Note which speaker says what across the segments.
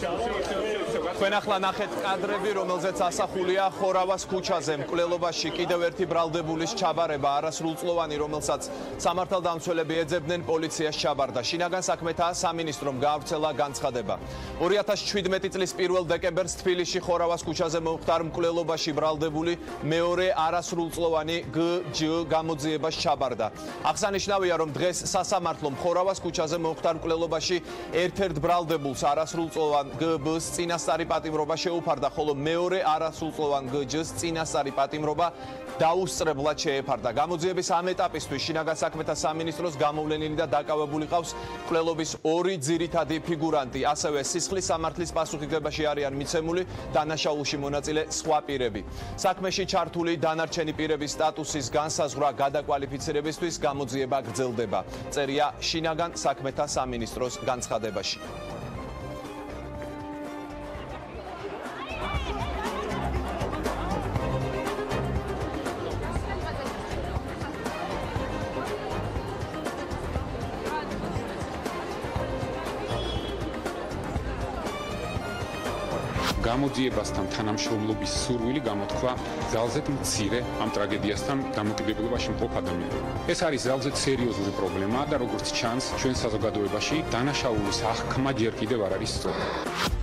Speaker 1: Თქვენ ახლა ნახეთ კადრები, რომელზეც ასახულია ხორავას ქუჩაზე მკვლელობაში კიდევ ერთი ბრალდებულის ჩაბარება, არასრულწლოვანი, რომელსაც სამართალდამცველები ეძებდნენ, პოლიციას ჩაბარდა. შინაგან საქმეთა სამინისტრომ გაავრცელა განცხადება. 2017 წლის 1 დეკემბერს თბილისში ხორავას ქუჩაზე მოუხდარ მკვლელობაში ბრალდებული მეორე არასრულწლოვანი გჯ გამოძიებას ჩაბარდა. აღსანიშნავია, რომ დღეს სასამართლომ ხორავას ქუჩაზე მოუხდარ მკვლელობაში ერთ-ერთ ბრალდებულს არასრულწლოვან გბ-ს წინასწარი პატიმრობა შეუფარდა, ხოლო მეორე არასრულწლოვან გჯ-ს წინასწარი პატიმრობა დაუსწრებლად შეეფარდა. გამოძიების ამ ეტაპისთვის შინაგან საქმეთა სამინისტროს გამოვლენილი და დაკავებული ყავს მკვლელობის ორი ძირითადი ფიგურანტი, ასევე სისხლის სამართლის პასუხისმგებაში არიან მიცემული დანაშაულში მონაწილე სხვა პირები. საქმეში ჩართული დანარჩენი პირების სტატუსის განსაზღვრა გადაკვალიფიცირებისთვის გამოძიება გრძელდება. წერია შინაგან საქმეთა სამინისტროს განცხადებაში.
Speaker 2: გამოძიებასთან თანამშრომლობის სურვილი გამოთქვა ძალზედ მცირე ამ ტრაგედიასთან დამოკიდებულებაში მყოფ ადამიანებმა. ეს არის ძალზედ სერიოზული პრობლემა და როგორც ჩანს, ჩვენ საზოგადოებაში დანაშაულის აღქმა ჯერ კიდევ არ არის სწორი.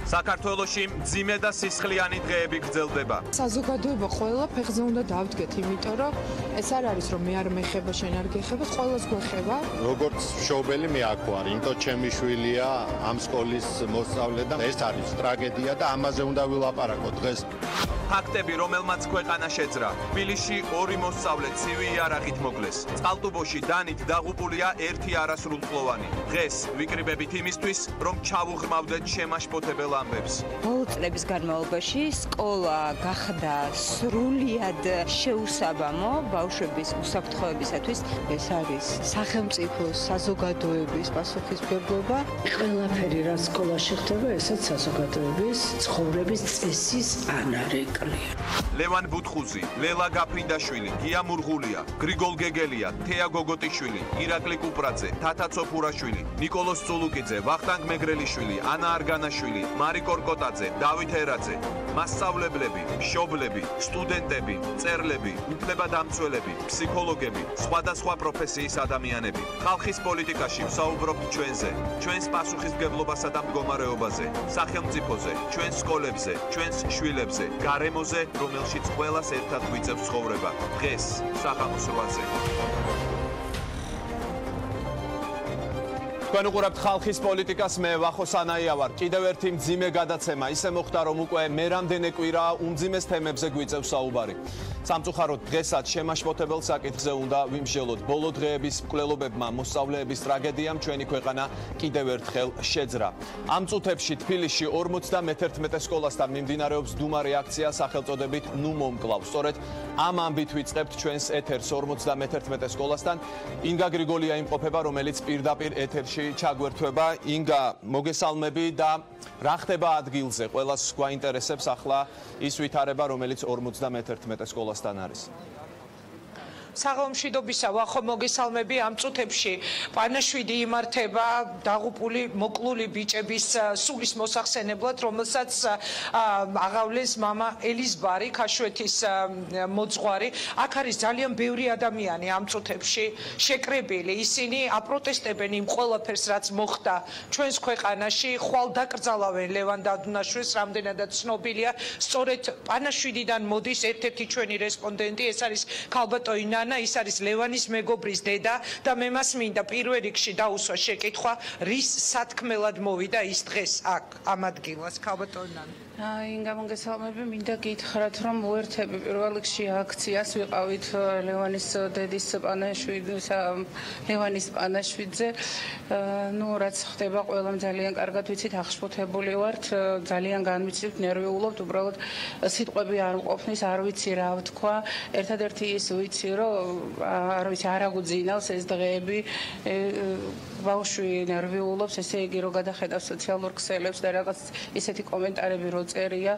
Speaker 1: საქართველოში მძიმე და სისხლიანი დღეები გრძელდება.
Speaker 3: საზოგადოება ყველა ფეხზე უნდა დავდგეთ, იმიტომ რომ ეს არ არის რომ მე არ მეხება, შენ არ გეხება, ყველას გვეხება.
Speaker 4: როგორც მშობელი მე აქ ვარ, იმიტომ ჩემი შვილია ამ სკოლის მოსწავლე და ეს არის ტრაგედია და ამაზე უნდა ვილაპარაკოთ დღეს.
Speaker 1: ფაქტები, რომელმაც ქვეყანა შეძრა. თბილისში ორი მოსწავლე ცივი იარაღით მოკლეს. წყალტუბოში დანით დაღუპულია ერთი არასრულწლოვანი. დღეს ვიკრიბებით იმისთვის, რომ ჩავუღრმავდეთ შემაშფოთებელ ამბებს.
Speaker 5: ბოლო წლების განმავლობაში სკოლა გახდა სრულიად შეუსაბამო ბავშვების უსაფრთხოებისათვის. ეს არის სახელმწიფოს, საზოგადოების პასუხისმგებლობა.
Speaker 6: ყველაფერი, რაც სკოლაში ხდება, ესაც საზოგადოების ცხოვრების წესის ანარეკლია.
Speaker 1: ლევან ბუთხუზი, ლელა გაფრინდაშვილი, გია მურღულია, გრიგოლ გეგელია, თეა გოგოტიშვილი, ირაკლი კუპრაძე, თათა ცოფურაშვილი, ნიკოლოს წულუკიძე, ვახტანგ მეგრელიშვილი, ანა არგანაშვილი, მარი კორკოტაძე, დავით ერაძე, მასწავლებლები, მშობლები, სტუდენტები, მწერლები, უფლებადამცველები, ფსიქოლოგები, სხვადასხვა პროფესიის ადამიანები. ხალხის პოლიტიკაში ვსაუბრობთ ჩვენზე, ჩვენს პასუხისმგებლობასა და მდგომარეობაზე, სახელმწიფოზე, ჩვენს სკოლებზე, ჩვენს შვილებზე, გარემოზე, რომელშიც ყველას ერთად გვიწევს ცხოვრება. დღეს საღამოს 8-ზე. თქვენ უყურებთ ხალხის პოლიტიკას, მე ვახო სანაია ვარ. კიდევ ერთი მძიმე გადაცემა. ისე მოხდა, რომ უკვე მე რამდენი კვირა უმძიმეს თემებზე გვიწევს საუბარი. სამწუხაროდ დღესაც შემაშფოთებელ საკითხზე უნდა ვიმსჯელოთ. ბოლო დღეების მკვლელობებმა, მოსწავლეების ტრაგედიამ ჩვენი ქვეყანა კიდევ ერთხელ შეძრა. ამ წუთებში თბილისში 51 სკოლასთან მიმდინარეობს დუმარი აქცია სახელწოდებით ნუ მომკლავ. სწორედ ამ ამბით ვიწყებთ ჩვენს ეთერს 51 სკოლასთან. ინგა გრიგოლია იმყოფება, რომელიც პირდაპირ ეთერში ჩაგვერთვება. ინგა, მოგესალმები და რა ხდება ადგილზე? ყველას გვაინტერესებს ახლა ის ვითარება, რომელიც 51 სკოლასთან არის.
Speaker 7: საღამომშვიდობისა, ვახო, მოგესალმები. ამ წუთებში პანაშვიდი იმართება დაღუპული მოკლული ბიჭების სულის მოსახსენებლად, რომელსაც აღავლეს მამა ელიზბარი, ქაშვეთის მოძღვარი. აქ არის ძალიან ბევრი ადამიანი ამ წუთებში შეკრებილი. ისინი აპროტესტებენ იმ ყველაფერს, რაც მოხდა ჩვენს ქვეყანაში. ხვალ დაკრძალავენ ლევან დადუნაშვილს, რამდენადაც ცნობილია. სწორედ პანაშვიდიდან მოდის ერთ-ერთი ჩვენი რესპონდენტი, ეს არის ქალბატონი ნანა. ის არის ლევანის მეგობრის დედა და მე მას მინდა პირველ რიგში დაუსვა შეკითხვა, რის სათქმელად მოვიდა ის დღეს აქ ამ ადგილას. ქალბატონი ნანა.
Speaker 8: ინგა, მოგესალმები. მინდა გითხრათ, რომ უერთები პირველ რიგში აქციას ვიყავით ლევანის დედის ლევანის პანაშვიდზე. რაც ხდება, ყველამ ძალიან კარგად ვიცით, აღშფოთებული ვართ, ძალიან განვიცივთ, ნერვიულობთ, უბრალოდ სიტყვები არ მყოფნის, არ ვიცი რა ვთქვა. ერთადერთი ის ვიცი, რომ არ ვიცი, არ აგუძინავს ეს დღეები. ბავშვი ნერვიულობს, ესე იგი რომ გადახედავს სოციალურ ქსელებს და რაღაც ისეთი კომენტარები რო წერია,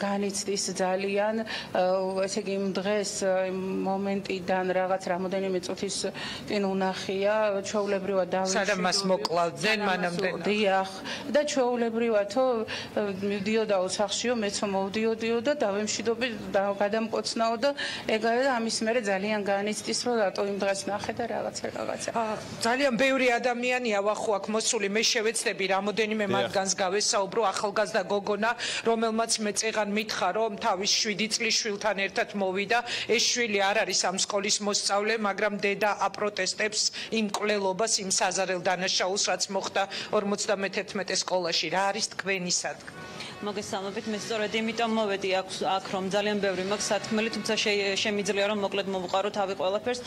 Speaker 8: განიცდის ძალიან, ესე იგი იმ დღეს მომენტიდან რაღაც რამოდენიმე წუთის წინ უნახია, ჩვეულებრივად დავიშვიდო.
Speaker 7: სადაც მას მოკლავდნენ მანამდე.
Speaker 8: დიახ, და ჩვეულებრივადო მივდიოდა ოთახშიო, მეც მოვდიოდიო და დავემშვიდობი და გადამკოცნაო და ეგაა და ამის მერე ძალიან განიცდის რომ რატო იმ დღეს ნახე და რაღაცა.
Speaker 7: ძალიან ბევრი ადამიანია ვახო აქ მოსული, მე შევეცდები რამოდენიმე მათგანს გავესაუბრო, ახალგაზრდა გოგონა, რომელმაც მეწეღან მითხრა, რომ თავის 7 წლის შვილთან ერთად მოვიდა. ეს შვილი არ არის ამ სკოლის მოსწავლე, მაგრამ დედა აპროტესტებს იმ კვლელობას, იმ საზარელ დანაშაულს, რაც მოხდა 51 სკოლაში. რა არის თქვენი სადგმი?
Speaker 9: მოგესალმებით, მე სწორედ იმიტომ მოვედი აქ რომ ძალიან ბევრი მაქვს სათქმელი, თუმცა შემიძლია რომ მოკლედ მოვუყარო თავი ყველაფერს.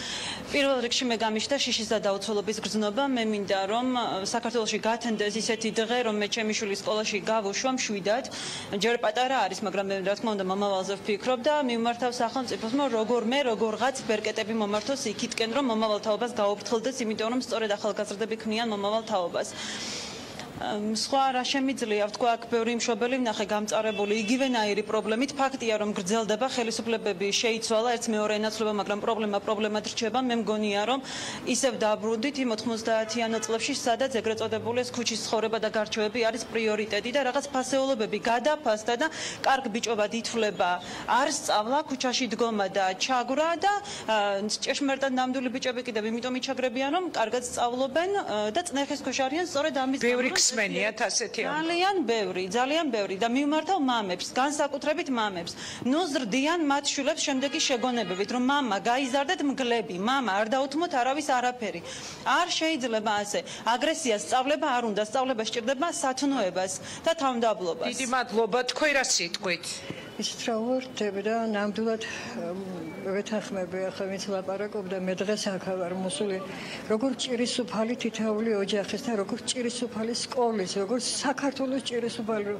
Speaker 9: პირველ რიგში მე გამიშთა შიშის და დაუცველობის გრძნობა, მე მინდა რომ საქართველოში გათენდეს ისეთი დღე, რომ მე ჩემი შვილი სკოლაში გავუშვა მშვიდად. ჯერ პატარა არის, მაგრამ მე რა თქმა უნდა მომავალზე ვფიქრობ და მიმართავ სახელმწიფოს, როგორღაც ბერკეტები მომართოს იქითკენ, რომ მომავალ თაობას გაუფრთხილდეს, იმიტომ რომ სწორედ ახალგაზრდები ქმნიან მომავალ თაობას. სხვა რა შემიძლია ვთქვა, აქ ბევრი მშობელი ვნახე გამწარებული იგივენაირი პრობლემით. ფაქტია რომ გრძელდება, ხელისუფლებები შეიცვალა ერთ მეორე ენაცვლება, მაგრამ პრობლემად რჩება. მე მგონია რომ ისევ დაბრუნდით იმ 90-იან წლებში, სადაც ეგრეთ წოდებული ეს ქუჩის ცხოვრება და გარჩევები არის პრიორიტეტი და რაღაც ფასეულობები გადაფასდა და კარგ ბიჭობად ითვლება. არ სწავლა, ქუჩაში დგომა და ჩაგვრა და ჭეშმარიტად ნამდვილი ბიჭები კიდევ იმიტომ იჩაგრებიან რომ კარგად სწავლობენ და წნეხის ქვეშ არიან სწორედ ამის გამო.
Speaker 7: ხსმენიათ ასეთი
Speaker 9: ძალიან ბევრი და მიმართავ მამებს, განსაკუთრებით მამებს. ნუ ზრდიან მათ შვილებს შემდეგი შეგონებებით, რომ მამა გაიზარდეთ მგლები, მამა არ დაუთმოთ არავის არაფერი. არ შეიძლება ასე. აგრესიას სწავლება არ უნდა, სწავლება სჭირდება სათნოებას და თავმდაბლობას.
Speaker 7: დიდი მადლობა, თქვენ რა სიტყვით?
Speaker 6: ისეთ რა ვარდები და ნამდვილად ვეთანხმები ახლა ვინც ლაპარაკობდა, მე დღეს აქ ვარ მოსული, როგორც ჭირისუფალი თითოეული ოჯახის და როგორც ჭირისუფალი სკოლის, როგორც საქართველოს ჭირისუფალი,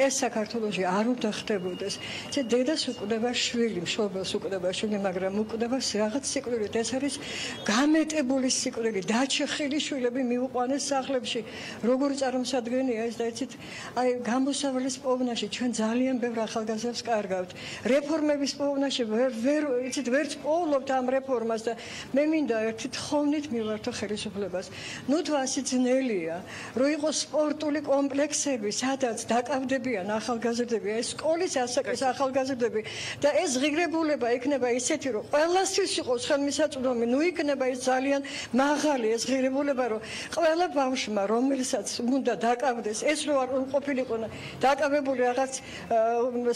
Speaker 6: ეს საქართველოში არ უნდა ხდებოდეს. ეს დედას უკვდება შვილი, მშობელს უკვდება შვილი, მაგრამ უკვდება რაღაც სიკვდილით. ეს არის გამეტებული სიკვდილი, დაჩეხილი შვილები მიუყვანეს სახლებში. როგორ წარმოსადგენია ეს და იცით, აი გამოსავლის პოვნაში ჩვენ ძალიან ბევრ ახალგაზრდას კარგავთ. რეფორმების პოვნაში ვერც პოულობთ ამ რეფორმას და მე მინდა ერთი თხოვნით მივართო ხელისუფლებას. ნუ თუ ასე ძნელია, რომ იყოს სპორტული კომპლექსები, სადაც დაკავდებიან ახალგაზრდები, ეს სკოლის ასაკის ახალგაზრდები და ეს ღირებულება იქნება ისეთი, რომ ყველასთვის იყოს ხელმისაწვდომი, ნუ იქნება ეს ძალიან მაღალი ეს ღირებულება, რომ ყველა ბავშვმა, რომელსაც უნდა დაკავდეს, ეს რო არ ყოფილიყო დაკავებული რაღაც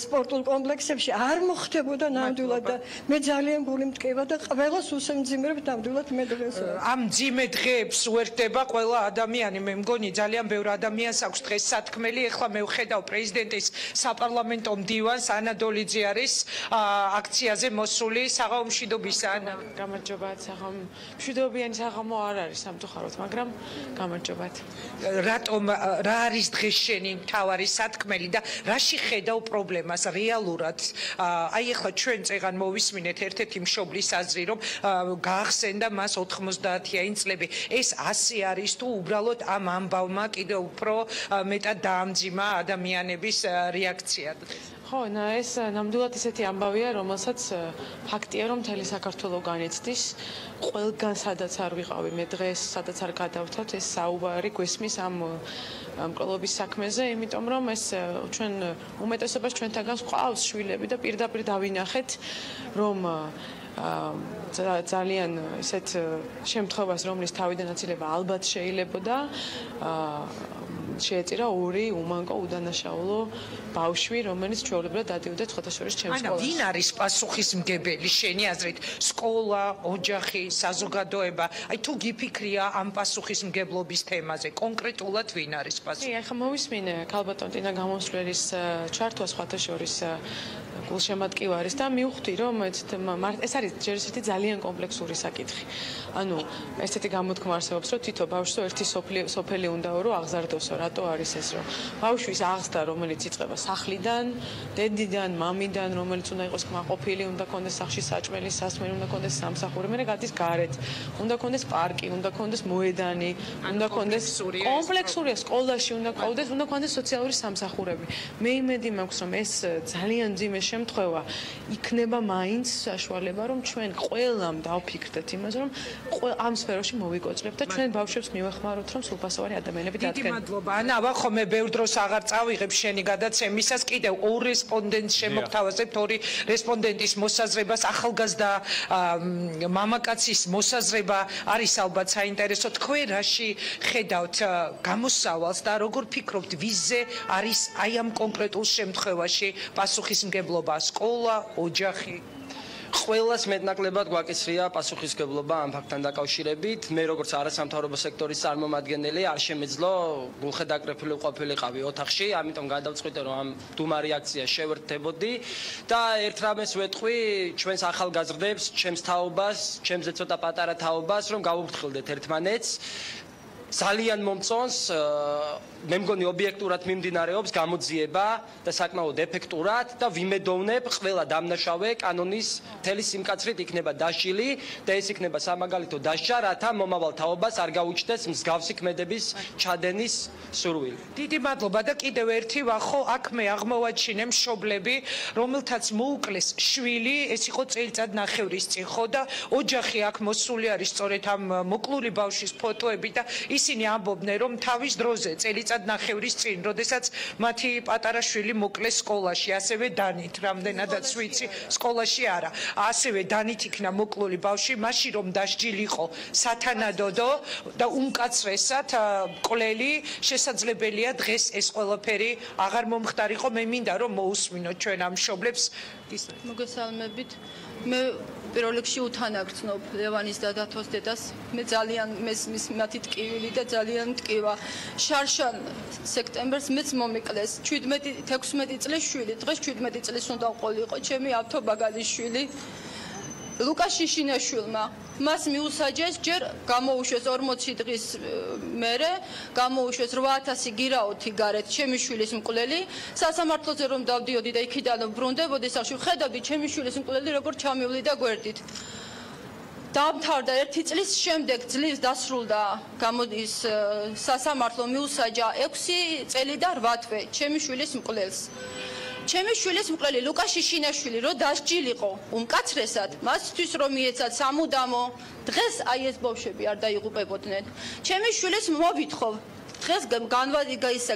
Speaker 6: სპორტულ კომპლექსებში არ მოხდებოდა ნამდვილად და მე ძალიან გული მტკივა და ყველას უსამძიმრებ ნამდვილად მე დღეს
Speaker 7: ამ ძიმე დღეებს უერთდება ყველა ადამიანი. მე მგონი ძალიან ბევრ ადამიანს აქვს დღეს სათქმელი. ეხლა მე ვხედავ პრეზიდენტის საპარლამენტო მდივანს ანა დოლიძე არის აქციაზე მოსული. საღამომშვიდობის ანა.
Speaker 3: გამარჯობათ, მშვიდობიანი საღამო არ არის სამწუხაროდ, მაგრამ გამარჯობათ.
Speaker 7: რატომ რა არის დღეს შენი მთავარი სათქმელი და რაში ხედავ პრობლემას რეალურად? აი ეხლა ჩვენ წეგან მოვისმინეთ ერთ-ერთი მშობლის აზრი, რომ გაახსენდა მას 90-იანი წლები. ეს 100 არის თუ უბრალოდ ამ ამბავმა კიდევ უფრო მეტად დაამძიმა ადამიანების რეაქცია?
Speaker 3: ხო, ეს ნამდვილად ისეთი ამბავია, რომელსაც ფაქტია, რომ მთელი საქართველო განიცდის. ყველგან სადაც არ ვიყავი მე დღეს, სადაც არ გადავთოთ, ეს საუბარი გვესმის ამ მკვლელობის საქმეზე, იმიტომ რომ ეს ჩვენ უმეტესობას ჩვენთანგანს ყავს შვილები და პირდაპირ დავინახეთ, რომ ძალიან ისეთ შემთხვევას, რომლის თავიდან აცილება ალბათ შეიძლებოდა, შეეწირა ორი უმანკო უდანაშაულო ბავშვი, რომელიც ჩვეულებრივად დადიოდა ცხოთაშორის ჩემს სკოლაში.
Speaker 7: ვინ არის პასუხისმგებელი შენი აზრით? სკოლა, ოჯახი, საზოგადოება? აი თუ გიფიქრია ამ პასუხისმგებლობის თემაზე, კონკრეტულად ვინ არის პასუხისმგებელი?
Speaker 3: ახლა მოვისმინე ქალბატონ ტინა გამოსვლის ჩართვა ცხოთაშორის გულშემატკივარის და მივხვდი რომ ეს არის ჯერ ისეთი ძალიან კომპლექსური საკითხი. ანუ ესეთი გამოთქმა არსებობს რომ თითო ბავშვსო ერთი სოფელი უნდაო რომ აღზარდოსო, რატო არის ეს რომ ბავშვის აღზრდა რომელიც იწყება სახლიდან, დედიდან, მამიდან, რომელიც უნდა იყოს კმაყოფილი, უნდა კონდეს სახლში საჭმელი, სასმელი, უნდა კონდეს სამსახური, მერე გადის გარეთ, უნდა კონდეს პარკი, უნდა კონდეს მოედანი, უნდა კონდეს კომპლექსურია სკოლაში, უნდა კონდეს სოციალური სამსახურები. მე იმედი მაქვს რომ ეს ძალიან მძიმე შემთხვევა იქნება მაინც საშუალება რომ ჩვენ ყველამ დავფიქრდეთ იმას რომ ამ სფეროში მოვიკოწრებთ და ჩვენ ბავშვებს მივეხმაროთ რომ სრულფასოვანი ადამიანები დადგენ.
Speaker 7: დიდი მადლობა. ანა, ხოლმე ბევრ დროს აღარ წავიღებ შენი გადაცემისას, კიდევ ორ რესპონდენტს შემოგთავაზებთ, ორი რესპონდენტის მოსაზრებას, ახალგაზრდა მამაკაცის მოსაზრება არის ალბათ საინტერესო. თქვენ რაში ხედავთ გამოსავალს და როგორ ფიქრობთ, ვიზზე არის აი ამ კონკრეტულ შემთხვევაში პასუხისმგებლობა, სკოლა, ოჯახი?
Speaker 10: ყველას მეტნაკლებად გვაკისრია პასუხისმგებლობა ამ ფაქტთან დაკავშირებით. მე როგორც არასამთავრობო სექტორის წარმომადგენელი არ შემეძლო გულხედაკრეფილი ყოფილიყავი ოთახში, ამიტომ გადავწყვიტე რომ ამ დუმა რეაქციას შევერთდებოდი და ერთ რამეს ვეთქვი ჩვენს ახალგაზრდებს, ჩემს თაობას, ჩემზე ცოტა პატარა თაობას, რომ გავუფრთხილდეთ ერთმანეთს. ძალიან მომწონს, მე მგონი ობიექტურად მიმდინარეობს გამოძიება და საკმაოდ ეფექტურად და ვიმედოვნებ ყველა დამნაშავე კანონის მთელი სიმკაცრით იქნება დასჯილი და ეს იქნება სამაგალითო დასჯა, რათა მომავალ თაობას არ გაუჩნდეს მსგავსი ქმედების ჩადენის სურვილი.
Speaker 7: დიდი მადლობა და კიდევ ერთი ვახო, აქ მე აღმოვაჩინე მშობლები, რომელთაც მოუკლეს შვილი, ეს იყო წელიწად ნახევრის წინ ხო და ოჯახი აქ მოსული არის სწორედ ამ მოკლული ბავშვის ფოტოები და ისინი ამბობდნენ რომ თავის დროზე წელიწად ნახევრის წინ, როდესაც მათი პატარა შვილი მოკლეს სკოლაში, ასევე დანით, რამდენადაც ვიცი, სკოლაში არა. ასევე დანით იქნა მოკლული ბავშვი, მაშინ რომ დასჯილიყო სათანადოდო და უმკაცრესად მკვლელი, შესაძლებელია დღეს ეს ყველაფერი აღარ მომხდარიყო. მე მინდა რომ მოусმინოთ ჩვენ ამ მშობლებს.
Speaker 11: მოგესალმებით. მე პირველ რიგში უთანაგრძნობ ლევანის და დათოს დედას. მე ძალიან მესმის მათი ტკივილი და ძალიან მტკივა. შარშან სექტემბერს მეც მომიკლეს 16 წლის შვილი. დღეს 17 წლის უნდა ყოფილიყო ჩემი ავთობაგალის შვილი. ლუკა შიშინაშვილმა მას მიუსაჯეს ჯერ გამოუშვეს 40 დღის მერე, გამოუშვეს 8000 გირაოთი გარეთ ჩემი შვილის მკვლელი. სასამართლოზე რომ დავდიოდი და იქიდან ბრუნდებოდი სახში, ხედავდი ჩემი შვილის მკვლელი როგორ ჩამივლიდა გვერდით. დამთავრდა 1 წლის შემდეგ ძლივს დასრულდა გამოდის სასამართლო მიუსაჯა 6 წელი და 8 თვე ჩემი შვილის მკვლელს. ჩემი შვილის მკვლელი ლუკა შიშინაშვილი რო დასჯილიყო უმკაცრესად, მასთვის რომ მიეცათ სამუდამო, დღეს აი ეს ბავშვები არ დაიღუპებოდნენ. ჩემი შვილის მოვითხოვ დღეს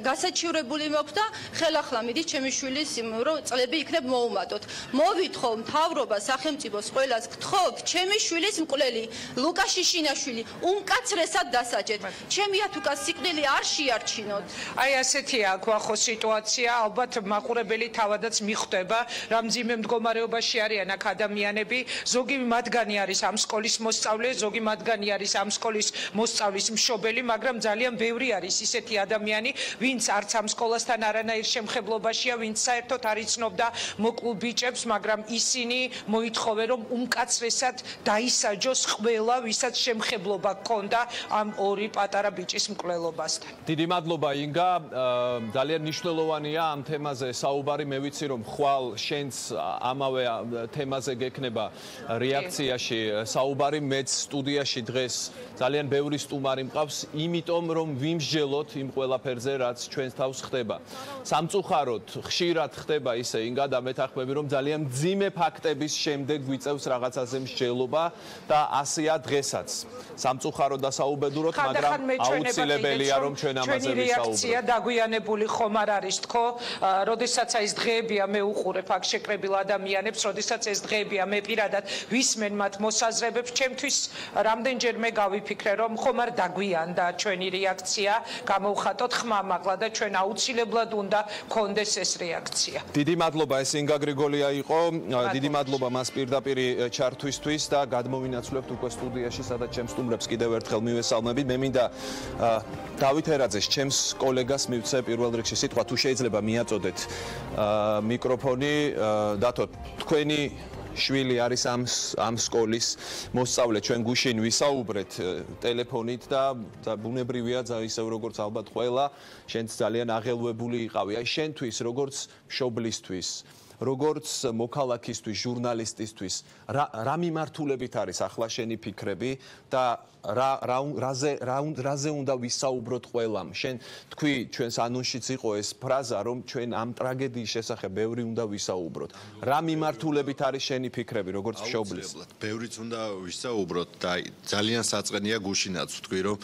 Speaker 11: გასაჩივრებული მაქვს და ხელახლა მიდის ჩემი შვილის რომ წლები იქნებ მოუმატოთ. მოვითხოვ მთავრობას, სახელმწიფოს ყველას გთხოვ, ჩემი შვილის მკვლელი ლუკა შიშინაშვილი უმკაცრესად დასაჯეთ. ჩემი ათუკას სიკვდილი არ შეარჩინოთ.
Speaker 7: აი ასეთია გვახო სიტუაცია, ალბათ მაყურებელი თავადაც მიხვდება, რა მძიმე მდგომარეობაში არიან აქ ადამიანები. ზოგი მათგანი არის ამ სკოლის მოსწავლე, ზოგი მათგანი არის ამ სკოლის მოსწავლის მშობელი, მაგრამ ძალიან ბევრი არის ისეთი ადამიანი, ვინც არც ამ სკოლასთან არანაირ შემხებლობაშია, ვინც საერთოდ არ იცნობდა მოკლულ ბიჭებს, მაგრამ ისინი მოითხოვენ, რომ უმკაცრესად დაისაჯოს ყველა, ვისაც შემხებლობა ჰქონდა ამ ორი პატარა ბიჭის მკვლელობასთან.
Speaker 1: დიდი მადლობა ინგა, ძალიან მნიშვნელოვანია ამ თემაზე საუბარი. მე ვიცი რომ ხვალ შენც ამავე თემაზე გექნება რეაქციაში საუბარი. მეც სტუდიაში დღეს ძალიან ბევრი სტუმარი მყავს, იმიტომ რომ ვიმსჯელოთ იმ ყველაფერზე, რაც ჩვენს თავს ხდება. სამწუხაროდ ხშირად ხდება ისე ინგა და მეთანხმები რომ ძალიან მძიმე ფაქტების შემდეგ გვიწევს რაღაცაზე მსჯელობა და ასეა დღესაც. სამწუხაროდ და საუბედუროთ, მაგრამ აუცილებელია რომ ჩვენ ამაზე ვისაუბროთ.
Speaker 7: რეაქცია დაგვიანებული ხომ არ არის თქო, როდესაც აი ეს დღეებია მე უყურებ აქ შეკრებილ ადამიანებს, როდესაც ეს დღეებია მე პირადად ვისმენ მათ მოსაზრებებს, ჩემთვის რამდენჯერმე გავიფიქრე რომ ხომ არ დაგვიანდა ჩვენი რეაქცია გამოვხატოთ ხმა მაღლა და ჩვენ აუცილებლად უნდა გქონდეს ეს რეაქცია.
Speaker 1: დიდი მადლობა, ეს ინგა გრიგოლია იყო. დიდი მადლობა მას პირდაპირ ჩართვისთვის და გადმოვინაცვლებთ უკვე სტუდიაში, სადაც ჩემს სტუმრებს კიდევ ერთხელ მივესალმებით. მე მინდა დავით ერაძეს, ჩემს კოლეგას მივცე პირველ რიგში სიტყვა, თუ შეიძლება მიაწოდეთ მიკროფონი. დათო, თქვენი შვილი არის ამ სკოლის მოსწავლე, ჩვენ გუშინ ვისაუბრეთ ტელეფონით და ბუნებრივია ისევ როგორც ალბათ ყველა, შენც ძალიან აღელვებული იყავი. აი შენთვის, როგორც მშობლისთვის, როგორც მოქალაქისთვის, ჟურნალისტისთვის, რა მიმართულებით არის ახლა შენი ფიქრები და რაზე უნდა ვისაუბროთ ყველამ? შენ თქვი, ჩვენს ანონსშიც იყო ეს ფრაზა, რომ ჩვენ ამ ტრაგედიის შესახებ ბევრი უნდა ვისაუბროთ. რა მიმართულებით არის შენი ფიქრები, როგორც მშობლის?
Speaker 4: ბევრიც უნდა ვისაუბროთ და ძალიან საწყენია გუშინაც ვთქვი, რომ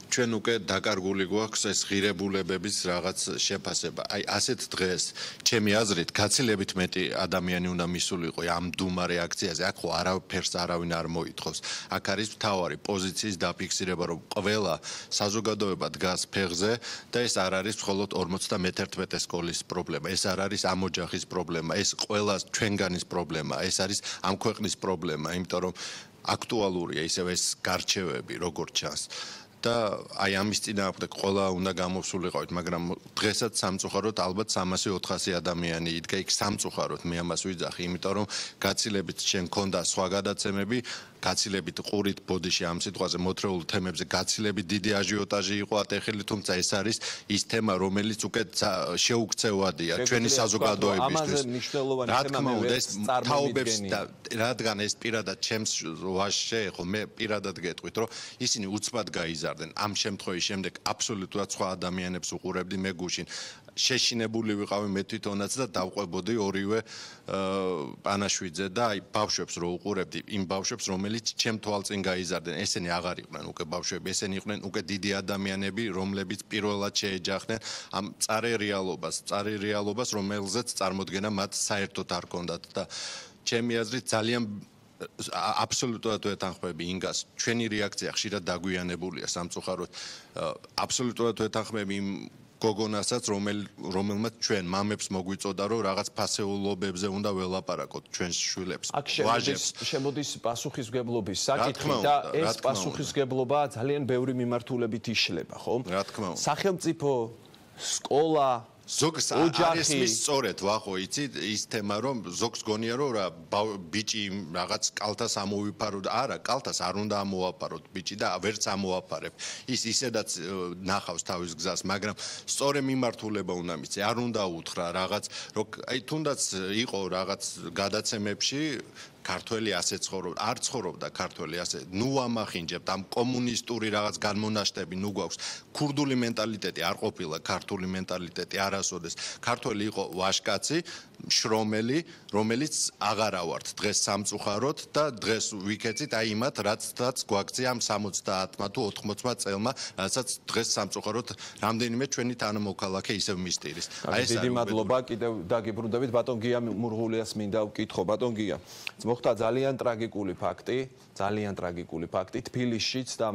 Speaker 4: ჩვენ უკვე დაკარგული გვაქვს ეს ღირებულებების რაღაც შეფასება. აი ასეთ დღეს, ჩემი აზრით, გაცილებით მეტი ადამიანი უნდა მისულიყო ამ დუმარე აქციაზე. აქ ხო არაფერს არავინ არ მოითხოვს. აქ არის მთავარი პოზიციის დაფიქსირება, რომ ყველა საზოგადოება დგას ფეხზე და ეს არ არის მხოლოდ 51 სკოლის პრობლემა. ეს არ არის ამ ოჯახის პრობლემა, ეს ყველა ჩვენგანის პრობლემა, ეს არის ამ ქვეყნის პრობლემა, იმიტომ რომ აქტუალურია ისევ ეს გარჩევები, როგორც ჩანს. და აი ამის წინააღმდეგ ყველა უნდა გამოვსულიყავით, მაგრამ დღესაც სამწუხაროდ ალბათ 300-400 ადამიანი იდგა იქ სამწუხაროდ მე ამას ვიძახი, იმიტომ რომ გაცილებით შენ ქონდა სხვა გადაცემები, გაცილებით ყურით ბოდიში ამ სიტყვაზე მოთრეულ თემებზე გაცილებით დიდი აჟიოტაჟი იყო ატეხილი, თუმცა ეს არის ის თემა, რომელიც უკვე შეუქცევადია ჩვენი საზოგადოებისთვის. რა თქმა უნდა, ეს თაობებს და რადგან ეს პირადად ჩემს ვაჟზე ხო მე პირადად გეტყვით, რომ ისინი უცბად გაიზარდნენ. ამ შემთხვევის შემდეგ აბსოლუტურად სხვა ადამიანებს უყურებდი მე გუშინ. შეშინებული ვიყავი მე თვითონაც და დავყვებოდი ორივე პანაშვიძე და აი ბავშვებს რო უყურებდი, იმ ბავშვებს რომელიც ჩემ თვალწინ გაიზარდნენ, ესენი აღარ იყვნენ უკვე ბავშვები, ესენი იყვნენ უკვე დიდი ადამიანები, რომლებიც პირველად შეეჯახდნენ ამ წარე რეალობას, რომელზეც წარმოდგენა მათ საერთოდ არ ჰქონდათ და ჩემი აზრით ძალიან აბსოლუტურად ვეთანხმები ინგას. ჩვენი რეაქცია ხშირად დაგვიანებულია სამწუხაროდ. აბსოლუტურად ვეთანხმები იმ გოგონასაც, რომელმაც ჩვენ მამებს მოგვიწოდა, რომ რაღაც ფასეულობებზე უნდა ველაპარაკოთ ჩვენს შვილებს.
Speaker 1: ვაჟებს შემოდის პასუხისმგებლობის საკითხი და ეს პასუხისმგებლობა ძალიან ბევრი მიმართულებით იშლება, ხო?
Speaker 4: რა თქმა უნდა.
Speaker 1: სახელმწიფო, სკოლა,
Speaker 4: ზოგს არის მის სწორედ ვახო, იცით, ის თემა რომ ზოგს გონია რომ რა ბიჭი რაღაც კალთას ამოვიფარო და არა, კალთას არ უნდა ამოვაფაროთ ბიჭი და ვერც ამოვაფარებ. ის ისედაც ნახავს თავის გზას, მაგრამ სწორი მიმართულება უნდა მიცე, არ უნდა უთხრა რაღაც, რომ აი თუნდაც იყო რაღაც გადაცემებში ქართველი ასე ცხოვრობდა, არ ცხოვრობდა ქართველი ასე. ნუ ამახინჯებთ ამ კომუნისტური რაღაც განმონაშტები, ნუ გვაქვს. ქურდული მენტალიტეტი არ ყოფილა ქართული მენტალიტეტი არასოდეს. ქართველი იყო ვაჟკაცი, შრომელი, რომელიც აღარა ვართ დღეს სამწუხაროდ და დღეს ვიქეცით აი იმათ, რაც გვაქცია ამ 70-მა თუ 80-მა წელმა, რასაც დღეს სამწუხაროდ რამდენიმე ჩვენი თანამოქალაქე ისევ მისტირის.
Speaker 1: აი ეს დიდი მადლობა, კიდევ დაგიბრუნდებით ბატონ გია მურღულიას მინდა ვკითხო. ბატონ გია, მოხდა ძალიან ტრაგიკული ფაქტი თბილისშიც და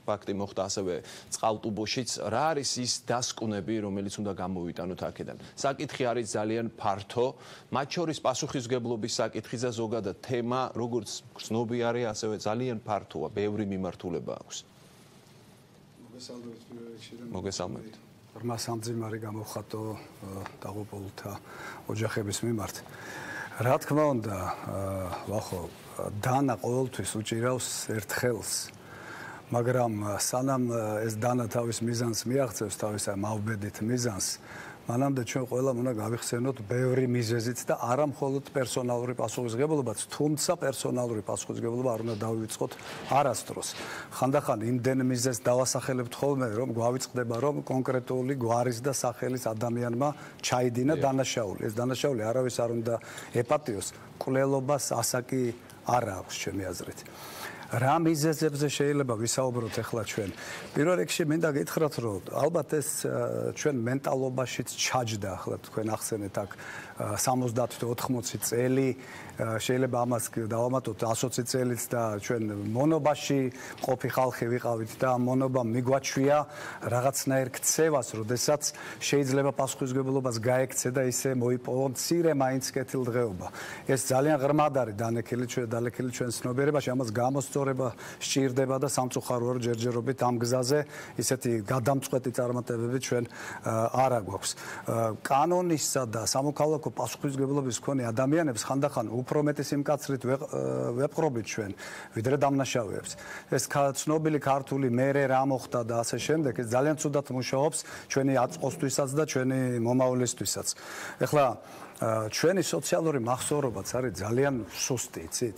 Speaker 1: ფაქტი მოხდა ასევე წყალტუბოშიც. რა არის ის დასკვნები, რომელიც უნდა გამოვიტანოთ აქედან? საკითხი არის ძალიან ფართო, მათ შორის პასუხისმგებლობის საკითხი და ზოგადად თემა, როგორც გრძნობი არის, ასევე ძალიან ფართოა, ბევრი მიმართულება აქვს. მოგესალმებით.
Speaker 12: რმა სამძიმარი გამოვხატო დაღუპულთა ოჯახების მიმართ. რა თქმა უნდა, ვახო, დანა ყოველთვის უჭირავს ერთ ხელს. მაგრამ სანამ ეს დანა თავის მიზანს მიაღწევს, თავის მავბედით მიზანს, მანამდე ჩვენ ყველამ უნდა გავიხსენოთ ბევრი მიზეზით და არა მხოლოდ პერსონალური პასუხისმგებლობაც, თუმცა პერსონალური პასუხისმგებლობა არ უნდა დავივიწყოთ არასდროს. ხანდახან იმდენ მიზეზს დავასახელებთ ხოლმე, რომ გვავიწყდება, რომ კონკრეტული გვარის და სახელის ადამიანმა ჩაიდინა დანაშაული. ეს დანაშაული არავის არ უნდა ეპატიოს, კვლელობას ასაკი არ აქვს ჩემი აზრით. რა მიზეზებზე შეიძლება ვისაუბროთ ახლა ჩვენ? პირველ რიგში მინდა გითხრათ, რომ ალბათ ეს ჩვენ მენტალობაშიც ჩაჯდა, ახლა თქვენ ახსენეთ აქ 70-80 წელი შეიძლება ამას დავამატოთ 120 წელიც და ჩვენ მონობაში ყოფი ხალხი ვიყავით და მონობამ მიგვაჩვია რაღაცნაირ ქცევას, როდესაც შეიძლება პასუხისმგებლობას გაექცე და ისე მოიპოვო მცირე მაინც კეთილდღეობა. ეს ძალიან ღრმად არის დალექილი ჩვენ ცნობიერებაში, ამას გამოსწორება სჭირდება და სამწუხაროა ჯერჯერობით ამ გზაზე ისეთი გადამწყვეტი წარმატებები ჩვენ არ აგვაქვს. კანონისა და სამოქალაქო პასუხისმგებლობის მქონე ადამიანებს ხანდახან უფრო მეტი სიმკაცრით ვეპყრობით ჩვენ, ვიდრე დამნაშავეებს. ეს ცნობილი ქართული მერე რა მოხდა და ასე შემდეგ, ეს ძალიან ცუდად მუშაობს ჩვენი აწყოსთვისაც და ჩვენი მომავლისთვისაც. ეხლა ჩვენი სოციალური მახსოვრობაც არის ძალიან სუსტი, იცით?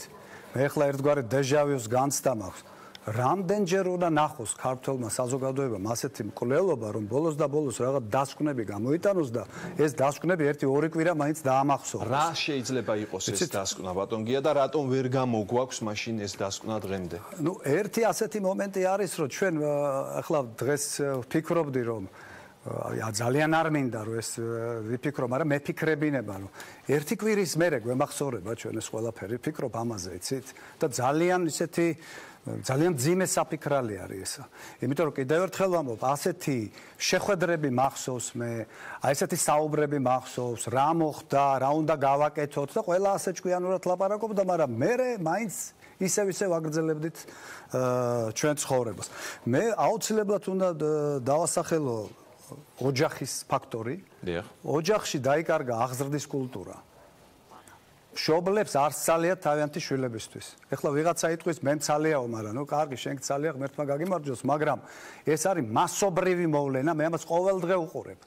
Speaker 12: მე ეხლა ერთგვარი დეჟავიუს განცდა მაქვს. რამდენჯერ უნდა ნახოს ქართველმა საზოგადოებამ ასეთი მკვლელობა, რომ ბოლოს და ბოლოს რაღაც დასკვნები გამოიტანოს და ეს დასკვნები 1-2 კვირა მაინც დაამახსოვროს.
Speaker 1: რა შეიძლება იყოს ეს დასკვნა, ბატონ გია, და რატომ ვერ გამოგვაქვს მაშინ ეს დასკვნა დღემდე?
Speaker 12: ნუ ერთი ასეთი მომენტი არის, რომ ჩვენ ახლა დღეს ვფიქრობდი, რომ ძალიან არ მინდა რომ ეს ვიფიქრო, მაგრამ მე ფიქრებინება, რომ ერთი კვირის მერე გვემახსოვრება ჩვენ ეს ყველაფერი, ვფიქრობ ამაზე, იცით? და ძალიან ისეთი ძალიან ძიმე საფიქრალი არის ესა. იმიტომ რომ კიდევ ერთხელ ვამბობ, ასეთი შეხვედრები მახსოვს მე, აი ესეთი საუბრები მახსოვს, რა მოხდა, რა უნდა გავაკეთოთ და ყველა ასე ჭკვიანურად ლაპარაკობდა, მაგრამ მე მაინც ისევ ვაგრძელებდით ჩვენ ცხოვრებას. მე აუცილებლად უნდა დავასახელო ოჯახის ფაქტორი. ოჯახში დაიკარგა აღზრდის კულტურა. მშობლებს არ სცალიათ თავიანთი შვილებისთვის. ეხლა ვიღაცა იტყვის მე მცალიაო, მაგრამ ნუ კარგი, შენ გცალია, ღმერთმა გაგიმარჯოს, მაგრამ ეს არის მასობრივი მოვლენა, მე ამას ყოველდღე უყურებ.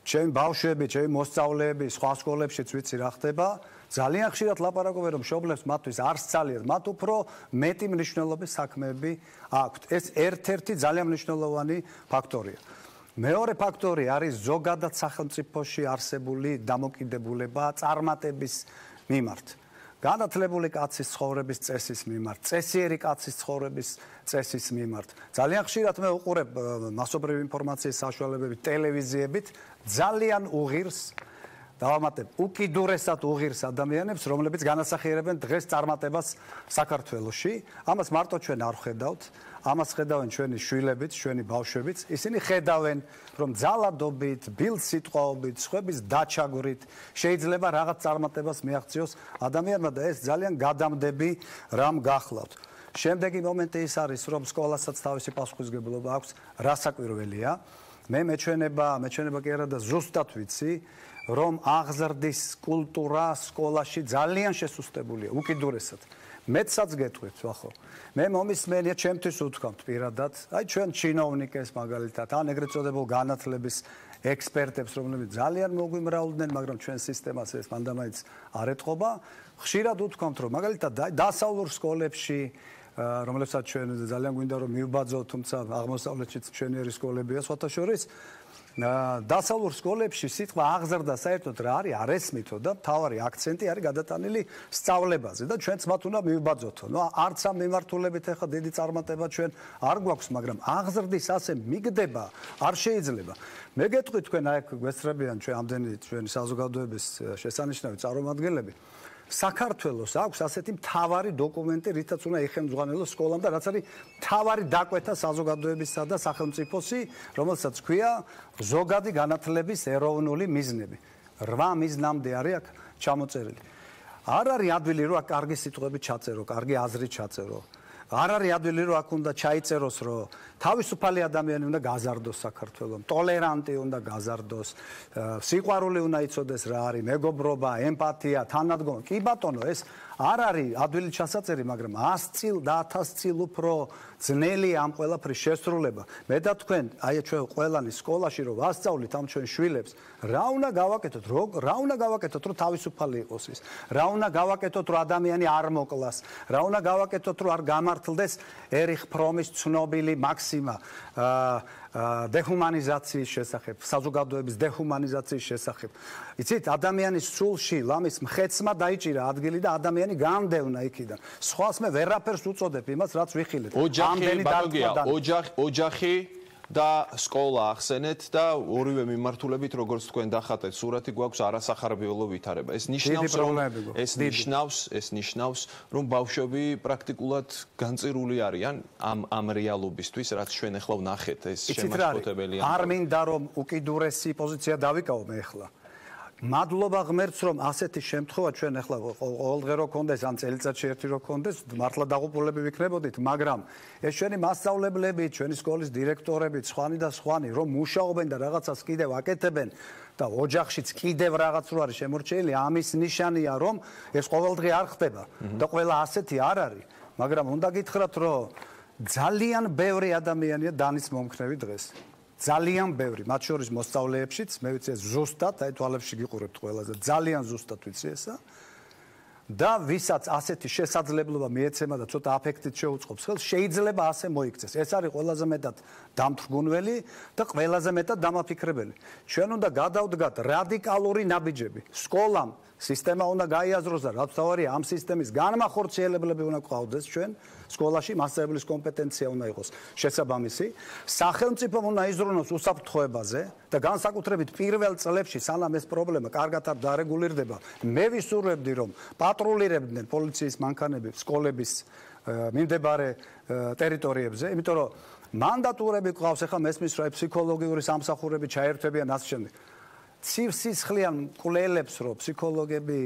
Speaker 12: ჩემი ბავშვები, ჩემი მოსწავლეები, სხვა სკოლებშიც ვიცი რა ხდება, ძალიან ხშირად ლაპარაკობენ, რომ მშობლებს მათთვის არ სცალიათ, მათ უფრო მეტი მნიშვნელობის საქმეები აქვთ. ეს ერთ-ერთი ძალიან მნიშვნელოვანი ფაქტორია. მეორე ფაქტორი არის ზოგადად სახელმწიფოში არსებული დამოკიდებულება წარმატების მიმართ. განათლებული კაცის ცხოვრების წესის მიმართ, წესიერი კაცის ცხოვრების წესის მიმართ. ძალიან ხშირად მე უყურებ მასობრივი ინფორმაციის საშუალებებით, ტელევიზიებით ძალიან უღირს დავამატებ უკიდურესად უღირს ადამიანებს, რომლებიც განასახიერებენ დღეს წარმატებას საქართველოში. ამას მარტო ჩვენ არ ხედავთ. ამას ხედავენ ჩვენი შვილებიც, ჩვენი ბავშვებიც. ისინი ხედავენ, რომ ძალადობით, ბილსიტყვაობით, სხვების დაჩაგვრით შეიძლება რაღაც წარმატებას მიაღწიოს ადამიანმა და ეს ძალიან გადამდები რამ გახლავთ. შემდეგი მომენტი ის არის, რომ სკოლასაც თავისი პასუხისმგებლობა აქვს, რასაკვირველია. მე მეჩვენება კი არა და ზუსტად ვიცი, რომ აღზრდის კულტურა სკოლაში ძალიან შესუსტებულია, უკიდურესად. მეცაც გეტყვით, ხო. მე მომისმენია ჩემთვის უთქვამთ პირადად, აი ჩვენ ჩინოვნიკებს მაგალითად, ან ეგრეთ წოდებულ განათლების ექსპერტებს, რომლებიც ძალიან მოგვიმრავლდნენ, მაგრამ ჩვენ სისტემას ეს მანდამაინც არ ეტყობა. ხშირად უთქვამთ, რომ მაგალითად დასავლურ სკოლებში, რომლებსაც ჩვენ ძალიან გვინდა რომ მივბაძოთ, თუმცა აღმოსავლეთშიც ჩვენიერი სკოლებია სხვათა შორის. დასავლურ სკოლებში სიტყვა აღზრდა საერთოდ რა არის, არ ესმითო და მთავარი აქცენტი არის გადატანილი სწავლებაზე და ჩვენც მათ უნდა მივბაძოთო. ნუ არც ამ მიმართულებით ახლა დიდი წარმატება ჩვენ არ გვაქვს, მაგრამ აღზრდის ასე მიგდება არ შეიძლება. მე გეტყვით თქვენ აი გვესწრებიან ჩვენ ამდენი ჩვენი საზოგადოების შესანიშნავი წარმომადგენლები. საქართველოს აქვს ასეთი მთავარი დოკუმენტი, რითაც უნდა ეხელმძღვანელოს სკოლამ და რაც არის მთავარი დაკვეთა საზოგადოებისა და სახელმწიფოსი, რომელსაც ქვია ზოგადი განათლების ეროვნული მიზნები. 8 მიზნამდე არის აქ ჩამოწერილი. არ არის ადვილი რომ აქ კარგი სიტყვები ჩაწერო, კარგი აზრი ჩაწერო. არ არის ადვილი რომ აქ უნდა ჩაიწეროს, რომ თავისუფალი ადამიანი უნდა გაზარდოს საქართველოს, ტოლერანტი უნდა გაზარდოს, სიყვარული უნდა იცოდეს რა არის, მეგობრობა, ემპათია, თანადგომა. კი ბატონო, ეს არ არის ადვილი ჩასაწერი, მაგრამ 100 წილ და 1000 წილ უფრო ძნელია ამ ყველაფრის შესრულება. მე და თქვენ, აი ჩვენ ყველანი სკოლაში რომ ვასწავლით ამ ჩვენ შვილებს, რა უნდა გავაკეთოთ, რა უნდა გავაკეთოთ, რომ თავისუფალი იყოს ის, რა უნდა გავაკეთოთ, რომ ადამიანი არ მოკლას, რა უნდა გავაკეთოთ, რომ არ გამართლდეს ერიხ ფრომის ცნობილი მაქსიმა დეჰუმანიზაციის შესახებ, საზოგადოების დეჰუმანიზაციის შესახებ. იცით, ადამიანის სულში ლამის მხეცმა დაიჭირა ადგილი და ადამიანი განდევნა იქიდან. სხვას მე ვერაფერს უწოდებ იმას, რაც ვიხილეთ.
Speaker 1: ოჯახი, და სკოლა ახსენეთ და ორივე მიმართულებით როგორც თქვენ დახატეთ სურათი გვაქვს არასახარბიელო ვითარება. ეს ნიშნავს, რომ ბავშვები პრაქტიკულად განწირული არიან ამ რეალობისთვის, რაც ჩვენ ახლა ვნახეთ, ეს შემაშფოთებელია.
Speaker 12: არ მინდა რომ უკიდურესი პოზიცია დავიკავო მე ახლა. მადლობა ღმერთს რომ ასეთი შემთხვევა ჩვენ ახლა ყოველდღე რო კონდეს ან წელიწადში ერთი რო კონდეს მართლა დაღუპულები ვიქნებოდით, მაგრამ ეს ჩვენი მასწავლებლები, ჩვენი სკოლის დირექტორები, სხვანი და სხვანი რომ მუშაობენ და რაღაცას კიდევ აკეთებენ და ოჯახშიც კიდევ რაღაც რო არის შემორჩენილი, ამის ნიშანია რომ ეს ყოველდღე არ ხდება და ყველა ასეთი არ არის, მაგრამ უნდა გითხრათ რომ ძალიან ბევრი ადამიანია დანის მომქნევი დღეს. ძალიან ბევრი, მათ შორის მოსწავლეებშიც, მე ვიცი ეს ზუსტად, აი თვალებში გიყურებთ ყველაზე, ძალიან ზუსტად ვიცი ესა. და ვისაც ასეთი შესაძლებლობა მიეცემა და ცოტა აფექტით შეუწყობს ხელს, შეიძლება ასე მოიქცეს. ეს არის ყველაზე მეტად დამთრგუნველი და ყველაზე მეტად დამაფიქრებელი. ჩვენ უნდა გადავდგათ რადიკალური ნაბიჯები. სკოლამ სისტემა უნდა გაიაზროს და რაც თავარია ამ სისტემის განმახორციელებლები უნდა გვყავდეს ჩვენ სკოლაში, მასწავლებლის კომპეტენცია უნდა იყოს შესაბამისი. სახელმწიფომ უნდა იზრუნოს უსაფრთხოებაზე და განსაკუთრებით პირველ წლებში, სანამ ეს პრობლემა კარგად არ დარეგულირდება, მე ვისურვებდი, რომ პატრულირებდნენ პოლიციის მანქანები სკოლების მიმდებარე ტერიტორიებზე, იმიტომ რომ მანდატურები გვყავს, ახლა მესმის რომ ფსიქოლოგიური სამსახურები ჩაერთვებიან ასე შემდეგ. ცივსისხლიან მკვლელებს რომ ფსიქოლოგები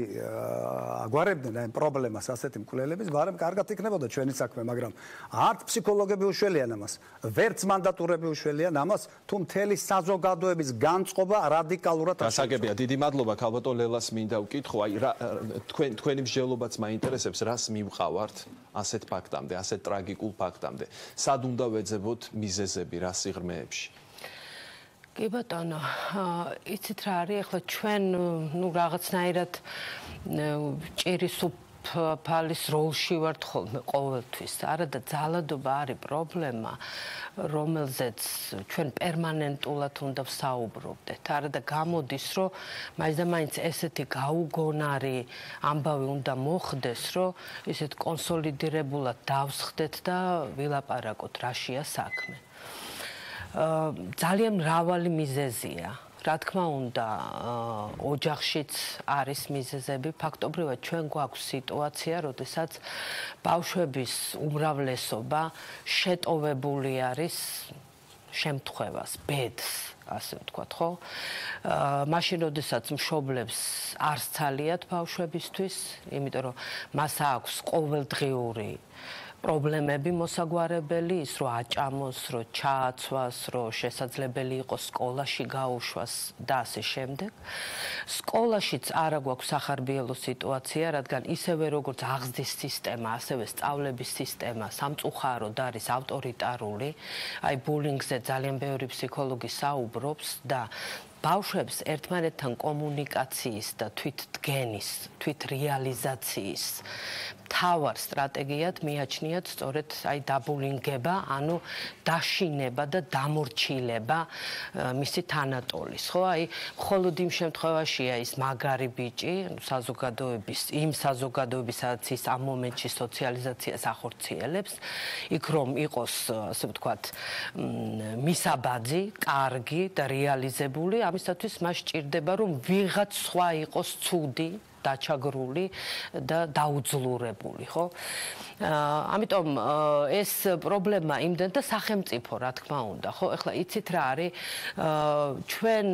Speaker 12: აგვარებდნენ აი პრობლემას ასეთი მკვლელების, მაგრამ კარგად იქნებოდა ჩვენი საქმე, მაგრამ არც ფსიქოლოგები უშველიან ამას, ვერც მანდატურები უშველიან ამას, თუ მთელი საზოგადოების განწყობა რადიკალურად
Speaker 1: გასაგებია. დიდი მადლობა ქალბატო ლელას მინდა ვკითხო, აი თქვენი მსჯელობაც მაინტერესებს, რას მივყავართ ასეთ ფაქტამდე, ასეთ ტრაგიკულ ფაქტამდე. სად უნდა ვეძებოთ მიზეზები რა სიღრმეებში?
Speaker 13: კი ბატონო, იცით რა არის, ახლა ჩვენ რაღაცნაირად ჭირის უფალის როლში ვართ ხოლმე ყოველთვის. არა და ძალადობა არის პრობლემა, რომელზეც ჩვენ პერმანენტულად უნდა ვსაუბრობდეთ. არა და გამოდის, რომ მაინც და მაინც ესეთი გაუგონარი ამბავი უნდა მოხდეს, რომ ისეთ კონსოლიდირებულად დავსხდეთ და ვილაპარაკოთ რაშია საქმე. ძალიან მრავალი მიზეზია. რა თქმა უნდა, ოჯახშიც არის მიზეზები. ფაქტობრივად ჩვენ გვაქვს სიტუაცია, როდესაც ბავშვების უმრავლესობა შეტოვებული არის შემთხვევას, ბედს, ასე ვთქვათ, ხო? მაშინ, როდესაც მშობლებს არ სცალიათ ბავშვებისთვის, იმიტომ რომ მას აქვს ყოველდღიური პრობლემები მოსაგვარებელი, ის რომ აჭამოს, რომ ჩააცვას, რომ შესაძლებელი იყოს სკოლაში გაუშვას და ასე შემდეგ. სკოლაშიც არა გვაქვს სახარბიელო სიტუაცია, რადგან ისევე როგორც აღზრდის სისტემა, ასევე სწავლების სისტემა სამწუხაროდ არის ავტორიტარული, აი ბულინგზე ძალიან ბევრი ფსიქოლოგი საუბრობს და ბავშვებს ერთმანეთთან კომუნიკაციის და თვითდგენის, თვითრეალიზაციის მთავარ სტრატეგიად მიაჩნიათ სწორედ აი დაბულინგება, ანუ დაშინება და დამორჩილება მისი თანატოლის, ხო? აი მხოლოდ იმ შემთხვევაშია ის მაგარი ბიჭი, იმ საზოგადოების, სადაც ის ამ მომენტში სოციალიზაციას ახორციელებს, იქ რომ იყოს, ასე ვთქვათ, მისაბაძი, კარგი და რეალიზებული, ამისათვის მას სჭირდება, რომ ვიღაც სხვა იყოს ცუდი, დაჩაგრული და დაუძლურებული, ხო? ამიტომ ეს პრობლემა იმდენ და სახელმწიფო, რა თქმა უნდა, ხო? ეხლა იცით რა არის, ჩვენ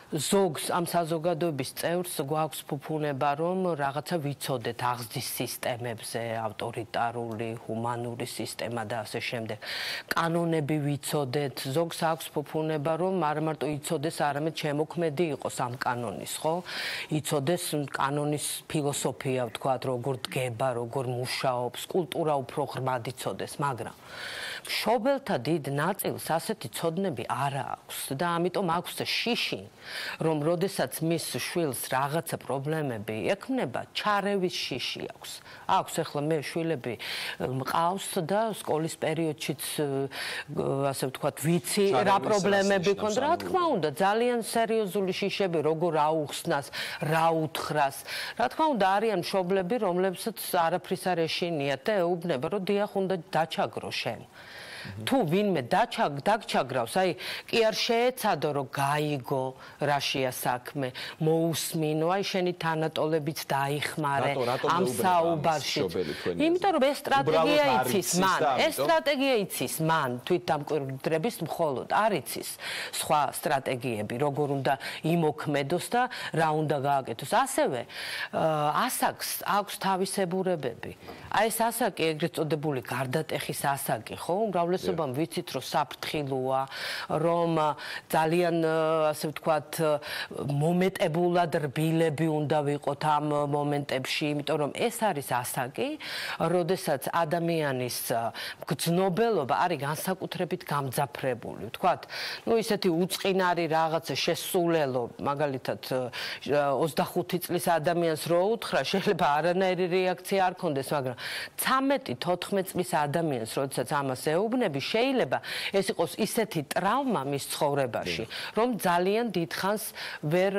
Speaker 13: ზოგს ამ საზოგადოების წევრს გვაქვს ფუფუნება, რომ რაღაცა ვიცოდეთ აღზრდის სისტემებზე, ავტორიტარული, ჰუმანური სისტემა და ასე შემდეგ. კანონები ვიცოდეთ, ზოგს აქვს ფუფუნება, რომ არა მარტო იცოდეს, არამედ შემოქმედი იყოს ამ კანონის, ხო? იცოდეს კანონის ფილოსოფია, ვთქვათ, როგორ დგება, როგორ მუშაობს, კულტურა უფრო ღრმად იცოდეს, მაგრამ მშობელთა დიდ ნაწილს ასეთი ცოდნები არ აქვს და ამიტომ აქვს შიში, რომ როდესაც მის შვილს რაღაცა პრობლემები ექმნება, ჩარევის შიში აქვს. აქვს ახლა მე შვილები მყავს და სკოლის პერიოდშიც ასე ვთქვათ, ვიცი რა პრობლემები ქონდა. რა თქმა უნდა, ძალიან სერიოზული შიშები, როგორ აუხსნას, რა უთხრას. რა თქმა უნდა, არიან მშობლები, რომლებსაც არაფრის არ ეშინიათ და ეუბნება, რომ დიახ, უნდა დაჩაგრო შენ. თუ ვინმე დაგჩაგრავს, აი კი არ შეეცადო რომ გაიგო რაშია საქმე, მოусმინო, აი შენი თანატოლებიც დაიხმარე ამ საუბარში. იმიტომ რომ ეს სტრატეგია იცის მან, ეს სტრატეგია იცის მან თვითდამკვირვებლების მხოლოდ არ იცის სხვა სტრატეგიები, როგორ უნდა იმოქმედოს და რა უნდა გააკეთოს. ასევე ასაკს აქვს თავისებურებები. აი ეს ასაკი ეგრეთ წოდებული გარდატეხის ასაკი, ხო? უმრავლესობამ ვიცით რომ საფრთხილოა, რომ ძალიან ასე ვთქვათ მომეტებულად რბილები უნდა ვიყოთ ამ მომენტებში, იმიტომ რომ ეს არის ასაკი, როდესაც ადამიანის გრძნობელობა არის განსაკუთრებით გამძაფრებული, ვთქვათ, ისეთი უწყინარი რაღაცა შესულელო, მაგალითად 25 წლის ადამიანს რო უთხრა, შეიძლება არანაირი რეაქცია არ ქონდეს, მაგრამ 13-14 წლის ადამიანს, როდესაც ამას ეუბნები, შეიძლება ეს იყოს ისეთი ტრავმა მის ცხოვრებაში, რომ ძალიან დიდხანს ვერ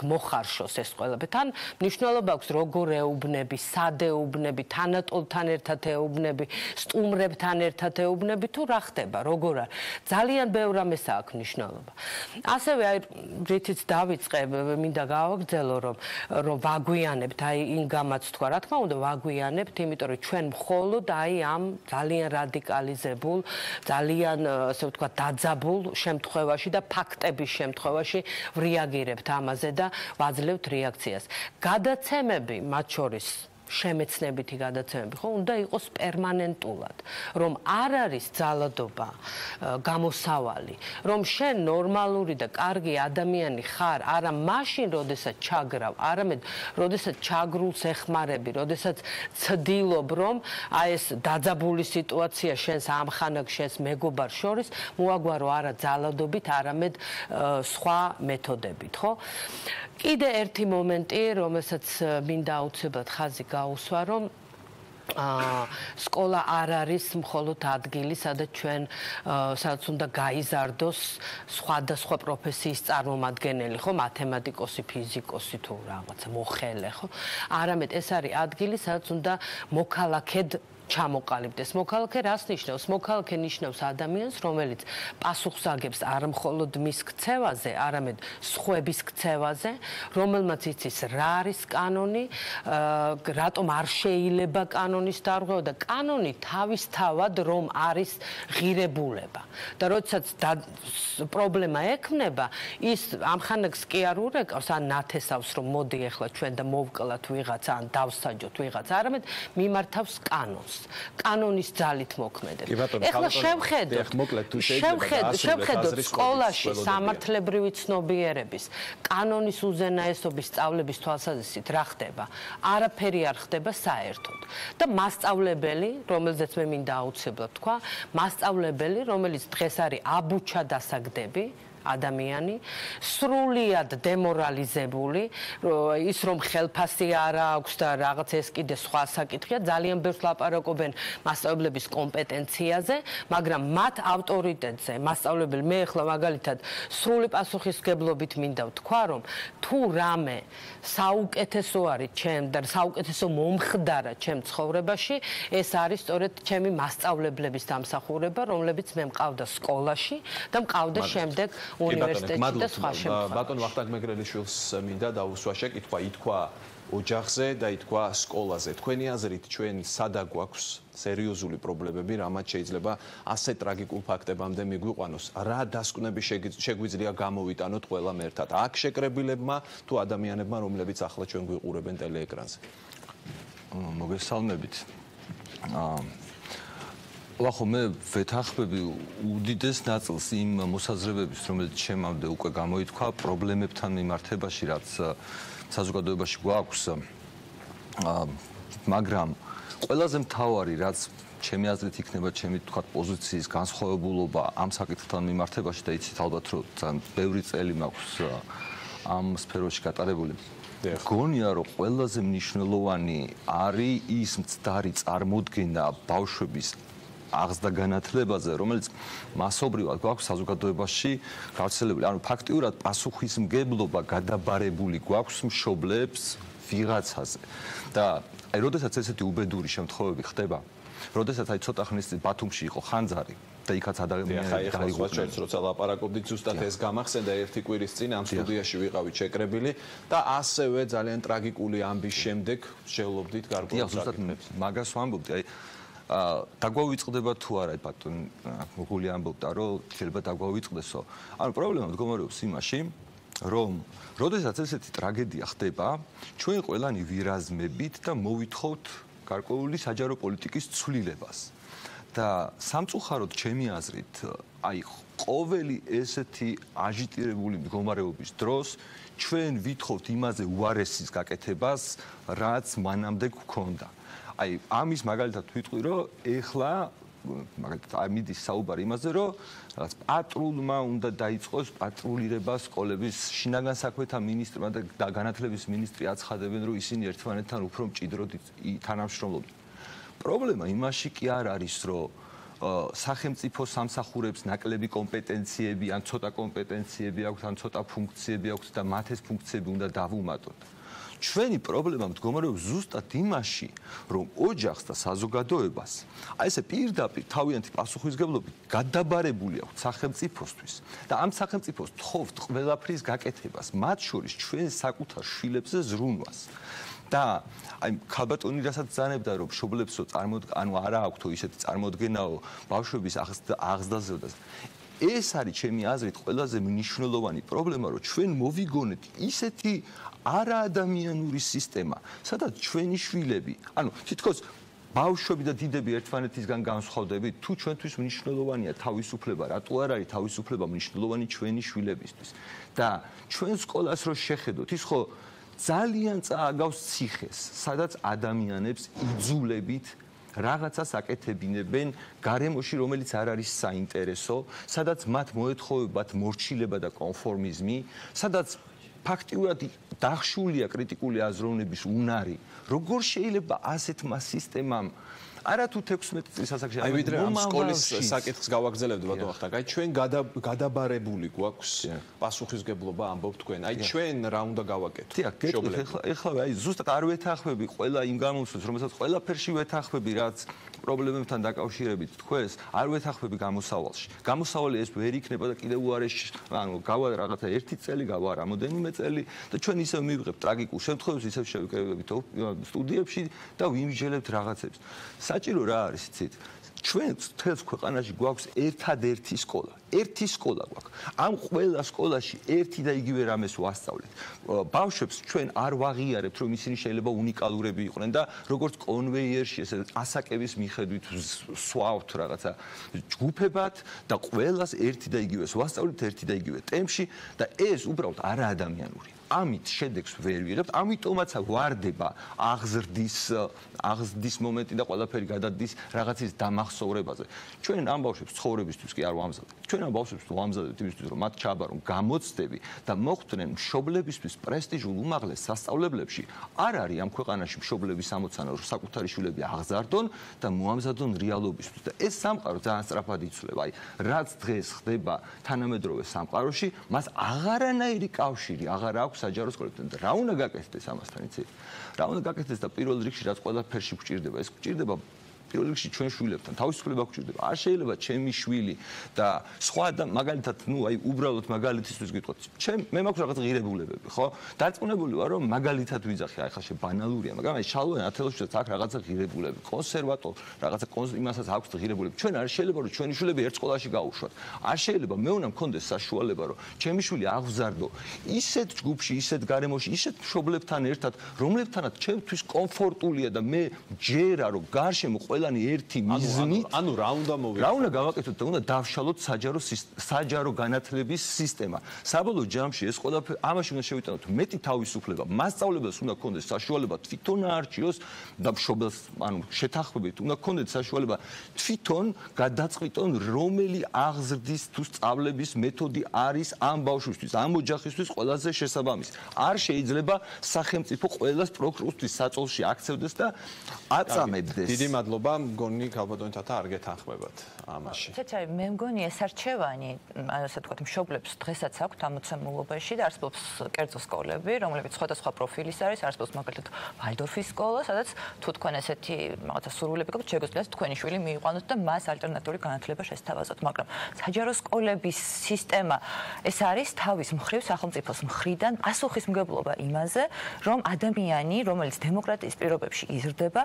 Speaker 13: მოხარშოს ეს ყველაფერი. თან მნიშვნელობა აქვს როგორ ეუბნები, სად ეუბნები, თანატოლთან ერთად ეუბნები, სტუმრებთან ერთად ეუბნები თუ რა ხდება, როგორ არის. ძალიან ბევრ ამას აქვს მნიშვნელობა. ასევე აი რითიც დავიწყე, მინდა გავაგრძელო, რომ ვაგვიანებთ, აი ინგამაც თქვა, რა თქმა უნდა, ვაგვიანებთ, იმიტომ რომ ჩვენ მხოლოდ აი ამ ძალიან რადიკალიზებულ, ძალიან ასე ვთქვათ, დაძაბულ შემთხვევაში და ფაქტების შემთხვევაში ვრიაგირებთ ამაზე და ვაძლევთ რეაქციას. გადაცემები მათ შორის შემეცნებითი გადაცემები ხო უნდა იყოს პერმანენტულად, რომ არ არის ძალადობა გამოსავალი, რომ შენ ნორმალური და კარგი ადამიანი ხარ, არა მაშინ, როდესაც ჩაგრავ, არამედ როდესაც ჩაგრულს ეხმარები, როდესაც ცდილობ, რომ აი ეს დაძაბული სიტუაცია შენს ამხანაგ შენს მეგობარ შორის მოაგვარო არა ძალადობით, არამედ სხვა მეთოდებით, ხო? კიდე ერთი მომენტი, რომელსაც მინდა აუცილებლად ხაზი გაუსვა, რომ სკოლა არ არის მხოლოდ ადგილი, სადაც ჩვენ სადაც უნდა გაიზარდოს სხვადასხვა პროფესიის წარმომადგენელი, ხო, მათემატიკოსი, ფიზიკოსი თუ რაღაცა მოხელე, ხო? არამედ ეს არის ადგილი, სადაც უნდა მოქალაქედ ჩამოყალიბდეს. მოქალაქე რას ნიშნავს? მოქალაქე ნიშნავს ადამიანს, რომელიც პასუხს აგებს არ მხოლოდ მის ქცევაზე, არამედ სხვების ქცევაზე, რომელმაც იცის რა არის კანონი, რატომ არ შეიძლება კანონის დარღვევა და კანონი თავისთავად რომ არის ღირებულება. და როდესაც პრობლემა ექმნება, ის ამხანაგს კი არ ურეკავს, ან ნათესავს, რომ მოდი ახლა ჩვენ და მოვკლათ ვიღაცა, ან დავსაჯოთ ვიღაცა, არამედ მიმართავს კანონს. კანონის ძალით მოქმედებს. ეხლა შევხედოთ სკოლაში სამართლებრივი ცნობიერების, კანონის უზენაესობის სწავლების თვალსაზრისით რა ხდება? არაფერი არ ხდება საერთოდ. და მასწავლებელი, რომელზეც მე მინდა აუცილებლად თქვა, მასწავლებელი, რომელიც დღეს არის აბუჩა დასაგდები, ადამიანი, სრულიად დემორალიზებული, ის რომ ხელფასი არ აქვს და რაღაც ეს კიდე სხვა საკითხია, ძალიან ბევრს ლაპარაკობენ მასწავლებლების კომპეტენციაზე, მაგრამ მათ ავტორიტეტზე, მასწავლებელი მე ახლა მაგალითად სრული პასუხისმგებლობით მინდა ვთქვა, რომ თუ რამე საუკეთესო არის ჩემ და საუკეთესო მომხდარა ჩემ ცხოვრებაში, ეს არის სწორედ ჩემი მასწავლებლების დამსახურება, რომლებიც მე მყავდა სკოლაში და მყავდა შემდეგ უნივერსიტეტში და სხვა შემთხვევაში.
Speaker 1: ბატონ ვახტანგ მეგრელიშვილს მინდა დაუსვა შეკითხვა, ითქვა ოჯახზე და ითქვა სკოლაზე. თქვენი აზრით ჩვენ სადა გვაქვს სერიოზული პრობლემები, რამაც შეიძლება ასე ტრაგიკულ ფაქტებამდე მიგვიყვანოს. რა დასკვნები შეგვიძლია გამოვიტანოთ ყველამ ერთად? აქ შეკრებილებმა თუ ადამიანებმა, რომლებიც ახლა ჩვენ გვიყურებენ ტელეეკრანზე?
Speaker 14: მოგესალმებით. ლახო მე ვეთანხმები უდიდეს ნაწილს იმ მოსაზრებების, რომელიც ჩემამდე უკვე გამოითქვა პრობლემებთან მიმართებაში, რაც საზოგადოებაში გვაქვს. მაგრამ ყველაზე მთავარი, რაც ჩემი აზრით იქნება ჩემი თქვა პოზიციის განსხვავებულობა ამ საკითხთან მიმართებაში და იცით ალბათ რომ ძალიან ბევრი წელი მაქვს ამ სფეროში გატარებული. გონია რომ ყველაზე მნიშვნელოვანი არის ის მცდარი წარმოდგენა ბავშვების აღზრდა განათლებაზე, რომელიც მასობრივად გვაქვს საზოგადოებაში გავრცელებული. ანუ ფაქტიურად პასუხისმგებლობა გადაბარებული გვაქვს მშობლებს ვიღაცაზე. და აი, როდესაც ესეთი უბედური შემთხვევები ხდება, როდესაც აი ცოტა ხნის წინ ბათუმში იყო ხანძარი და იქაც ადამიანები
Speaker 1: დაიღუპნენ. როცა ლაპარაკობდით ზუსტად ეს გამახსენდა ერთი კვირის წინ ამ სტუდიაში ვიყავით შეკრებილი და ასევე ძალიან ტრაგიკული ამბის შემდეგ შევლობდით გარკვეულ საკითხებს.
Speaker 14: მაგას ვამბობდი, აი დაგვავიწყდება თუ არა ბატონი მოგული ამბობდა რომ შეიძლება დაგვავიწყდესო. ანუ პრობლემა მდგომარეობს იმაში, რომ როდესაც ესეთი ტრაგედია ხდება, ჩვენ ყველანი ვირაზმებით და მოვითხოვთ გარკვეული საჯარო პოლიტიკის ცვლილებას. და სამწუხაროდ ჩემი აზრით, აი ყოველი ესეთი აჟიტირებული მდგომარეობის დროს ჩვენ ვითხოვთ იმაზე უარესის გაკეთებას, რაც მანამდე გქონდა. აი ამის მაგალითად ვიტყვი, რომ ეხლა მაგალითად მიდის საუბარი იმაზე, რომ რაღაც პატრულმა უნდა დაიწყოს პატრულირება სკოლების შინაგან საქმეთა მინისტრმა და განათლების მინისტრი აცხადებენ, რომ ისინი ერთმანეთთან უფრო მჭიდროდ თანამშრომლობენ. პრობლემა იმაში კი არ არის, რომ სახელმწიფო სამსახურებს ნაკლები კომპეტენციები, ან ცოტა კომპეტენციები აქვს, ან ცოტა ფუნქციები აქვს და მათ ეს ფუნქციები უნდა დავუმატოთ. ჩვენი პრობლემა მდგომარეობს ზუსტად იმაში, რომ ოჯახს და საზოგადოებას, აი ესე პირდაპირ თავიანთი პასუხისგებლობით გადაბარებული აქვს სახელმწიფოსთვის და ამ სახელმწიფოს თხოვთ ყველაფრის გაკეთებას, მათ შორის ჩვენ საკუთარ შვილებზე ზრუნვას. და აი ქალბატონი რასაც ზანებდა რომ მშობლებსო ანუ არა აქვთო ისეთი წარმოდგენაო ბავშვების აღზრდაზე და ეს არის ჩემი აზრით ყველაზე მნიშვნელოვანი პრობლემა რომ ჩვენ მოვიგონეთ ისეთი არაადამიანური სისტემა სადაც ჩვენი შვილები ანუ თითქოს ბავშვები და დიდები ერთმანეთისგან განსხვავდებით თუ ჩვენთვის მნიშვნელოვანია თავისუფლება რატო არ არის თავისუფლება მნიშვნელოვანი ჩვენი შვილებისთვის და ჩვენ სკოლას რო შეხედოთ ის ხო ძალიან წააგავს ციხეს, სადაც ადამიანებს იძულებით რაღაცას აკეთებინებენ გარემოში, რომელიც არ არის საინტერესო, სადაც მათ მოეთხოვებათ მორჩილება და კონფორმიზმი, სადაც ფაქტიურად დახშულია კრიტიკული აზროვნების უნარი. როგორ შეიძლება ასეთმა სისტემამ არათუ 16 წლის ასაკში
Speaker 1: აი ვიდრე ამ სკოლის საკითხს გავაგრძელებთ ბატონო ხტაკ აი ჩვენ გადაბარებული გვაქვს პასუხისგებლობა ამბობ თქვენ აი ჩვენ რა უნდა გავაკეთოთ
Speaker 14: ეხლა აი ზუსტად არ ვეთანხმები ყველა იმ გამოსვლას რომელსაც ყველაფერში ვეთანხმები რაც პრობლემებთან დაკავშირებით თქვენს არ ვეთანხმები გამოსავალში გამოსავალი ეს ვერ იქნება და კიდევ უარეში ანუ გავა რაღაცა ერთი წელი გავა რამოდენიმე წელი და ჩვენ ისევ მივიღებთ ტრაგიკულ შემთხვევებს ისევ შევიკრიბებით სტუდიებში და ვიმსჯელებთ რაღაცებს საჭირო რა არის იცით ჩვენ თელს ქვეყანაში გვაქვს ერთადერთი სკოლა ერთი სკოლა გვაქვს ამ ყველა სკოლაში ერთი და იგივე რამეს ვასწავლეთ ბავშვებს ჩვენ არ ვაღიარებთ რომ ისინი შეიძლება უნიკალურები იყვნენ და როგორც კონვეიერში ესე ასაკების მიხედვით სვავთ რაღაცა ჯგუფებად და ყველას ერთი და იგივეს ვასწავლეთ ერთი და იგივე ტემპში და ეს უბრალოდ არაადამიანური ამით შედეგს ვერ ვიღებთ, ამიტომაც ვარდება აღზრდის მომენტი და ყველაფერი გადადის რაღაცის დამახსოვრებაზე. ჩვენ ამ ბავშვებს ცხოვრებისთვის კი არ ვამზადებთ. ჩვენ ამ ბავშვებს ვამზადებთ იმისთვის, რომ მათ ჩააბარონ გამოცდები და მოხვდნენ მშობლებისთვის პრესტიჟულ უმაღლეს სასწავლებლებში. არ არის ამ ქვეყანაში მშობლების ამოცანა, რომ საკუთარი შვილები აღზარდონ და მოამზადონ რეალობისთვის. და ეს სამყარო ძალიან სწრაფად იცვლება. აი, რაც დღეს ხდება თანამედროვე სამყაროში, მას აღარანაირი კავშირი აღარ აქვს საჯარო სკოლებთან და რა უნდა გაკეთდეს ამასთან იცი? რა უნდა გაკეთდეს და პირველ რიგში რაც ყველაფერში გვჭირდება, ეს გვჭირდება პირველ რიგში ჩვენ შვილებთან, თავისუფლება გვჭირდება. არ შეიძლება ჩემი შვილი და სხვა და მაგალითად, ნუ აი უბრალოდ მაგალითისთვის გიტყვით. მე მაქვს რაღაც ღირებულებები, ხო? დარწმუნებული ვარ, რომ მაგალითად ვიძახი, აი ხა ბანალურია, მაგრამ აი შალვენ ათელოშიც აქვს რაღაცა ღირებულები. კონსერვატორ, რაღაცა იმასაც აქვს ღირებულები. ჩვენ არ შეიძლება რომ ჩვენი შვილები ერთ სკოლაში გაუშვათ. არ შეიძლება მე უნდა მქონდეს საშუალება, რომ ჩემი შვილი აღზარდო ისეთ ჯგუფში, ისეთ გარემოში, ისეთ მშობლებთან ერთად, რომლებთანაც ჩემთვის კომფორტულია და მე ჯერა რომ გარშემო ყველანი ერთი მიზნით
Speaker 1: ანუ რა უნდა მოვიდეთ
Speaker 14: რა უნდა გავაკეთოთ და უნდა დავშალოთ საჯარო განათლების სისტემა საბოლოო ჯამში ეს ყველაფერი ამაში უნდა შევიტანოთ მეტი თავისუფლება მასწავლებელს უნდა ქონდეს საშუალება თვითონ აარჩიოს და მშობელს ანუ შეთანხმებით უნდა ქონდეს საშუალება თვითონ გადაწყვიტონ რომელი აღზრდის თუ სწავლების მეთოდი არის ამ ბავშვისთვის ამ ოჯახისთვის ყველაზე შესაბამისი არ შეიძლება სახელმწიფო ყველას პროკურორთვის საწოლში აქცევდეს და აწამებდეს
Speaker 1: დიდი მადლობა მიღება, მგონი ქალბატონთა არ გეთანხმებათ ამაში.
Speaker 15: ცეცარი, მე მგონი ეს არჩევანი, ასე ვთქვათ, მშობლებს დღესაც აქვთ ამოცემულობაში და არსებობს კერძო სკოლები, რომლებიც სხვადასხვა პროფილის არის, არსებობს მაგალითად ვალდორფის სკოლა, სადაც თუ თქვენ ესეთი რაღაცა სურვილები გაქვთ, შეგვიძლიათ თქვენი შვილი მიიყვანოთ და მას ალტერნატიული განათლება შესთავაზოთ, მაგრამ საჯარო სკოლების სისტემა ეს არის თავის მხრივ სახელმწიფოს მხრიდან პასუხისმგებლობა იმაზე, რომ ადამიანი, რომელიც დემოკრატიის პირობებში იზრდება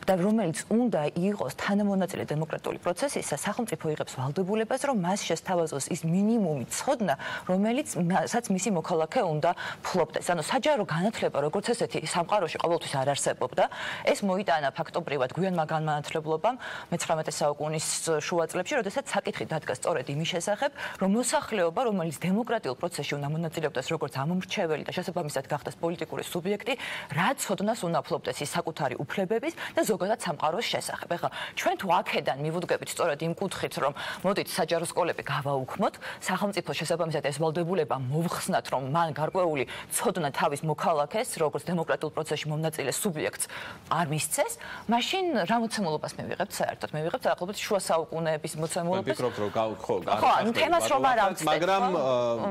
Speaker 15: და რომელიც უნდა იყოს თანამონაწილე დემოკრატიული პროცესისა, სახელმწიფო იღებს ვალდებულებას, რომ მას შესთავაზოს ის მინიმუმი ცოდნა, რომელიცაც მისი მოქალაქე უნდა ფლობდეს. ანუ საჯარო განათლება, როგორც ესეთი, სამყაროში ყოველთვის არ არსებობდა. ეს მოიტანა ფაქტობრივად გვიანმა განმანათლებლობამ მე-19 საუკუნის შუა წლებში, როდესაც საკითხი დადგა სწორედ იმის შესახებ, რომ მოსახლეობა, რომელიც დემოკრატიულ პროცესში უნდა მონაწილეობდეს როგორც ამომრჩეველი და შესაბამისად გახდეს პოლიტიკური სუბიექტი, რა ცოდნას უნდა ფლობდეს ის საკუთარი უფლებების და ზოგადად სამყაროს შესახებ. ეხლა ჩვენ თუ აქედან მივუდგებით სწორედ იმ კუთხით, რომ მოდით საჯარო სკოლები გავაუქმოთ, სახელმწიფოს შესაბამისად ეს ვალდებულება მოვხსნათ, რომ მან გარკვეული ცოდნა თავის მოქალაქეს, როგორც დემოკრატიულ პროცესში მომნაწილე სუბიექტს არ მისცეს, მაშინ რა მოცემულობას მივიღებთ საერთოდ? მივიღებთ ახლობთ შუა საუკუნეების მოცემულობას.
Speaker 1: ვფიქრობ, რომ ხო,
Speaker 15: ანუ თემას რომ არ ავწევთ,
Speaker 1: მაგრამ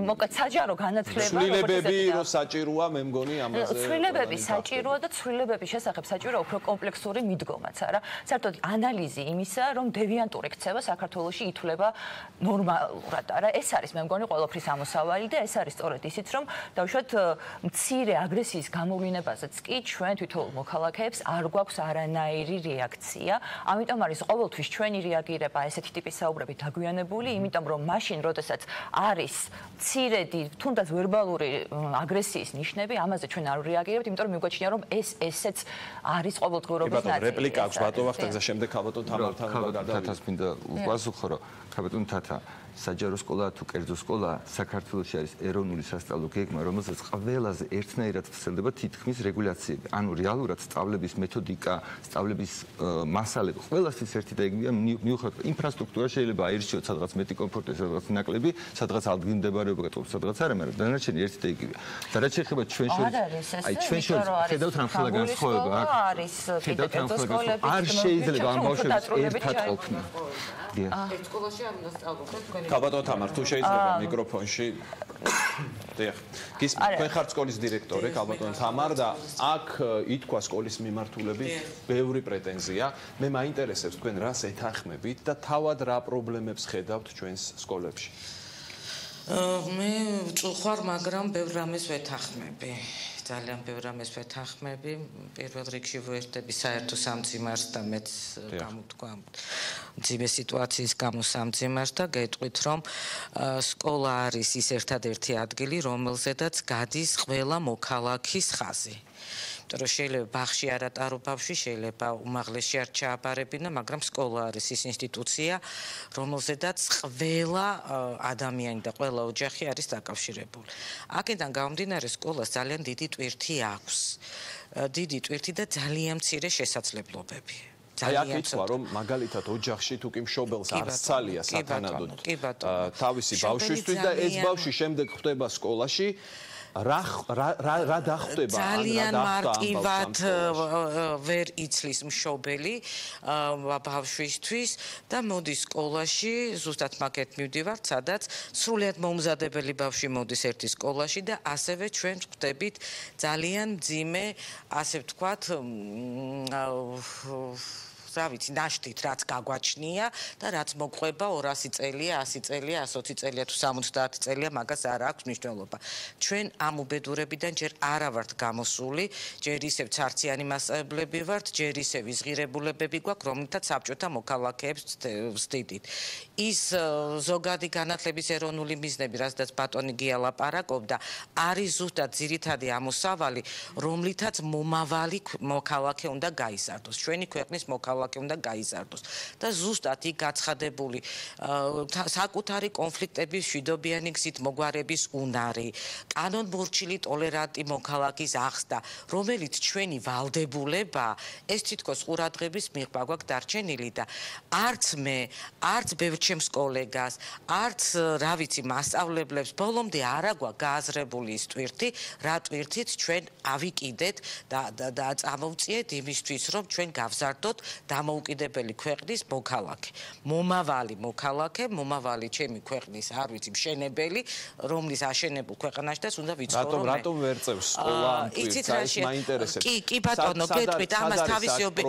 Speaker 15: მოკლედ საჯარო განათლება,
Speaker 1: ცვლილებები რომ საჭიროა, მე მგონი ამაზე.
Speaker 15: ცვლილებები საჭიროა და ცვლილებების შესახებ საჭიროა უფრო კომპლექსური მიდგომაც, არა? საერთოდ ანალიზი იმისა, რომ დევიანტური ქცევა საქართველოში ითვლება ნორმალურად, არა? ეს არის მე მგონი ყველაფრის ამოსავალი და ეს არის სწორედ ისიც, რომ დავუშვათ მცირე აგრესიის გამოვლინებაზეც კი ჩვენ თვითონ მოქალაქეებს არ გვაქვს არანაირი რეაქცია. ამიტომ არის ყოველთვის ჩვენი რეაგირება ესეთი ტიპის საუბრები დაგვიანებული, იმიტომ რომ მაშინ, როდესაც არის მცირედი, თუნდაც ვერბალური აგრესიის ნიშნები, ამაზე ჩვენ არ რეაგირებთ, იმიტომ რომ მიგვაჩნია, რომ ესეც არის ყოველდღიურობის ნაწილი.
Speaker 1: რეპლიკა აქვს ბატონ ვახტანგზე, შემდეგ ქალბატონ თამართან გადავიდეთ.
Speaker 14: თათას მინდა უპასუხო, რომ ქალბატონ თათა საჯარო სკოლა თუ კერძო სკოლა საქართველოში არის ეროვნული სასწავლო გეგმა, რომელსაც ყველაზე ერთნაირად ვრცელდება თითქმის რეგულაციები. ანუ რეალურად სწავლების მეთოდიკა, სწავლების მასალები ყველასთვის ერთი და იგივეა, მიუხედავად ინფრასტრუქტურა შეიძლება აირჩიოთ სადღაც მეტი კომფორტი, სადღაც ნაკლები, სადღაც ადგილმდებარეობა გეტყობს, სადღაც არა, მაგრამ დანარჩენი ერთი და იგივეა. და რაც შეეხება ჩვენ შორის, აი ჩვენ შორის ხედავთ რამხელა განსხვავება აქვს. ხედავთ რამხელა განსხვავება. არ შეიძლება ამ ბავშვებს ერთად ყოფნა.
Speaker 13: ერთ სკოლაში არ უნდა სწავლობდეთ თქვენი
Speaker 1: ქალბატონ თამარ, თუ შეიძლება მიკროფონში. დიახ. თქვენ ხართ სკოლის დირექტორი, ქალბატონ თამარ და აქ ითქვა სკოლის მიმართულების ბევრი პრეტენზია. მე მაინტერესებს თქვენ რას ეთანხმებით და თავად რა პრობლემებს ხედავთ ჩვენს სკოლებში?
Speaker 7: მე წუხარ, მაგრამ ბევრ რამეს ვეთანხმები. ძალიან ბევრ რამეს ვეთანხმები. პირველ რიგში ვერთები საერთო სამძიმარს და მეც გამოთქვა მძიმე სიტუაციის გამო სამძიმარს და გეტყვით, რომ სკოლა არის ის ერთადერთი ადგილი, რომელზედაც გადის ყველა მოქალაქის ხაზი. იმიტომ რომ შეიძლება ბაღში არ ატარო ბავშვი, შეიძლება უმაღლესში არ ჩააბარებინა, მაგრამ სკოლა არის ის ინსტიტუცია, რომელზედაც ყველა ადამიანი და ყველა ოჯახი არის დაკავშირებული. აქედან გამომდინარე სკოლას ძალიან დიდი ტვირთი აქვს. დიდი ტვირთი და ძალიან მცირე შესაძლებლობები.
Speaker 1: აი აქ ითქვა, რომ მაგალითად ოჯახში თუ კი მშობელს არ სცალია სათანადოდ თავისი ბავშვისთვის და ეს ბავშვი შემდეგ ხვდება სკოლაში, რა დახვდება?
Speaker 7: ძალიან მარტივად ვერ იცლის მშობელი ბავშვისთვის და მოდის სკოლაში, ზუსტად მაგეთ მივდივართ, სადაც სრულიად მომზადებელი ბავშვი მოდის ერთი სკოლაში და ასევე ჩვენ ხვდებით ძალიან მძიმე, ასე ვთქვათ, რა ვიცი, ნაშთით რაც გაგვაჩნია და რაც მოყვება 200 წელია, 100 წელია, 120 წელია თუ 70 წელია, მაგას არ აქვს მნიშვნელობა. ჩვენ ამ უბედურებიდან ჯერ არა ვართ გამოსული, ჯერ ისევ ცარციანი მასწავლებლები ვართ, ჯერ ისევ იზღირებულებები გვაქვს, რომლითაც საბჭოთა მოქალაქეებს ვსდიდით. ის ზოგადი განათლების ეროვნული მიზნები, რადგან ბატონი გია ლაპარაკობდა, არის ზუსტად ძირითადი ამოსავალი, რომლითაც მომავალი მოქალაქე უნდა გაიზარდოს. ჩვენი ქვეყნის მოქალაქე უნდა გაიზარდოს და ზუსტად იქ გაცხადებული საკუთარი კონფლიქტების მშვიდობიანი გზით მოგვარების უნარი, კანონმორჩილი ტოლერანტი მოქალაქის ახსნა, რომელიც ჩვენი ვალდებულება, ეს თითქოს ყურადღების მიღება გვაქვს დარჩენილი და არც მე, არც ბევრ ჩემს კოლეგას, არც რა ვიცი მასწავლებლებს ბოლომდე არა გვაქვს გააზრებული ის ტვირთი, რა ტვირთით ჩვენ ავიკიდეთ და წამოვწიეთ იმისთვის, რომ ჩვენ გავზარდოთ
Speaker 16: დამოუკიდებელი ქვეყნის მოქალაქე. მომავალი მოქალაქე, მომავალი ჩემი ქვეყნის, არ ვიცი, მშენებელი, რომლის აშენებულ ქვეყანაში და უნდა ვიცხოვრო მე.
Speaker 1: რატომ ვერ წევს სკოლა ამ თვისას მაინტერესებს.
Speaker 16: კი ბატონო, გეტყვით ამას თავისიობი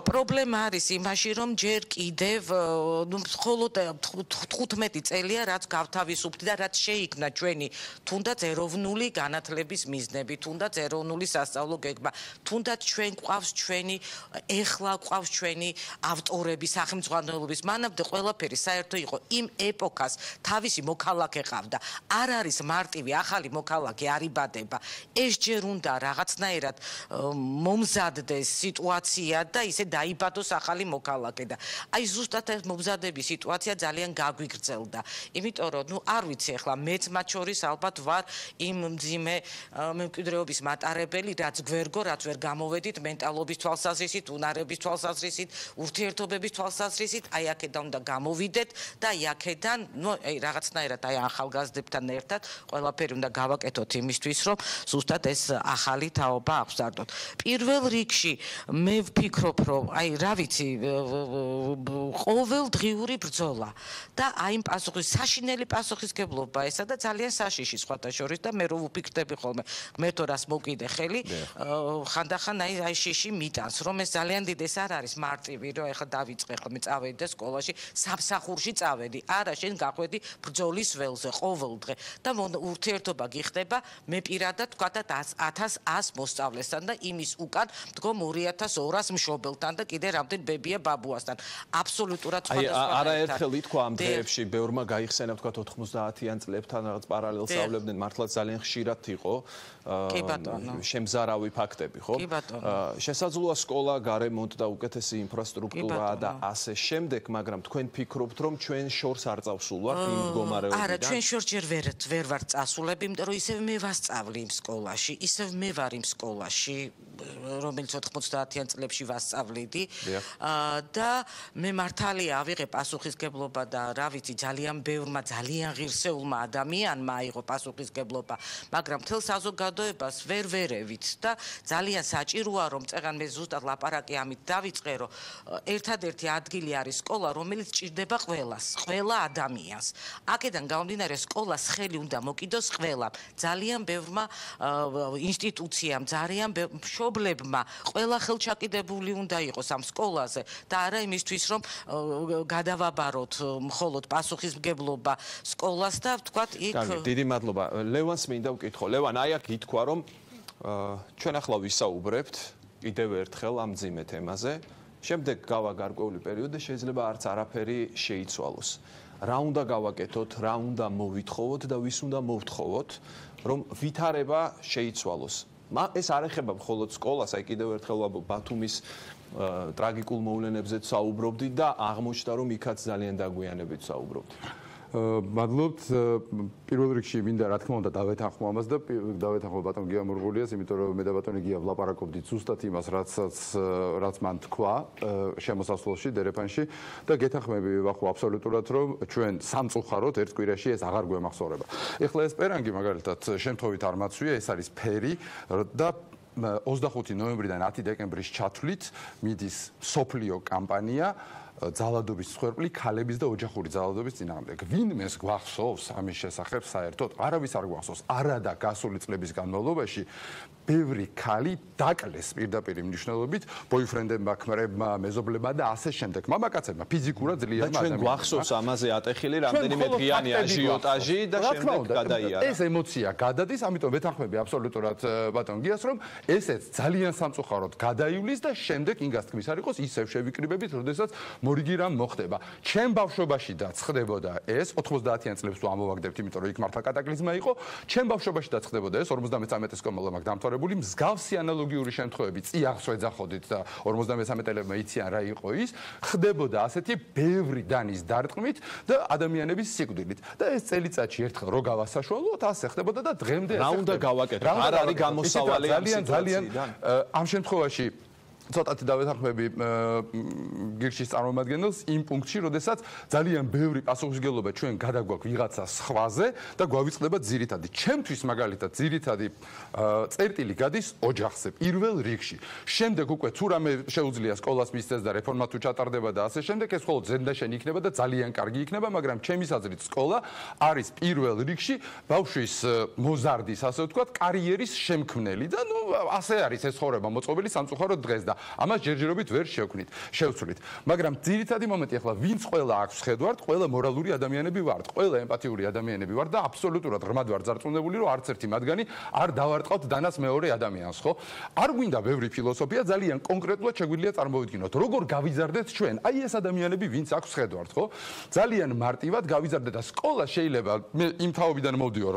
Speaker 16: პრობლემა არის იმაში, რომ ჯერ კიდევ მხოლოდ 15 წელია რაც გავთავისუფლდი და რაც შეიქმნა ჩვენი თუნდაც ეროვნული განათლების მიზნები, თუნდაც ეროვნული სასწავლო გეგმა, თუნდაც ჩვენ ყავს ჩვენი ეხლა ყავს ჩვენი ავტორები სახელმძღვანელობის მანამდე ყველაფერი საერთო იყო იმ ეპოქას თავისი მოქალაქე ყავდა არ არის მარტივი ახალი მოქალაქე არიბადება ეს ჯერ უნდა რაღაცნაირად მომზადდეს სიტუაცია და ისე დაიბადოს ახალი მოქალაქე და აი ზუსტად ეს მომზადების სიტუაცია ძალიან გაგვიგრძელდა იმიტომ რომ ნუ არ ვიცი ახლა მეც მათ შორის ალბათ ვარ იმ მძიმე მემკვიდრეობის მატარებელი რაც გვერგო რაც ვერ გამოვედით მენტალობის თვალსაზრისით უნარების თვალსაზრისით ურთიერთობების თვალსაზრისით აი აქედან უნდა გამოვიდეთ და აი აქედან ნუ აი რაღაცნაირად აი ახალგაზრდებთან ერთად ყველაფერი უნდა გავაკეთოთ იმისთვის რომ ზუსტად ეს ახალი თაობა აღსარდოთ პირველ რიგში მე ვფიქრობ რომ აი რა ვიცი ყოველდღიური ბრძოლა და აი იმ პასუხის საშინელი პასუხისგებლობა ესა და ძალიან საშიში სხვათა შორის და მე რო ვფიქრდები ხოლმე ღმერთო რას მოკიდე ხელი ხანდახან აი შიში მიტანს რომ ეს ძალიან დიდი ეს არ არის მარტივი რომ ეხლა დავიწყე ხოლმე წავედი და სკოლაში სამსახურში წავედი არა შენ გაყვედი ბრძოლის ველზე ყოველდღე და ურთიერთობა გიხდება მე პირადად თქვა და 1100 მოსწავლესთან და იმის უკან მდგომ 2200 მშობელთან და კიდე რამდენ ბებია ბაბუასთან აბსოლუტურად სხვადასხვა
Speaker 1: არაერთხელ ითქვა ამ დღეებში ბევრმა გაიხსენა თქვა 90-იან წლებთან რაღაც პარალელს სწავლებდნენ მართლაც ძალიან ხშირად იყო შემზარავი ფაქტები ხო შესაძლოა სკოლა გარემონტ და უკეთესი ინფრასტრუქტურა და ასე შემდეგ მაგრამ თქვენ ფიქრობთ რომ ჩვენ შორს არ წავსულვართ იმ მდგომარეობიდან
Speaker 16: არა ჩვენ შორს ჯერ ვერ ვარ წასულები იმიტომ რომ ისევ მე ვასწავლი იმ სკოლაში ისევ მე ვარ იმ სკოლაში რომელიც 90-იან წლებში ვასწავლიდი და მე მართალია ავიღე პასუხისგებლობა და რა ვიცი ძალიან ბევრმა ძალიან ღირსეულმა ადამიანმა აიღო პასუხისგებლობა მაგრამ მთელ საზოგადოებას ვერ ვერევით და ძალიან საჭიროა რომ წეგან მე ზუსტად ლაპარაკი ამით დავიწყე რომ ერთადერთი ადგილი არის სკოლა რომელიც ჭირდება ყველას ყველა ადამიანს აქედან გამომდინარე სკოლას ხელი უნდა მოკიდოს ყველამ ძალიან ბევრმა ინსტიტუციამ ძალიან მშობლებმა ყველა ხელჩაკიდებული უნდა იყოს ამ სკოლაზე და არა იმისთვის რომ გადავაბაროთ მხოლოდ პასუხისმგებლობა სკოლას და ვთქვათ იქ
Speaker 1: დიდი მადლობა ლევანს მინდა ვკითხო ლევან აი აქ ითქვა რომ ჩვენ ახლა ვისაუბრებთ კიდევ ერთხელ ამ მძიმე თემაზე შემდეგ გავა გარკვეული პერიოდი შეიძლება არც არაფერი შეიცვალოს რა უნდა გავაკეთოთ რა უნდა მოვითხოვოთ და ვის უნდა მოვთხოვოთ რომ ვითარება შეიცვალოს ეს არ ეხება მხოლოდ სკოლას აი კიდევ ერთხელ ბათუმის ტრაგიკულ მოვლენებზეც საუბრობდი და აღმოჩნდა რომ იქაც ძალიან დაგვიანებით საუბრობდი
Speaker 17: მადლობთ პირველ რიგში მინდა რა თქმა უნდა დავეთანხმო ამას და დავეთანხმო ბატონ გია მურღულიას იმიტომ რომ მე და ბატონი გია ვლაპარაკობდით ზუსტად იმას რაც მან თქვა შემოსასვლელში დერეფანში და გეთანხმები ვახო აბსოლუტურად რომ ჩვენ სამწუხაროდ ერთ კვირაში ეს აღარ გვემახსოვრება ეხლა ეს პერანგი მაგალითად შემთხვევით არ მაცვია ეს არის ფერი და 25 ნოემბრიდან 10 დეკემბრის ჩათვლით მიდის სოფლიო კამპანია ძალადობის მსხვერპლი ქალების და ოჯახური ძალადობის წინააღმდეგ. ვინმეს გვახსოვს ამის შესახებ საერთოდ? არავის არ გვახსოვს. არადა გასული წლების განმავლობაში ბევრი ქალი დაკლეს პირდაპირ მნიშვნელობით ბოიფრენდებმა, ქმრებმა, მეზობლებმა და ასე შემდეგ. მამაკაცებმა ფიზიკურად ძლიერმა ადამიანებმა.
Speaker 1: ჩვენ გვახსოვს ამაზე ატეხილი რამდენიმე დღიანი აჟიოტაჟი და შემდეგ გადაიარა.
Speaker 17: ეს ემოცია გადადის, ამიტომ ვეთანხმები აბსოლუტურად ბატონ გიას რომ ესეც ძალიან სამწუხაროდ გადაივლის და შემდეგ ინგას თქმის არ იყოს ისევ შევიკრიბებით, როდესაც მორიგი რამ მოხდება. ჩემ ბავშვობაშიდაც ხდებოდა ეს 90-იან წლებს თუ ამოვაგდებთ, იმიტომ რომ იქ მართლა კატაკლიზმა იყო. ჩემ ბავშვობაშიდაც ხდებოდა ეს 53 სკოლა მაგ დამთავრებული მსგავსი ანალოგიური შემთხვევები წიაღს ვეძახოდით და 53 წლებმა იციან რა იყო ის. ხდებოდა ასეთი ბევრი დანის დარტყმით და ადამიანების სიკვდილით. და ეს წელიწადში ერთხელ რო გავასაშუალოთ, ასე ხდებოდა და დღემდე
Speaker 1: რა უნდა გავაკეთოთ? არ არის გამოსავალი ამ სიტუაციიდან?
Speaker 17: ამ შემთხვევაში ცოტათი დავეთანხმები გირჩის წარმომადგენელს იმ პუნქტში, როდესაც ძალიან ბევრი პასუხისმგებლობა ჩვენ გადაგვაქვს ვიღაცა სხვაზე და გვავიწყდება ძირითადი. ჩემთვის მაგალითად ძირითადი წერტილი გადის ოჯახზე, პირველ რიგში. შემდეგ უკვე თუ რამე შეუძლია სკოლას მისცეს და რეფორმა თუ ჩატარდება და ასე შემდეგ, ეს მხოლოდ ზენდაშენი იქნება და ძალიან კარგი იქნება, მაგრამ ჩემის აზრით სკოლა არის პირველ რიგში ბავშვის მოზარდის, ასე ვთქვათ, კარიერის შემქმნელი და ნუ ასე არის ეს ცხოვრება მოწყობილი სამწუხაროდ დღეს და ამას ჯერჯერობით ვერ შევცვლით. მაგრამ ძირითადი მომენტი ახლა ვინც ყველა აქვს ხედავთ, ყველა მორალური ადამიანები ვართ, ყველა ემპათიური ადამიანები ვართ და აბსოლუტურად ღრმად ვარ ძარწმუნებული, რომ არც ერთი მათგანი არ დავარტყავთ დანას მეორე ადამიანს, ხო? არ გვინდა ბევრი ფილოსოფია, ძალიან კონკრეტულად შეგვიძლია წარმოვიდგინოთ, როგორ გავიზარდეთ ჩვენ, აი ეს ადამიანები, ვინც აქვს ხედავთ, ხო? ძალიან მარტივად გავიზარდეთ და სკოლა შეიძლება მე იმ თაობიდან მოვდიო,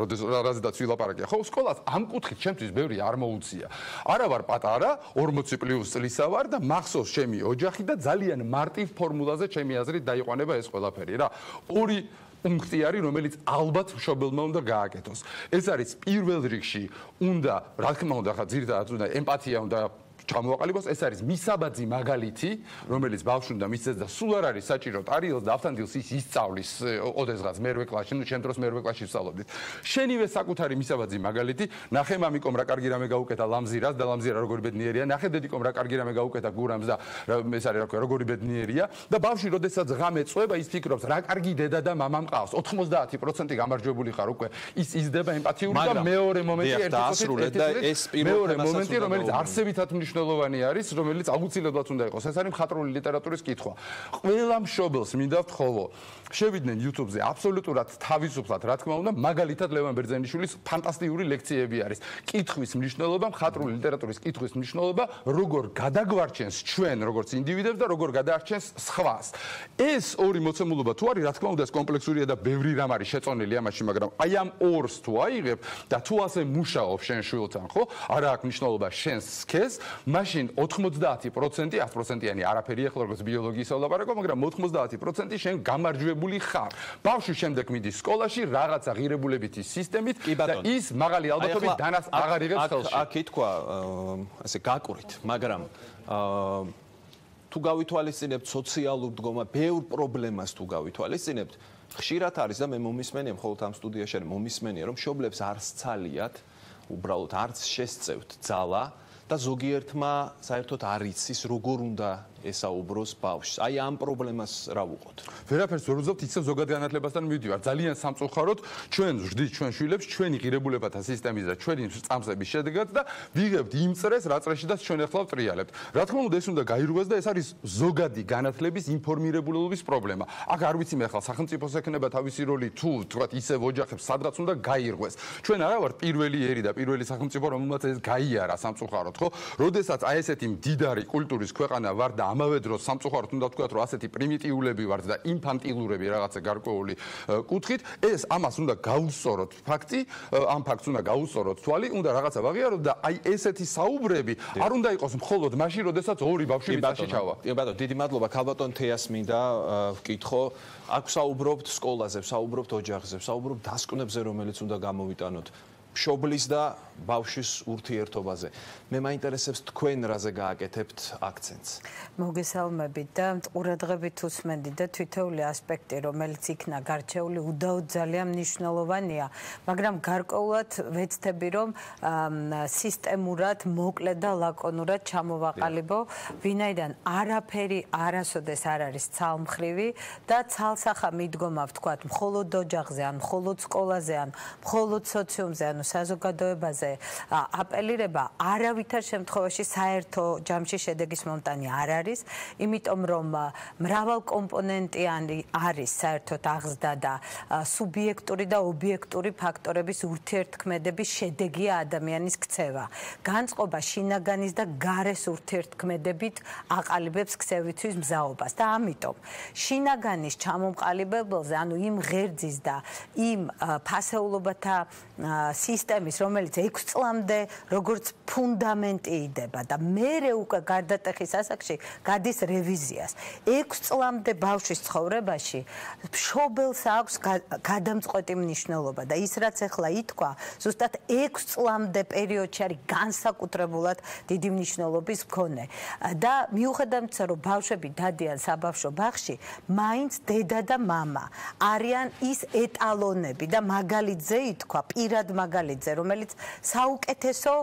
Speaker 17: რაზედაც ვილაპარაკია, ხო? სკოლას ამ კუთხით ჩემთვის ბევრი არ მოუწია. არა ვარ პატარა, 40 პლუს წლისა ვარ და მახსოვს ჩემი ოჯახი და ძალიან მარტივ ფორმულაზე ჩემი აზრით დაიყვანება ეს ყველაფერი რა. ორი პუნქტი არის, რომელიც ალბათ მშობელმა უნდა გააკეთოს. ეს არის პირველ რიგში უნდა, რა თქმა უნდა, ხა ძირითადად უნდა ემპათია უნდა ჩამოვაყალიბოს, ეს არის მისაბაძი მაგალითი, რომელიც ბავშვს უნდა მისცეს და სულ არ არის საჭირო ტარიელს და ავთანდილს ის ისწავლის ოდესღაც მერვე კლასში, ნუ შენ დროს მერვე კლასში ვსწავლობდით. შენივე საკუთარი მისაბაძი მაგალითი, ნახე მამიკომ რა კარგი რამე გაუკეთა ლამზირას და ლამზირა როგორი ბედნიერია, ნახე დედიკომ რა კარგი რამე გაუკეთა გურამს და ეს არის რა ქვია, როგორი ბედნიერია და ბავშვი როდესაც ღამე წვება, ის ფიქრობს რა კარგი დედა და მამა მყავს. 90% გამარჯვებული ხარ უკვე. ის იზრდება ემპათიური და მეორე მომენტი მეორე მომენტი, რომელიც არსებითად მნიშვნელოვანი არის, რომელიც აუცილებლად უნდა იყოს. ეს არის მხატვრული ლიტერატურის კითხვა. ყველა მშობელს მინდა ვთხოვო, შევიდნენ YouTube-ზე აბსოლუტურად თავისუფლად, რა თქმა უნდა, მაგალითად ლევან ბერძენიშვილის ფანტასტიკური ლექციები არის. კითხვის მნიშვნელობა, მხატვრული ლიტერატურის კითხვის მნიშვნელობა, როგორ გადაგვარჩენს ჩვენ, როგორც ინდივიდებს და როგორ გადაარჩენს სხვას. ეს ორი მოცემულობა თუ არის, რა თქმა უნდა, ეს კომპლექსურია და ბევრი რამ არის შეწონილი ამაში, მაგრამ აი ამ ორს თუ აიღებ და თუ ასე მუშაობ შენ შვილთან, ხო? არა აქვს მნიშვნელობა შენს სქეს, მაშინ 90% 100%-იანი არაფერი ახლა როგორც ბიოლოგიის ვლაპარაკობ, მაგრამ 90% შენ გამარჯვებული ხარ. ბავშვი შემდეგ მიდის სკოლაში რაღაცა ღირებულებითი სისტემით და ის მაღალი ალბათობით დანას აღარ იღებს ხელში.
Speaker 1: აქ ითქვა ასე გაკვირით, მაგრამ თუ გავითვალისწინებთ სოციალურ დგომა, ბევრ პრობლემას თუ გავითვალისწინებთ, ხშირად არის და მე მომისმენია მხოლოდ ამ სტუდიაში მომისმენია, რომ მშობლებს არ სცალიათ, უბრალოდ არც შესწევთ ძალა და ზოგიერთმა საერთოდ არ იცის როგორ უნდა ესაუბროს ბავშვს. აი ამ პრობლემას რა ვუყოთ?
Speaker 17: ვერაფერს ვერ უძლებთ, ისევ ზოგად განათლებასთან მივდივარ. ძალიან სამწუხაროდ ჩვენ ვждით ჩვენ შვილებს, ჩვენი ღირებულებათა სისტემის და ჩვენი წამსების შედეგად და ვიღებთ იმ წრეს, რა წრეშიდაც ჩვენ ახლა ვტრიალებთ. რა თქმა უნდა, ეს უნდა გაირღვეს და ეს არის ზოგადი განათლების ინფორმირებულობის პრობლემა. აქ არ ვიცი მე ახლა სახელმწიფოს ექნება თავისი როლი თუ თქვათ ისევ ოჯახებს სადღაც უნდა გაირღვეს. ჩვენ არა ვართ პირველი ერი და პირველი სახელმწიფო, რომელმაც ეს გაიარა სამწუხაროდ, ხო? როდესაც აი ესეთი მდიდარი კულტურის ქვეყანა ვარ და ამავე დროს სამწუხაროდ უნდა ვთქვათ, რომ ასეთი პრიმიტიულები ვართ და ინფანტილურები რაღაცა გარკვეული კუთხით, ეს ამას უნდა გაუსწოროთ ფაქტი, ამ ფაქტს უნდა გაუსწოროთ თვალი, უნდა რაღაცა ვაღიაროთ და აი ესეთი საუბრები არ უნდა იყოს მხოლოდ მაშინ, როდესაც ორი ბავშვი მიწაში ჩავა.
Speaker 1: ბატონო, დიდი მადლობა. ქალბატონ თეას მინდა ვკითხო, აქ საუბრობთ სკოლაზე, საუბრობთ ოჯახზე, საუბრობთ დასკვნებზე, რომელიც უნდა გამოვიტანოთ. მშობლის და ბავშვის ურთიერთობაზე. მე მაინტერესებს თქვენ რაზე გააკეთებთ აქცენტს.
Speaker 13: მოგესალმებით და ყურადღებით უსმენდი და თითოეული ასპექტი, რომელიც იქნა გარჩეული, უდაოდ ძალიან მნიშვნელოვანია, მაგრამ გარკვეულად ვეცდები, რომ სისტემურად, მოკლე და ლაკონურად ჩამოვაყალიბო, ვინაიდან არაფერი არასოდეს არ არის ცალმხრივი და ცალსახა მიდგომა ვთქვათ, მხოლოდ ოჯახზე, ან მხოლოდ სკოლაზე, ან მხოლოდ სოციუმზე, ანუ საზოგადოებაზე აპელირება არავითარ შემთხვევაში საერთო ჯამში შედეგის მომტანი არ არის, იმიტომ რომ მრავალკომპონენტიანი არის საერთოდ აღზრდა და სუბიექტური და ობიექტური ფაქტორების ურთიერთქმედების შედეგია ადამიანის ქცევა. განწყობა შინაგანის და გარეს ურთიერთქმედებით აყალიბებს ქცევითის მზაობას და ამიტომ შინაგანის ჩამომყალიბებელზე, ანუ იმ ღერძის და იმ ფასეულობათა
Speaker 18: სისტემის, რომელიც 6 წლამდე როგორც ფუნდამენტი იდება და მერე უკვე გარდატეხის ასაკში გადის რევიზიას. 6 წლამდე ბავშვის ცხოვრებაში მშობელს აქვს გადამწყვეტი მნიშვნელობა და ის რაც ახლა ითქვა, ზუსტად 6 წლამდე პერიოდში არის განსაკუთრებულად დიდი მნიშვნელობის მქონე. და მიუხედავად იმისა, რომ ბავშვები დადიან საბავშვო ბაღში, მაინც დედა და მამა არიან ის ეტალონები და მაგალითზე ითქვა, პირად მაგალითზე, რომელიც საუკეთესო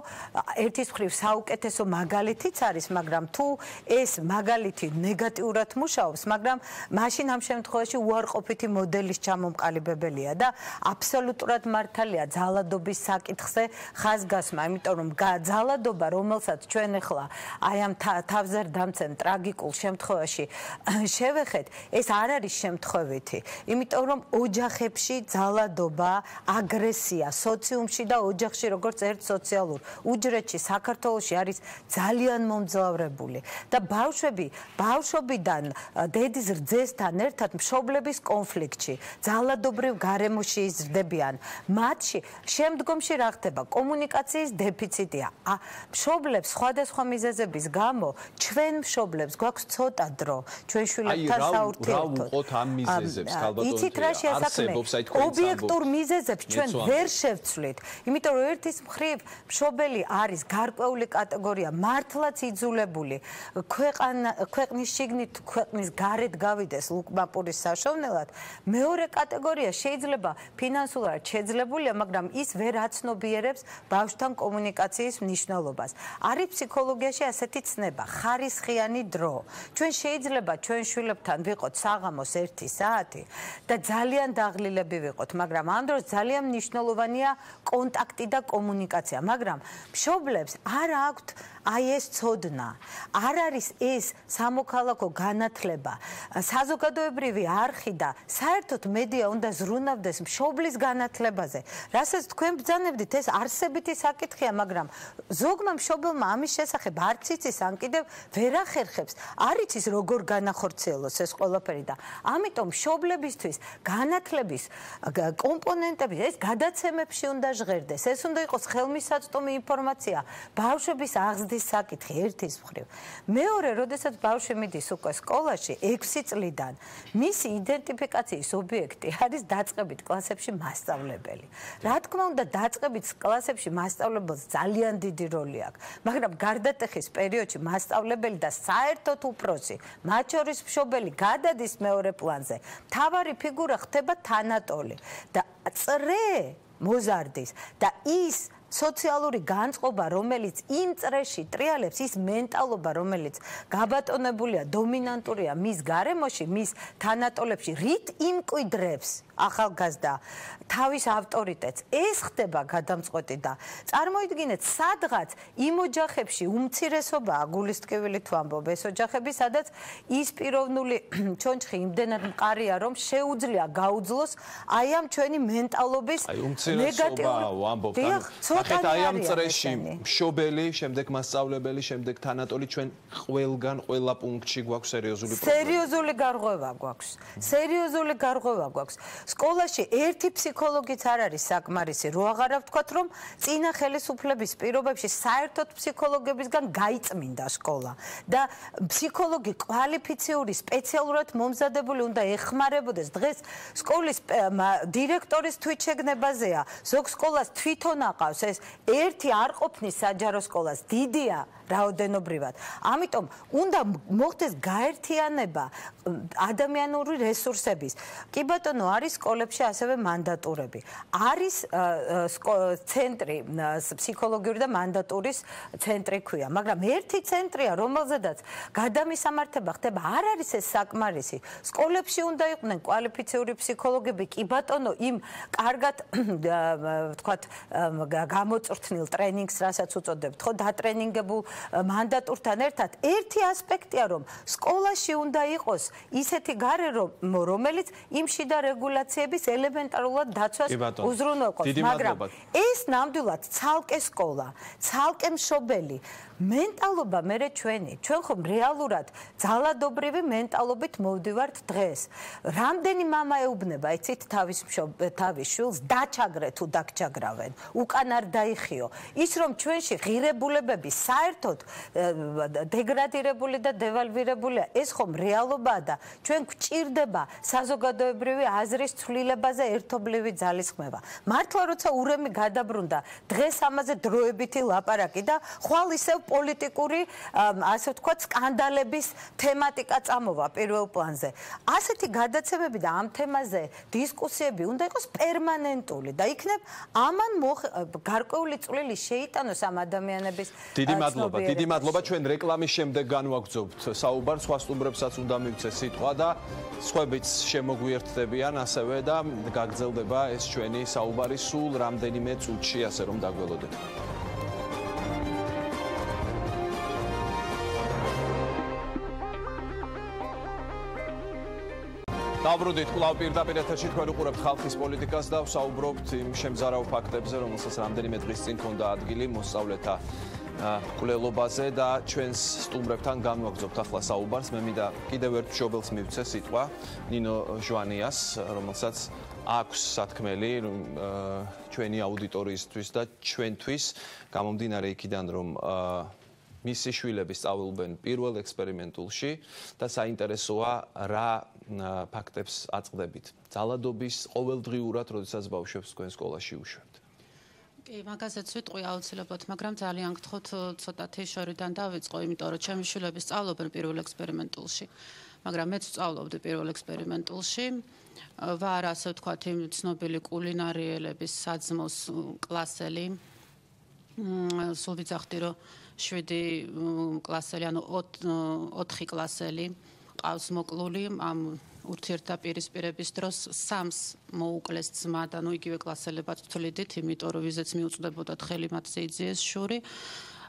Speaker 18: ერთის მხრივ საუკეთესო მაგალითიც არის, მაგრამ თუ ეს მაგალითი ნეგატიურად მუშაობს, მაგრამ მაშინ ამ შემთხვევაში უარყოფითი მოდელის ჩამომყალიბებელია და აბსოლუტურად მართალია ძალადობის საკითხზე ხაზგასმა, იმიტომ რომ ძალადობა, რომელსაც ჩვენ ახლა აი ამ თავზარდამცემ ტრაგიკულ შემთხვევაში შევეხეთ, ეს არ არის შემთხვევითი, იმიტომ რომ ოჯახებში ძალადობა, აგრესია, სოციუმში და ოჯახში როგორც ერთ სოციალურ უჯრედში საქართველოში არის ძალიან მომძლავრებული და ბავშვები ბავშვობიდან დედის რძესთან ერთად მშობლების კონფლიქტში, ძალადობრივ გარემოში იზრდებიან. მათში შემდგომში რა ხდება? კომუნიკაციის დეფიციტია. მშობლებს სხვადასხვა მიზეზების გამო ჩვენ მშობლებს გვაქვს ცოტა დრო ჩვენ შვილებთან საურთიერთოდ.
Speaker 1: რა უყოთ ამ მიზეზებს ქალბატონო?
Speaker 18: იცით რა შეასაქმე? ობიექტურ მიზეზებს ჩვენ ვერ შევცვლით, იმიტომ რომ ერთის მხრივ მშობელი არის გარკვეული კატეგორია, მართლაც იძულებული ქვეყნის შიგნით, ქვეყნის გარეთ გავიდეს ლუკმაპურის საშოვნელად. მეორე კატეგორია შეიძლება ფინანსურად შეძლებულია, მაგრამ ის ვერ აცნობიერებს ბავშვთან კომუნიკაციის მნიშვნელობას. არის ფსიქოლოგიაში ასეთი ცნება, ხარისხიანი დრო. ჩვენ შეიძლება ჩვენ შვილებთან ვიყოთ საღამოს 1 საათი და ძალიან დაღლილები ვიყოთ, მაგრამ ამ დროს ძალიან მნიშვნელოვანია კონტაქტი და კომუნიკაცია, მაგრამ მშობლებს არ აქვთ აი ეს ცოდნა, არ არის ეს სამოქალაქო განათლება, საზოგადოებრივი არხი და საერთოდ მედია უნდა ზრუნავდეს მშობლის განათლებაზე. რასაც თქვენ ბრძანებდით, ეს არსებითი საკითხია, მაგრამ ზოგმა მშობელმა ამის შესახებ არც იცის, ან კიდევ ვერ ახერხებს, არ იცის როგორ განახორციელოს ეს ყველაფერი და ამიტომ მშობლებისთვის განათლების კომპონენტები ეს გადაცემებში უნდა ჟღერდეს. ეს უნდა იყოს ხელმისაწვდომი ინფორმაცია ბავშვების აღზრდის საკითხი ერთის მხრივ. მეორე, როდესაც ბავშვი მიდის უკვე სკოლაში 6 წლიდან, მისი იდენტიფიკაციის ობიექტი არის დაწყებით კლასებში მასწავლებელი. რა თქმა უნდა, დაწყებით კლასებში მასწავლებელს ძალიან დიდი როლი აქვს, მაგრამ გარდატეხის პერიოდში მასწავლებელი და საერთოდ უფროსი, მათ შორის მშობელი გადადის მეორე პლანზე. მთავარი ფიგურა ხდება თანატოლი და წრე მოზარდის და ის სოციალური განწყობა, რომელიც იმ წრეში ტრიალებს, ის მენტალობა, რომელიც გაბატონებულია, დომინანტურია მის გარემოში, მის თანატოლებში, რით იმკვიდრებს ახალგაზრდა თავის ავტორიტეტს. ეს ხდება გადამწყვეტი და წარმოიდგინეთ, სადღაც იმ ოჯახებში უმცირესობაა, გულისტკივილი თუ ამბობ, ეს ოჯახები, სადაც ის პიროვნული ჩონჩხი იმდენად მყარია, რომ შეუძლია გაუძლოს აი ამ ჩვენი მენტალობის ნეგატიური.
Speaker 1: ახეთ აი ამ წრეში მშობელი, შემდეგ მასწავლებელი, შემდეგ თანატოლი ჩვენ ყველგან ყველა პუნქტში გვაქვს სერიოზული პრობლემა.
Speaker 18: სერიოზული გარღვევა გვაქვს. სერიოზული გარღვევა გვაქვს. სკოლაში ერთი ფსიქოლოგიც არ არის საკმარისი, რო აღარა ვთქვათ, რომ წინა ხელისუფლების პირობებში საერთოდ ფსიქოლოგებისგან გაიწმინდა სკოლა და ფსიქოლოგი კვალიფიციური, სპეციალურად მომზადებული უნდა ეხმარებოდეს. დღეს სკოლის დირექტორის თვითშეგნებაზეა, ზოგ სკოლას თვითონ აყავს ეს ერთი არ ყოფნის საჯარო სკოლას, დიდია რაოდენობრივად. ამიტომ უნდა მოხდეს გაერთიანება ადამიანური რესურსების. კი ბატონო, არის სკოლებში ასევე მანდატურები. არის ცენტრი, ფსიქოლოგიური და მანდატურის ცენტრი ქვია, მაგრამ ერთი ცენტრია, რომელზედაც გადამისამართება ხდება, არ არის ეს საკმარისი. სკოლებში უნდა იყვნენ კვალიფიციური ფსიქოლოგები, კი ბატონო, იმ კარგად ვთქვათ გამოწვრთნილ ტრენინგს, რასაც უწოდებთ, ხო, დატრენინგებულ მანდატურთან ერთად ერთი ასპექტია, რომ სკოლაში უნდა იყოს ისეთი გარემო, რომელიც იმ შიდა რეგულაციების ელემენტარულად დაცვას უზრუნველყოფს, მაგრამ ეს ნამდვილად ცალკე სკოლა, ცალკე მშობელი მენტალობა მერე ჩვენ ხომ რეალურად ძალადობრივი მენტალობით მოვდივართ დღეს. რამდენი მამა ეუბნება იცით თავის შვილს დაჩაგრე თუ დაგჩაგრავენ, უკან არ დაიხიო. ის რომ ჩვენში ღირებულებები საერთოდ დეგრადირებული და დევალვირებულია, ეს ხომ რეალობაა და ჩვენ გვჭირდება საზოგადოებრივი აზრის ცვლილებაზე ერთობლივი ძალისხმევა. მართლა როცა ურემი გადაბრუნდა, დღეს ამაზე დროებითი ლაპარაკი და ხვალ ისევ პოლიტიკური, ასე ვთქვათ, სკანდალების თემატიკა წამოვა პირველ პლანზე. ასეთი გადაცემები და ამ თემაზე დისკუსიები უნდა იყოს პერმანენტული და იქნებ ამან გარკვეული წვლილი შეიტანოს ამ ადამიანების ცნობიერებაში.
Speaker 1: დიდი მადლობა. ჩვენ რეკლამის შემდეგ განვაგრძობთ საუბარს, სხვა სტუმრებსაც უნდა მივცეს სიტყვა და სხვაებიც შემოგვიერთდებიან ასევე და გაგრძელდება ეს ჩვენი საუბარი სულ რამდენიმე წუთში, ასე რომ დაგველოდეთ. დავბრუნდით კვლავ პირდაპირ ეთერში, თქვენ უყურებთ ხალხის პოლიტიკას და ვსაუბრობთ იმ შემზარავ ფაქტებზე, რომელსაც რამდენიმე დღის წინ ჰქონდა ადგილი მოსწავლეთა კვლელობაზე და ჩვენს სტუმრებთან განვაგრძობთ ახლა საუბარს. მე მინდა კიდევ ერთ მშობელს მივცე სიტყვა, ნინო ჟვანიას, რომელსაც აქვს სათქმელი ჩვენი აუდიტორიისთვის და ჩვენთვის, გამომდინარე იქიდან, რომ მისი შვილები სწავლობენ პირველ ექსპერიმენტულში და საინტერესოა რა ფაქტებს აწყდებით ძალადობის ყოველდღიურად, როდესაც ბავშვებს თქვენ სკოლაში უშვებთ.
Speaker 8: კი, მაგაზეც ვიტყვი აუცილებლად, მაგრამ ძალიან გთხოვთ ცოტათი შორიდან დავიწყო, იმიტომ რომ ჩემი შვილები სწავლობენ პირველ ექსპერიმენტულში, მაგრამ მეც ვსწავლობდი პირველ ექსპერიმენტულში. ვარ, ასე ვთქვათ, იმ ცნობილი კულინარიელების საძმოს კლასელი. სულ ვიძახდი, რომ 7 კლასელი, ანუ 4 კლასელი ყავს მოკლული ამ ურთიერთდაპირისპირების დროს 3-ს მოუკლეს ძმა და ნუ იგივე კლასელებად ვთვლიდით, იმიტომ რომ ვიზეც მიუწვდებოდათ ხელი მათზე იძიეს შური.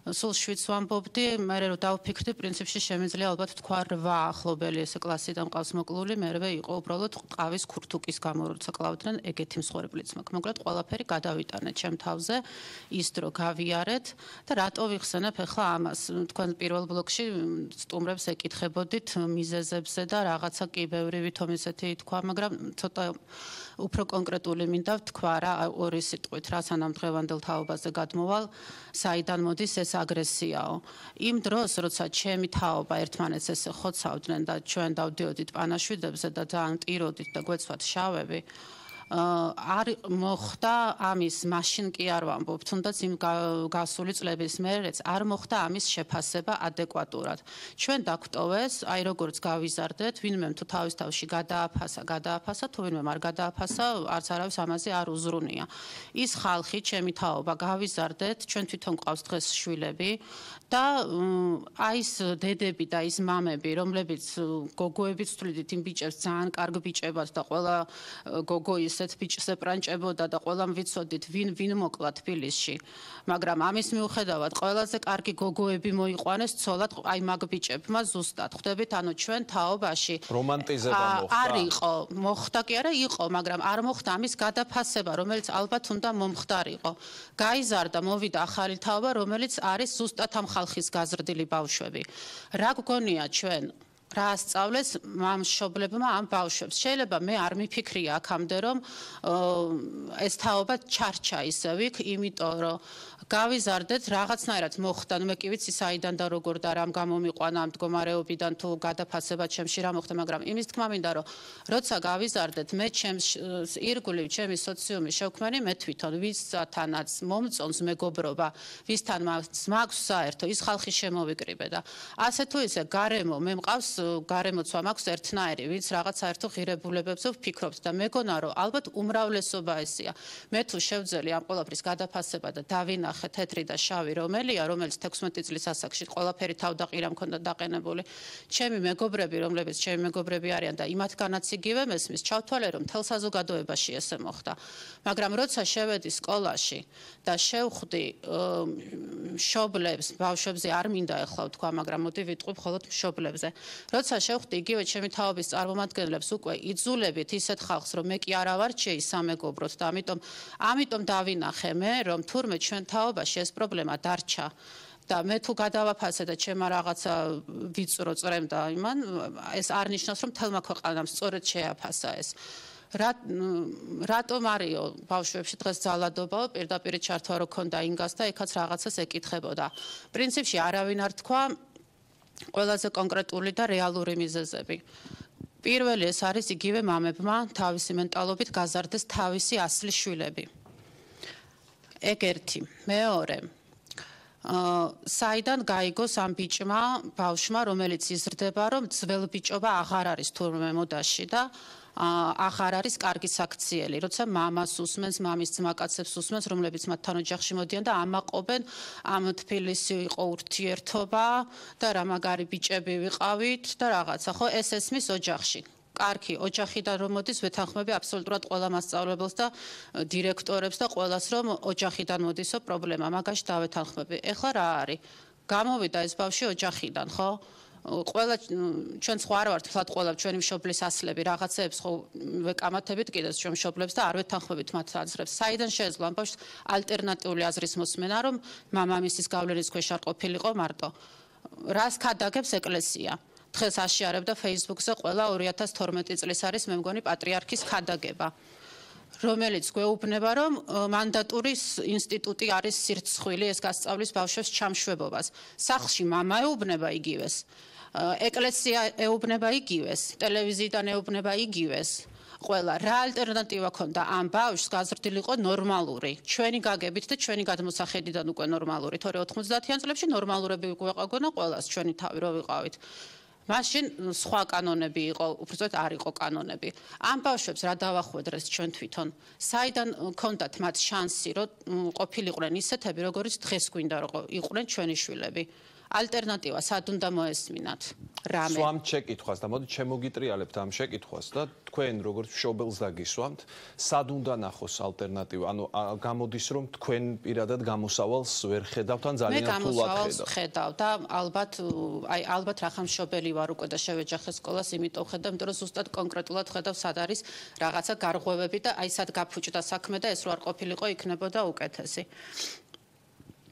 Speaker 8: სულ 7-ს ვამბობდი, მერე რომ დავფიქრდი, პრინციპში შემიძლია ალბათ თქვა 8 ახლობელი ესე კლასიდან ყავს მოკლული, მერე იყო უბრალოდ ყავის ქურთუკის გამო როცა კლავდნენ, ეგეთი მსხვერპლიც მაქვს. მოკლედ ყველაფერი გადავიტანეთ ჩემ თავზე, ის დრო გავიარეთ და რატო ვიხსენებ ახლა ამას? თქვენ პირველ ბლოკში სტუმრებს ეკითხებოდით მიზეზებზე და რაღაცა კი ბევრი ვითომ ისეთი თქვა, მაგრამ ცოტა უფრო კონკრეტული მინდა ვთქვა რა, ორი სიტყვით, რაც ამ დღევანდელ თაობაზე გადმოვალ, საიდან მოდის ეს აგრესიაო. იმ დროს, როცა ჩემი თაობა ერთმანეთს ესე ხოცავდნენ და ჩვენ დავდიოდით პანაშვიდებზე და ძალიან ტიროდით და გვეცვათ შავები, არ მოხდა ამის, მაშინ კი არ ვამბობ, თუნდაც იმ გასული წლების მერეც არ მოხდა ამის შეფასება ადეკვატურად. ჩვენ დაგვტოვეს, აი როგორც გავიზარდეთ, ვინმე თუ თავის თავში გადააფასა, თუ ვინმე არ გადააფასა, არც არავის ამაზე არ უზრუნია. ის ხალხი, ჩემი თაობა, გავიზარდეთ, ჩვენ თვითონ ყავს დღეს შვილები და აი ეს დედები და ის მამები, რომლებიც გოგოებიც ვთვლიდით იმ ბიჭებს ძალიან კარგ ბიჭებად და ყველა გოგო ისეთ ბიჭს ეპრანჭებოდა და ყველამ ვიცოდით ვინ მოკლა თბილისში, მაგრამ ამის მიუხედავად ყველაზე კარგი გოგოები მოიყვანეს ცოლად აი მაგ ბიჭებმა ზუსტად. ხვდებით, ანუ ჩვენ თაობაში
Speaker 1: რომანტიზება მოხდა.
Speaker 8: არ იყო, მოხდა კი არა იყო, მაგრამ არ მოხდა ამის გადაფასება, რომელიც ალბათ უნდა მომხდარიყო. გაიზარდა, მოვიდა ახალი თაობა, რომელიც არის ზუსტად ამ ხალხის გაზრდილი ბავშვები. რა გგონია ჩვენ რა ასწავლეს ამ მშობლებმა ამ ბავშვებს. შეიძლება მე არ მიფიქრია აქამდე, რომ ეს თაობა ჩარჩა ისევ იქ, იმიტომ რომ გავიზარდეთ, რაღაცნაირად მოხდა, მე კი ვიცი საიდან და როგორ და რამ გამომიყვანა ამ მდგომარეობიდან თუ გადაფასება ჩემში რა მოხდა, მაგრამ იმის თქმა მინდა, რომ როცა გავიზარდეთ, მე ჩემს ირგვლივ, ჩემი სოციუმი შევქმენი, მე თვითონ ვისთანაც მომწონს მეგობრობა, ვისთან მაქვს საერთო, ის ხალხი შემოვიკრიბე და ასე თუ ისე გარემო, მე მყავს გარემოცვა მაქვს ერთნაირი, ვინც რაღაც საერთო ღირებულებებზე ვფიქრობთ და მეგონა, რომ ალბათ უმრავლესობა ესეა. მე თუ შევძელი ამ ყველაფრის გადაფასება და დავინახე თეთრი და შავი რომელია, რომელიც 16 წლის ასაკში ყველაფერი თავდაყირა მქონდა დაყენებული. ჩემი მეგობრები, რომლებიც ჩემი მეგობრები არიან და იმათგანაც იგივე მესმის, ჩავთვალე, რომ მთელ საზოგადოებაში ესე მოხდა. მაგრამ როცა შევედი სკოლაში და შევხვდი მშობლებს, ბავშვებზე არ მინდა ეხლა ვთქვა, მაგრამ მოდი ვიტყვი მხოლოდ მშობლებზე. როცა შევხვდი იგივე ჩემი თაობის წარმომადგენლებს უკვე იძულებით ისეთ ხალხს, რომ მე კი არა ვარ შეისამეგობროთ და ამიტომ დავინახე მე, რომ თურმე ჩვენ თაობაში ეს პრობლემა დარჩა და მე თუ გადავაფასე და ჩემმა რაღაცა ვიწრო წრემდა იმან, ეს არ ნიშნავს, რომ თელმა ქვეყანამ სწორედ შეაფასა ეს. რატომ არისო ბავშვებში დღეს ძალადობაო, პირდაპირ ჩართვა რო ქონდა ინგას და ეკაც რაღაცას ეკითხებოდა. პრინციპში არავინ არ თქვა ყველაზე კონკრეტული და რეალური მიზეზები. პირველი ეს არის იგივე მამებმა თავისი მენტალობით გაზარდეს თავისი ასლის შვილები. ეგ ერთი. მეორე საიდან გაიგოს ამ ბიჭმა, ბავშვმა, რომელიც იზრდება, რომ ძველ ბიჭობა აღარ არის თურმე მოდაში და აღარ არის კარგი საქციელი, როცა მამას უსმენს, მამის ძმაკაცებს უსმენს, რომლებიც მათთან ოჯახში მოდიან და ამაყობენ, ამ თბილისი იყო ურთიერთობა და რა მაგარი ბიჭები ვიყავით და რაღაცა, ხო, ეს ესმის ოჯახში. კარგი, ოჯახიდან რომ მოდის, ვეთანხმები აბსოლუტურად ყველა მასწავლებელს და დირექტორებს და ყველას, რომ ოჯახიდან მოდისო პრობლემა, მაგაში დავეთანხმები. ეხლა რა არის? გამოვიდა ეს ბავშვი ოჯახიდან, ხო? ყველა ჩვენ სხვა არ ვართ, თლად ყველა ჩვენი მშობლის ასლები, რაღაცეებს ხო ვეკამათებით კიდეც ჩვენ მშობლებს და არ ვეთანხმებით მათ აზრებს. საიდან შეეძლო ამ ბავშვს ალტერნატიული აზრის მოსმენა, რომ მამამისის გავლენის ქვეშ არ ყოფილიყო მარტო? რას ქადაგებს ეკლესია? დღეს აშიარებდა Facebook-ზე ყველა 2012 წლის არის მე მგონი პატრიარქის ქადაგება, რომელიც გვეუბნება, რომ მანდატურის ინსტიტუტი არის სირცხვილი, ეს გასწავლის ბავშვებს ჩამშვებობას. სახლში მამა ეუბნება იგივეს, ეკლესია ეუბნება იგივეს, ტელევიზიიდან ეუბნება იგივეს. ყველა რა ალტერნატივა ქონდა ამ ბავშვს გაზრდილიყო ნორმალური, ჩვენი გაგებით და ჩვენი გადმოსახედიდან უკვე ნორმალური, თორე 90-იან წლებში ნორმალურები გვეყავგონა ყველას, ჩვენი თავი რო ვიყავით. მაშინ სხვა კანონები იყო, უბრალოდ არ იყო კანონები. ამ ბავშვებს რა დავახვედრეს ჩვენ თვითონ? საიდან ქონდათ მათ შანსი, რომ ყოფილიყვნენ ისეთები, როგორიც დღეს გვინდა რომ იყვნენ ჩვენი შვილები? ალტერნატივა სად უნდა მოესმინათ? რამე.
Speaker 1: სვამ შეკითხვას და მოდი შემოგიტრიალებთ ამ შეკითხვას და თქვენ როგორც მშობელს დაგისვამთ, სად უნდა ნახოს ალტერნატივა? ანუ გამოდის რომ თქვენ პირადად გამოსავალს ვერ ხედავთ ან ძალიან თულად ხედავთ? მე გამოსავალს ხედავ და ალბათ რა ხან მშობელი ვარ უკვე და შევეჯახე სკოლას, იმიტომ ხედავ, იმიტომ რომ ზუსტად კონკრეტულად ხედავ სად არის რაღაცა გარღვევები და აი სად გაფუჭდა საქმე და ეს რო არ ყოფილიყო იქნებოდა უკეთესი.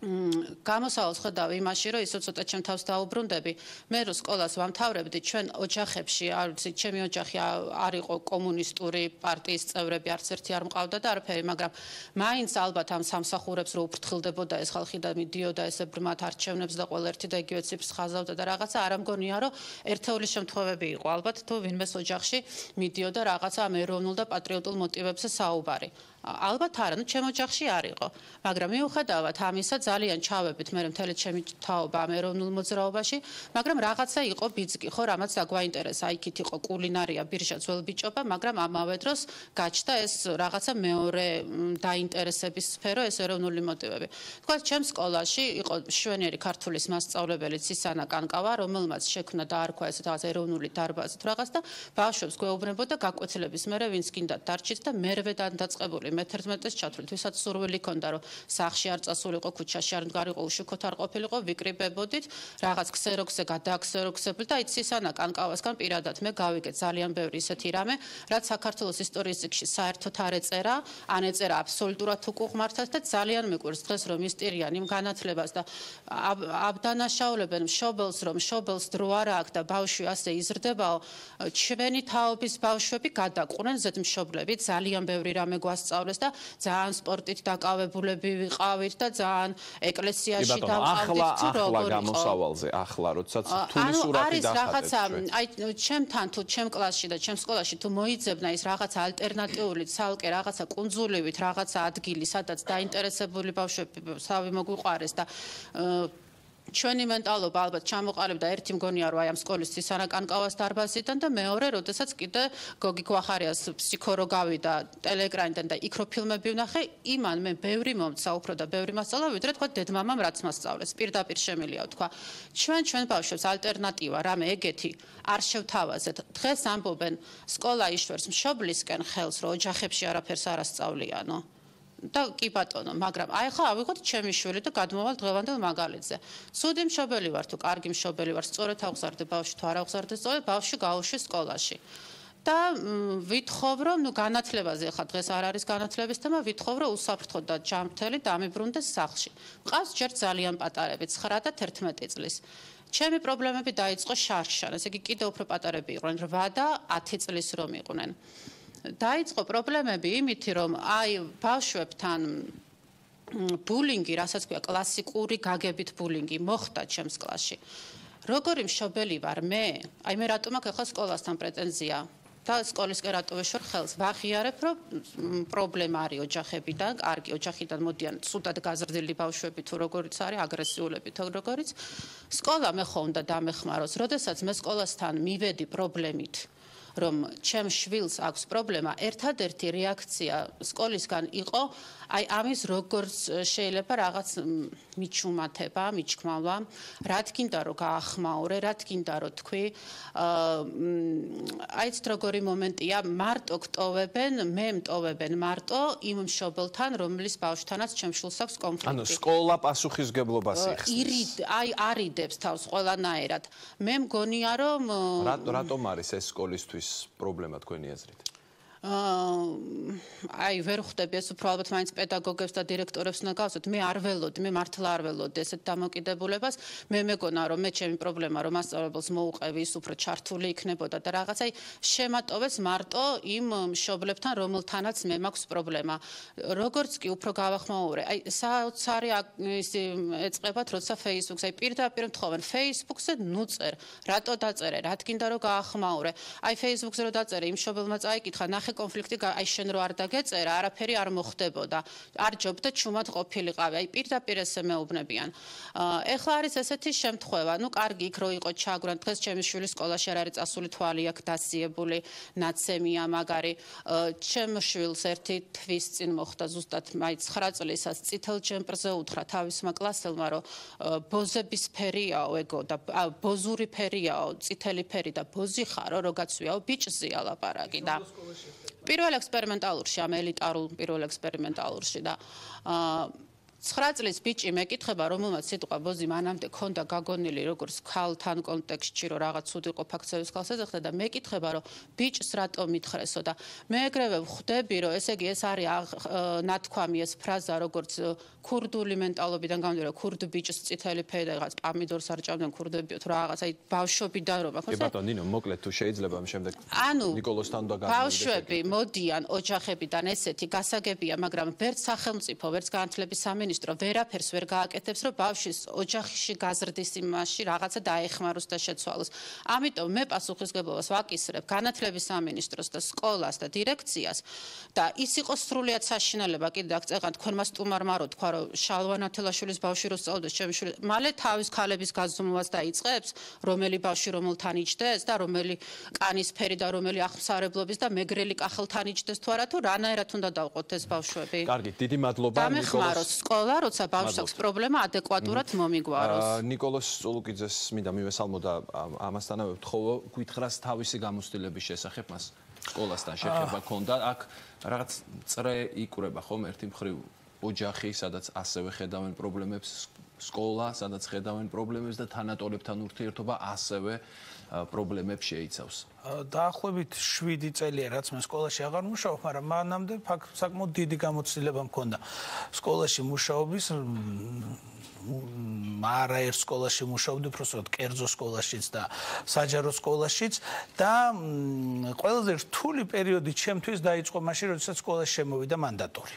Speaker 1: გამოსავალს ხედავ იმაში, რომ ისო ცოტა ჩემ თავს დაუბრუნდები. მე რო სკოლას ვამთავრებდი, ჩვენ ოჯახებში, არ ვიცი, ჩემი ოჯახი არ იყო კომუნისტური პარტიის წევრები, არც ერთი არ მყავდა და არაფერი, მაგრამ მაინც ალბათ ამ სამსახურებს რო უფრთხილდებოდა ეს ხალხი და მიდიოდა ესე ბრმად არჩევნებს და ყველა ერთი და იგივე ციფრს ხაზავდა და რაღაცა არ ამგონია, რომ ერთეული შემთხვევები იყო. ალბათ თუ ვინმეს ოჯახში მიდიოდა რაღაცა ამ ეროვნულ და პატრიოტულ მოტივებზე საუბარი. ალბათ არა, ну ჩემ ოჯახში არ იყო, მაგრამ მიუხედავად ამისა ძალიან ჩავებით მე მთელი ჩემი თაობა ამ ეროვნულ მოძრაობაში, მაგრამ რაღაცა იყო ბიძგი, ხო, რამაც დაგვაინტერესა, იქით იყო კულინარია, ბირჟა, ძველ ბიჭობა, მაგრამ ამავე დროს გაჩნდა ეს რაღაცა მეორე დაინტერესების სფერო, ეს ეროვნული მოტივები. თქვა, ჩემ სკოლაში იყო შვენიერი ქართულის მასწავლებელი ცისანა კანკავა, რომელმაც შექმნა დაარქვა ეს რაღაც ეროვნული დარბაზი თუ რაღაც და ბავშვებს გვეუბნებოდა გაკვეთილების მერე ვინც გინდათ დარჩით და მერვე დაწყებული მე-11-ს ჩათვლით, ვისაც სურვილი ქონდა, რომ სახლში არ წასულიყო, ქუჩაში არ მდგარიყო, უშუქოთ არ ყოფილიყო, ვიკრიბებოდით, რაღაც ქსეროქსზე გადააქსეროქსებდით და იცისანა კანკავასგან პირადად მე გავიგეთ ძალიან ბევრი ისეთი რამე, რაც საქართველოს ისტორიის წიგნში საერთოდ არ ეწერა, ან ეწერა აბსოლუტურად უკუღმართად და ძალიან მეკვირს დღეს რომ ისტირიან იმ განათლებას და აბდანაშაულებენ მშობელს, რომ მშობელს დრო არ აქვს და ბავშვი ასე იზრდებაო, ჩვენი თაობის ბავშვები გადაყრნენ ზედმშობლები, ძალიან ბევრი რამე გვასწავლეს და ძალიან სპორტით დაკავებულები ვიყავით და ძალიან ეკლესიაში დავყავდით თუ როგორ იყო. გამოსავალზე, ახლა როდესაც თული სურათი დახატეთ ჩვენ.
Speaker 8: აი ჩემთან თუ ჩემ კლასში და ჩემ სკოლაში თუ მოიძებნა ის რაღაცა ალტერნატიული ცალკე რაღაცა კუნძულივით რაღაცა ადგილი, სადაც დაინტერესებული ბავშვები სავი მოგვიყვარეს და ჩვენი მენტალობა ალბათ ჩამოყალიბდა ერთი მგონია რომ აი ამ სკოლის ცისანა კანკავას დარბაზიდან და მეორე როდესაც კიდე გოგი გვახარიას ფსიქორო გავიდა ტელეეკრანიდან და იქ რო ფილმები ვნახე იმან მე ბევრი მომცა უფრო და ბევრი მასწავლა ვიდრე თქვა დედმამამ რაც მასწავლეს პირდაპირ შემილია თქვა ჩვენ ბავშვებს ალტერნატივა რამე ეგეთი არ შევთავაზეთ დღეს ამბობენ სკოლა იშვერს მშობლისკენ ხელს რომ ოჯახებში არაფერს არ ასწავლიანო და კი ბატონო, მაგრამ აი ხა ავიღოთ ჩემი შვილი და გადმოვალ დღევანდელ მაგალითზე. სუდი მშობელი ვარ თუ კარგი მშობელი ვარ, სწორედ ავგზარდე ბავშვი თუ არ ავგზარდე სწორედ ბავშვი გაუშვი სკოლაში. და ვითხოვ რომ განათლებაზე ახლა დღეს არ არის განათლების თემა, ვითხოვ რომ უსაფრთხო და ჯანმრთელი დამიბრუნდეს სახლში. მყავს ჯერ ძალიან პატარები 9 და 11 წლის. ჩემი პრობლემები დაიწყო შარშან, ესე იგი კიდევ უფრო პატარები იყვნენ 8 და 10 წლის რომ იყვნენ. დაიწყო პრობლემები იმით რომ აი ბავშვებთან ბულინგი, რასაც ქვია კლასიკური გაგებით ბულინგი მოხდა ჩემს კლასში. როგორი მშობელი ვარ მე? აი მე რატომ აქ ახლა სკოლასთან პრეტენზია? და სკოლისკენ რატო ვეშორ ხელს? ვაღიარებ, რომ პრობლემა არის ოჯახებიდან, კარგი ოჯახიდან მოდიან ცუდად გაზრდილი ბავშვები თუ როგორიც არის, აგრესიულები თუ როგორიც. სკოლა მე ხო უნდა დამეხმაროს, როდესაც მე სკოლასთან მივედი პრობლემით, რომ ჩემ შვილს აქვს პრობლემა, ერთადერთი რეაქცია სკოლისგან იყო, აი ამის როგორც შეიძლება რაღაც მიჩუმათება, მიჩქმავა, რა თქინდა რომ გაახმაურე, რა თქინდა რომ თქვი, აიც როგორი მომენტია, მარტო გტოვებენ, მე მტოვებენ მარტო იმ მშობელთან, რომლის ბავშვთანაც ჩემ შვილს აქვს კონფლიქტი.
Speaker 1: ანუ სკოლა პასუხისგებლობას იხსნის.
Speaker 8: აი არიდებს თავს ყველანაირად. მე მგონია რომ
Speaker 1: რატომ არის ეს სკოლისთვის პრობლემა თქვენი აზრით?
Speaker 8: აი ვერ ხვდები ეს უფრო ალბათ მაინც პედაგოგებს და დირექტორებს უნდა გავსოთ. მე არ ველოდი, მე მართლა არ ველოდი ესეთ დამოკიდებულებას. მე მეგონა რომ მე ჩემი პრობლემა რომ მასწავლებელს მოუყევი ის უფრო ჩართული იქნებოდა და რაღაც აი შემატოვეს მარტო იმ მშობლებთან რომელთანაც მე მაქვს პრობლემა. როგორც კი უფრო გავახმაურე, აი საოცარი ეწყებათ როცა Facebook-ს, აი პირდაპირ მთხოვენ Facebook-ზე ნუ წერ, რატო დაწერე, რა თქინდა რომ გაახმაურე. აი Facebook-ზე რომ დაწერე იმ მშობელმა წაიკითხა, ნახე კონფლიქტი აი შენ რო არ დაგეწერა, არაფერი არ მოხდებოდა. არ ჯობდა ჩუმად ყოფილიყავი. აი პირდაპირ ესე მეუბნებიან. ეხლა არის ესეთი შემთხვევა, ნუ კარგი იქ რო იყო ჩაგვრან, დღეს ჩემი შვილი სკოლაში არ არის წასული, თვალი აქვს დაციებული, ნაცემია მაგარი. ჩემ შვილს ერთი თვის წინ მოხდა ზუსტად აი 9 წლისაც წითელ ჯემპრზე უთხრა თავისმა კლასელმა, რომ ბოზების ფერიაო ეგო და ბოზური ფერიაო, წითელი ფერი და ბოზი ხარო, რო გაცვიაო, ბიჭზია ლაპარაკი და პირველ ექსპერიმენტალურში, ამ ელიტარულ პირველ ექსპერიმენტალურში და 9 წლის ბიჭი მეკითხება, რომელმაც სიტყვა ბოზი მანამდე ქონდა გაგონილი როგორც ქალთან კონტექსტში, რომ რაღაც ცუდი ყოფაქცევის ქალს ეძახდა და მეკითხება, რომ ბიჭს რატომ მითხრესო და მე ეგრევე ვხვდები, რომ ესე იგი ეს არის ნათქვამი ეს ფრაზა, როგორც ქურდული მენტალობიდან გამომდინარე, რომ ქურდ ბიჭს წითელი ფერი და რაღაც პამიდორს არ ჭამდნენ ქურდები, თუ რაღაც აი ბავშვობიდან რომ ახლა.
Speaker 1: კი ბატონო, ნინო, მოკლედ თუ შეიძლება ამ შემდეგ ნიკოლოსთან და
Speaker 8: ბავშვები მოდიან ოჯახებიდან ესეთი გასაგებია, მაგრამ ვერც სახელმწიფო, ვერც განათლების სამინისტრო ვერაფერს ვერ გააკეთებს, რომ ბავშვის ოჯახში გაზრდის იმაში რაღაცა დაეხმაროს და შეცვალოს. ამიტომ მე პასუხისგებლობას ვაკისრებ განათლების სამინისტროს და სკოლას და დირექციას და ის იყო სრულიად საშინელება კიდე აქ წეღან თქვენმა სტუმარმა რო თქვა, რომ შალვა ნათელაშვილის ბავშვი რო სწავლდეს, ჩემი შვილი მალე თავის ქალების გაზომვას დაიწყებს, რომელი ბავშვი რომელთან იჯდეს და რომელი კანის ფერი და რომელი აღმსარებლობის და მეგრელი კახელთან იჯდეს თუ არა, თუ რანაირად უნდა დავყოთ ეს ბავშვები.
Speaker 1: კარგი, დიდი მადლობა
Speaker 8: ნიკოლოს. სკოლა, როცა ბავშვს აქვს პრობლემა, ადეკვატურად მომიგვაროს.
Speaker 1: ნიკოლოს წულუკიძეს მინდა მივესალმო და ამასთანავე ვთხოვო, გითხრას თავისი გამოცდილების შესახებ მას სკოლასთან შეხება ქონდა. აქ რაღაც წრე იკვრება ხომ ერთი მხრივ ოჯახი, სადაც ასევე ხედავენ პრობლემებს, სკოლა, სადაც ხედავენ პრობლემებს და თანატორებთან ურთიერთობა ასევე პრობლემებს შეიცავს.
Speaker 19: დაახლოებით 7 წელია რაც მე სკოლაში აღარ მუშაობ, მაგრამ მანამდე საკმაოდ დიდი გამოცდილება მქონდა სკოლაში მუშაობის. არაერთ სკოლაში მუშაობდი, უბრალოდ კერძო სკოლაშიც და საჯარო სკოლაშიც და ყველაზე რთული პერიოდი ჩემთვის დაიწყო მაშინ, როდესაც სკოლაში შემოვიდა მანდატორი.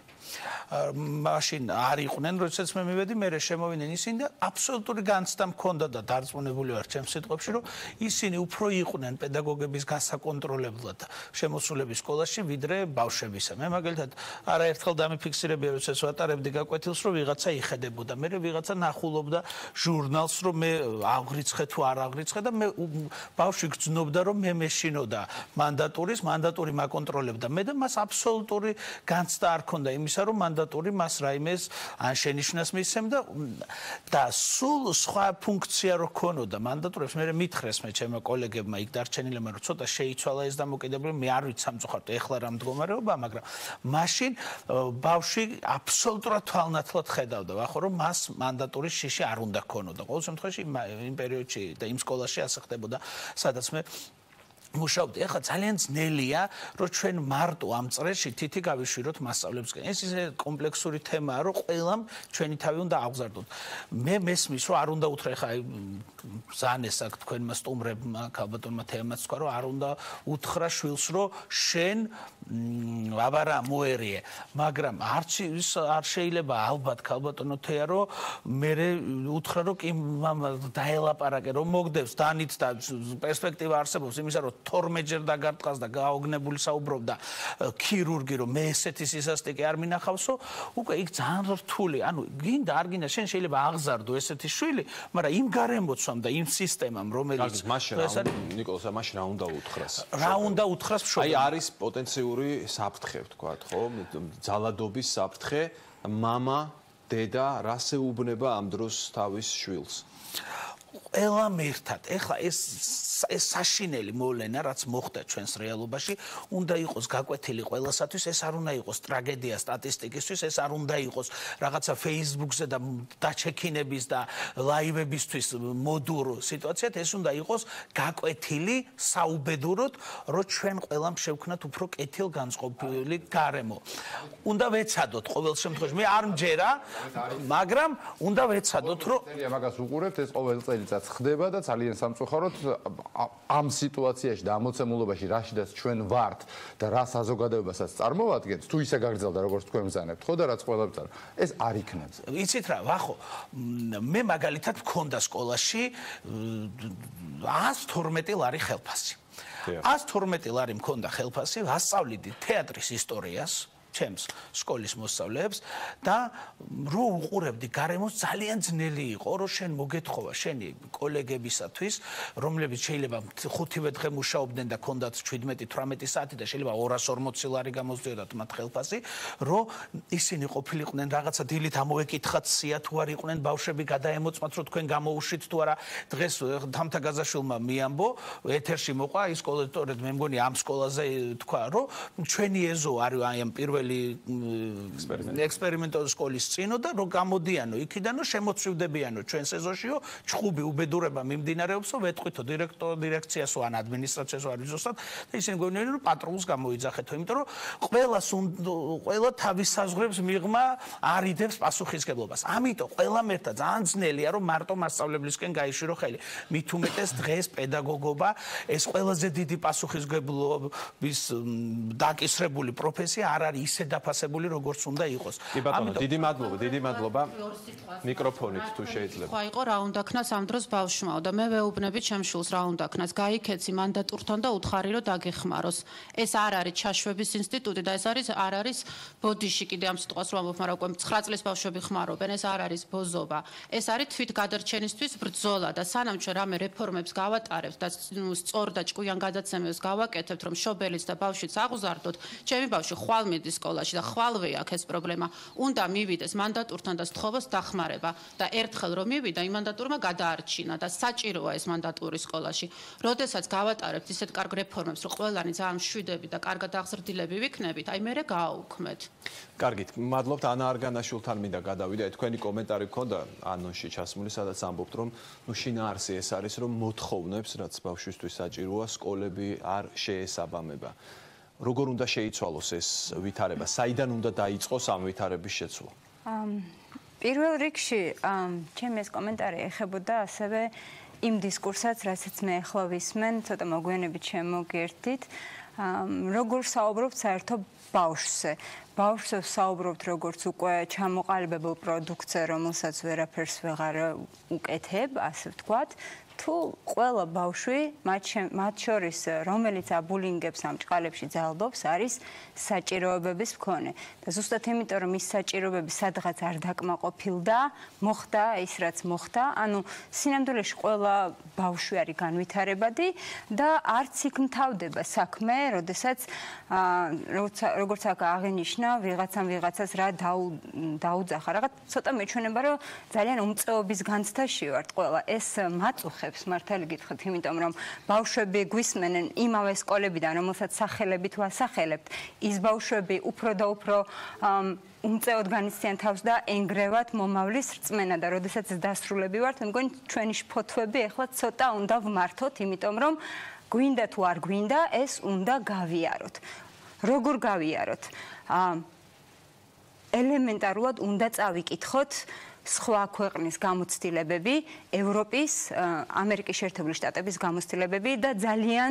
Speaker 19: მაშინ არ იყვნენ, როდესაც მე მივედი, მე შემოვიდნენ ისინი და აბსოლუტური განცდა მქონდა და დარწმუნებული ვარ ჩემს სიტყვებში, რომ ისინი უფრო იყვნენ პედაგოგების გასაკონტროლებლად შემოსულები სკოლაში, ვიდრე ბავშვებისა. მე მაგალითად არაერთხელ დამიფიქსირებია, როდესაც ვატარებდი გაკვეთილს, რომ ვიღაცა იხედებოდა, მე ვიღაცა ნახულობდა ჟურნალს, რომ მე აღრიცხე თუ არ აღრიცხე და მე ბავშვი გძნობდა, რომ მე მეშინოდა მანდატური მაკონტროლებდა. მე და მას აბსოლუტური განცდა არ ქონდა იმისა, რომ მანდატური მას რაიმეს ან შენიშვნას მისცემ და სულ სხვა ფუნქცია რო ქონოდა მანდატურებს მე მითხრეს მე ჩემო კოლეგებმა იქ დარჩენილებმა რომ ცოტა შეიცვალა ეს დამოკიდებულება მე არ ვიცი სამწუხაროდ ეხლა რა მდგომარეობა მაგრამ მაშინ ბავშვი აბსოლუტურად თვალნათლად ხედავდა ვახო რომ მას მანდატურის შიში არ უნდა ქონოდა ყოველ შემთხვევაში იმ პერიოდში და იმ სკოლაში ასე ხდებოდა სადაც მე მუშაობდი. ეხლა ძალიან ძნელია, რომ ჩვენ მარტო ამ წრეში თითი გავიშვიროთ მასწავლებელსკენ. ეს ისე კომპლექსური თემაა, რომ ყველამ ჩვენი თავი უნდა აღზარდოთ. მე მესმის, რომ არ უნდა უთხრა ეხლა ზანეს აქ თქვენმა სტუმრებმა, ქალბატონმა თემაც თქვა, რომ არ უნდა უთხრა შვილს, რომ შენ აბარა მოერიე, მაგრამ არც ის არ შეიძლება ალბათ ქალბატონო თეა, რომ მე უთხრა, რომ კი მამა დაელაპარაკე, რომ მოგდებს დანით და პერსპექტივა არსებობს იმისა, რომ 12 ჯერ დაგარტყას და გააოგნებული საუბრობდა ქირურგი, რომ მე ესეთი სისასტიკე არ მინახავსო, უკვე იქ ძალიან რთული. ანუ გინდა არ გინდა, შენ შეიძლება აღზარდო ესეთი შვილი, მაგრამ იმ გარემოცვამ და იმ სისტემამ, რომელიც
Speaker 1: ნიკოლას, მაშინ რა უნდა უთხრას?
Speaker 19: რა უნდა უთხრას მშობელს?
Speaker 1: აი არის პოტენციური საფრთხე, ვთქვათ, ხო? ძალადობის საფრთხე, მამა, დედა რას ეუბნება ამ დროს თავის შვილს?
Speaker 19: ყველამ ერთად. ეხლა ეს საშინელი მოვლენა, რაც მოხდა ჩვენს რეალობაში, უნდა იყოს გაკვეთილი ყველასათვის, ეს არ უნდა იყოს ტრაგედია სტატისტიკისთვის, ეს არ უნდა იყოს რაღაცა Facebook-ზე და დაჩექინების და ლაივებისთვის მოდურ სიტუაციად, ეს უნდა იყოს გაკვეთილი საუბედუროდ, რომ ჩვენ ყველამ შევქნათ უფრო კეთილგანწყობილი გარემო. უნდა ვეცადოთ ყოველ შემთხვევაში. მე არ მჯერა, მაგრამ უნდა ვეცადოთ, რომ
Speaker 17: მაგას უყურებთ, ეს ყოველ წელიწადს ხდება და ძალიან სამწუხაროდ ამ სიტუაციაში და ამოცემულობაში რაშიდაც ჩვენ ვართ და რა საზოგადოებასაც წარმოვადგენთ, თუ ისე გაგრძელდა როგორც თქვენ ბრძანებთ, ხო და რაც ყველა ბრძანა, ეს არ იქნება.
Speaker 19: იცით რა, ვახო, მე მაგალითად მქონდა სკოლაში 112 ლარი ხელფასი. 112 ლარი მქონდა ხელფასი, ვასწავლიდი თეატრის ისტორიას. ჩემს სკოლის მოსწავლეებს და რო უყურებდი გარემოს ძალიან ძნელი იყო, რომ შენ მოგეთხოვა შენი კოლეგებისათვის, რომლებიც შეიძლება 5-ვე დღე მუშაობდნენ და ქონდათ 17-18 საათი და შეიძლება 240 ლარი გამოსდიოდათ მათ ხელფასი, რომ ისინი ყოფილიყვნენ რაღაცა დილით ამოეკითხათ სია თუ არ იყვნენ ბავშვები გადაემოწმათ, რომ თქვენ გამოუშვით თუ არა. დღეს თამთა გაზაშვილმა მიამბო, ეთერში მოყვა ის კოლექტორად, მე მგონი ამ სკოლაზე თქვა, რომ ჩვენი ეზო არის აი ამ პირველი ექსპერიმენტული სკოლის წინო და რომ გამოდიანო იქიდან, რომ შემოწვივდებიანო ჩვენს ეზოშიო, ჩხუბი უბედურება მიმდინარეობსო, ვეთყვითო დირექციასო ან ადმინისტრაციასო არ ვიზუსტად და ისინი გვეუბნებიან, რომ პატრულს გამოიძახეთო, იმიტომ რომ ყველა თავის საზღვრებს მიღმა არიდებს პასუხისგებლობას. ამიტომ ყველამ ერთად ძალიან ძნელია, რომ მარტო მასწავლებლისკენ გაიშვირო ხელი. მით უმეტეს დღეს პედაგოგობა ეს ყველაზე დიდი პასუხისგებლობის დაკისრებული პროფესია არ არის ისე დაფასებული, როგორც უნდა იყოს.
Speaker 1: კი ბატონო, დიდი მადლობა. მიკროფონით თუ შეიძლება.
Speaker 20: ხო, იყო რა უნდა ქნას ამ დროს ბავშვმაო და მე ვეუბნები ჩემშულს რა უნდა ქნას. გაიქეცი მანდატურთან და უთხარი რომ დაგეხმაროს. ეს არ არის ჩაშვების ინსტიტუტი და ეს არ არის ბოდიში, კიდე ამ სიტყვას რომ ამბობ, მაგრამ უკვე 9 წლის ბავშვები ხმარობენ, ეს არ არის ბოზობა. ეს არის თვითგადარჩენისთვის ბრძოლა და სანამ ჩვენ რამე რეფორმებს გავატარებთ და სწორ და ჭკვიან გადაცემებს გავაკეთებთ, რომ შობელიც და ბავშვიც აღუზარდოთ, ჩემი ბავშვი ხვალ მიდის სკოლაში და ხვალვე აქ ეს პრობლემა. უნდა მივიდეს მანდატურთან და სთხოვოს დახმარება და ერთხელ რომ მივიდა, იმ მანდატურმა გადაარჩინა და საჭიროა ეს მანდატური სკოლაში. როდესაც გავატარებთ ისეთ კარგ რეფორმებს, რომ ყველანი ძალიან მშვიდები და კარგად აღზრდილები ვიქნებით, აი მერე გააუქმეთ.
Speaker 1: კარგით, მადლობთ. ანა არგანაშვილთან მინდა გადავიდე. თქვენი კომენტარი გქონდა ანონსში ჩასმული, სადაც ამბობთ, რომ შინაარსი ეს არის, რომ მოთხოვნებს, რაც ბავშვისთვის საჭიროა, სკოლები არ შეესაბამება. როგორ უნდა შეიცვალოს ეს ვითარება? საიდან უნდა დაიწყოს ამ ვითარების შეცვლა?
Speaker 5: პირველ რიგში, ჩემი ეს კომენტარი ეხებოდა ასევე იმ დისკურსაც, რასაც მე ახლა ვისმენ, ცოტა მოგვიანებით შემოგერთით, როგორ საუბრობთ საერთო ბავშვზე. ბავშვზე საუბრობთ როგორც უკვე ჩამოყალიბებულ პროდუქტზე, რომელსაც ვერაფერს ვეღარ უკეთებ, ასე ვთქვათ. თუ ყველა ბავშვი, მათ შორის რომელიც აბულინგებს ამ ჭყალებში ძალდობს, არის საჭიროებების მქონე. და ზუსტად იმიტომ, რომ ის საჭიროებები სადღაც არ დაკმაყოფილდა, მოხდა ის, რაც მოხდა. ანუ სინამდვილეში ყველა ბავშვი არის განვითარებადი და არც იქ მთავრდება საქმე, როდესაც როგორც აქ აღინიშნა, ვიღაცამ ვიღაცას რა დაუძახა. რაღაც ცოტა მეჩვენება, რომ ძალიან უმწეობის განცდაში ვართ ყველა. ეს მაწუხებს მართალი გითხრათ, იმიტომ რომ ბავშვები გვისმენენ იმავე სკოლებიდან, რომელსაც სახელებით ვასახელებთ, ის ბავშვები უფრო და უფრო უმწეოდ განიცდიან თავს და ენგრევათ მომავლის რწმენა და როდესაც დასრულები ვართ, მე მგონი ჩვენი შფოთვები ახლა ცოტა უნდა ვმართოთ, იმიტომ რომ გვინდა თუ არ გვინდა, ეს უნდა გავიაროთ. როგორ გავიაროთ? ელემენტარულად უნდა წავიკითხოთ სხვა ქვეყნის გამოცდილებები, ევროპის, ამერიკის შეერთებული შტატების გამოცდილებები და ძალიან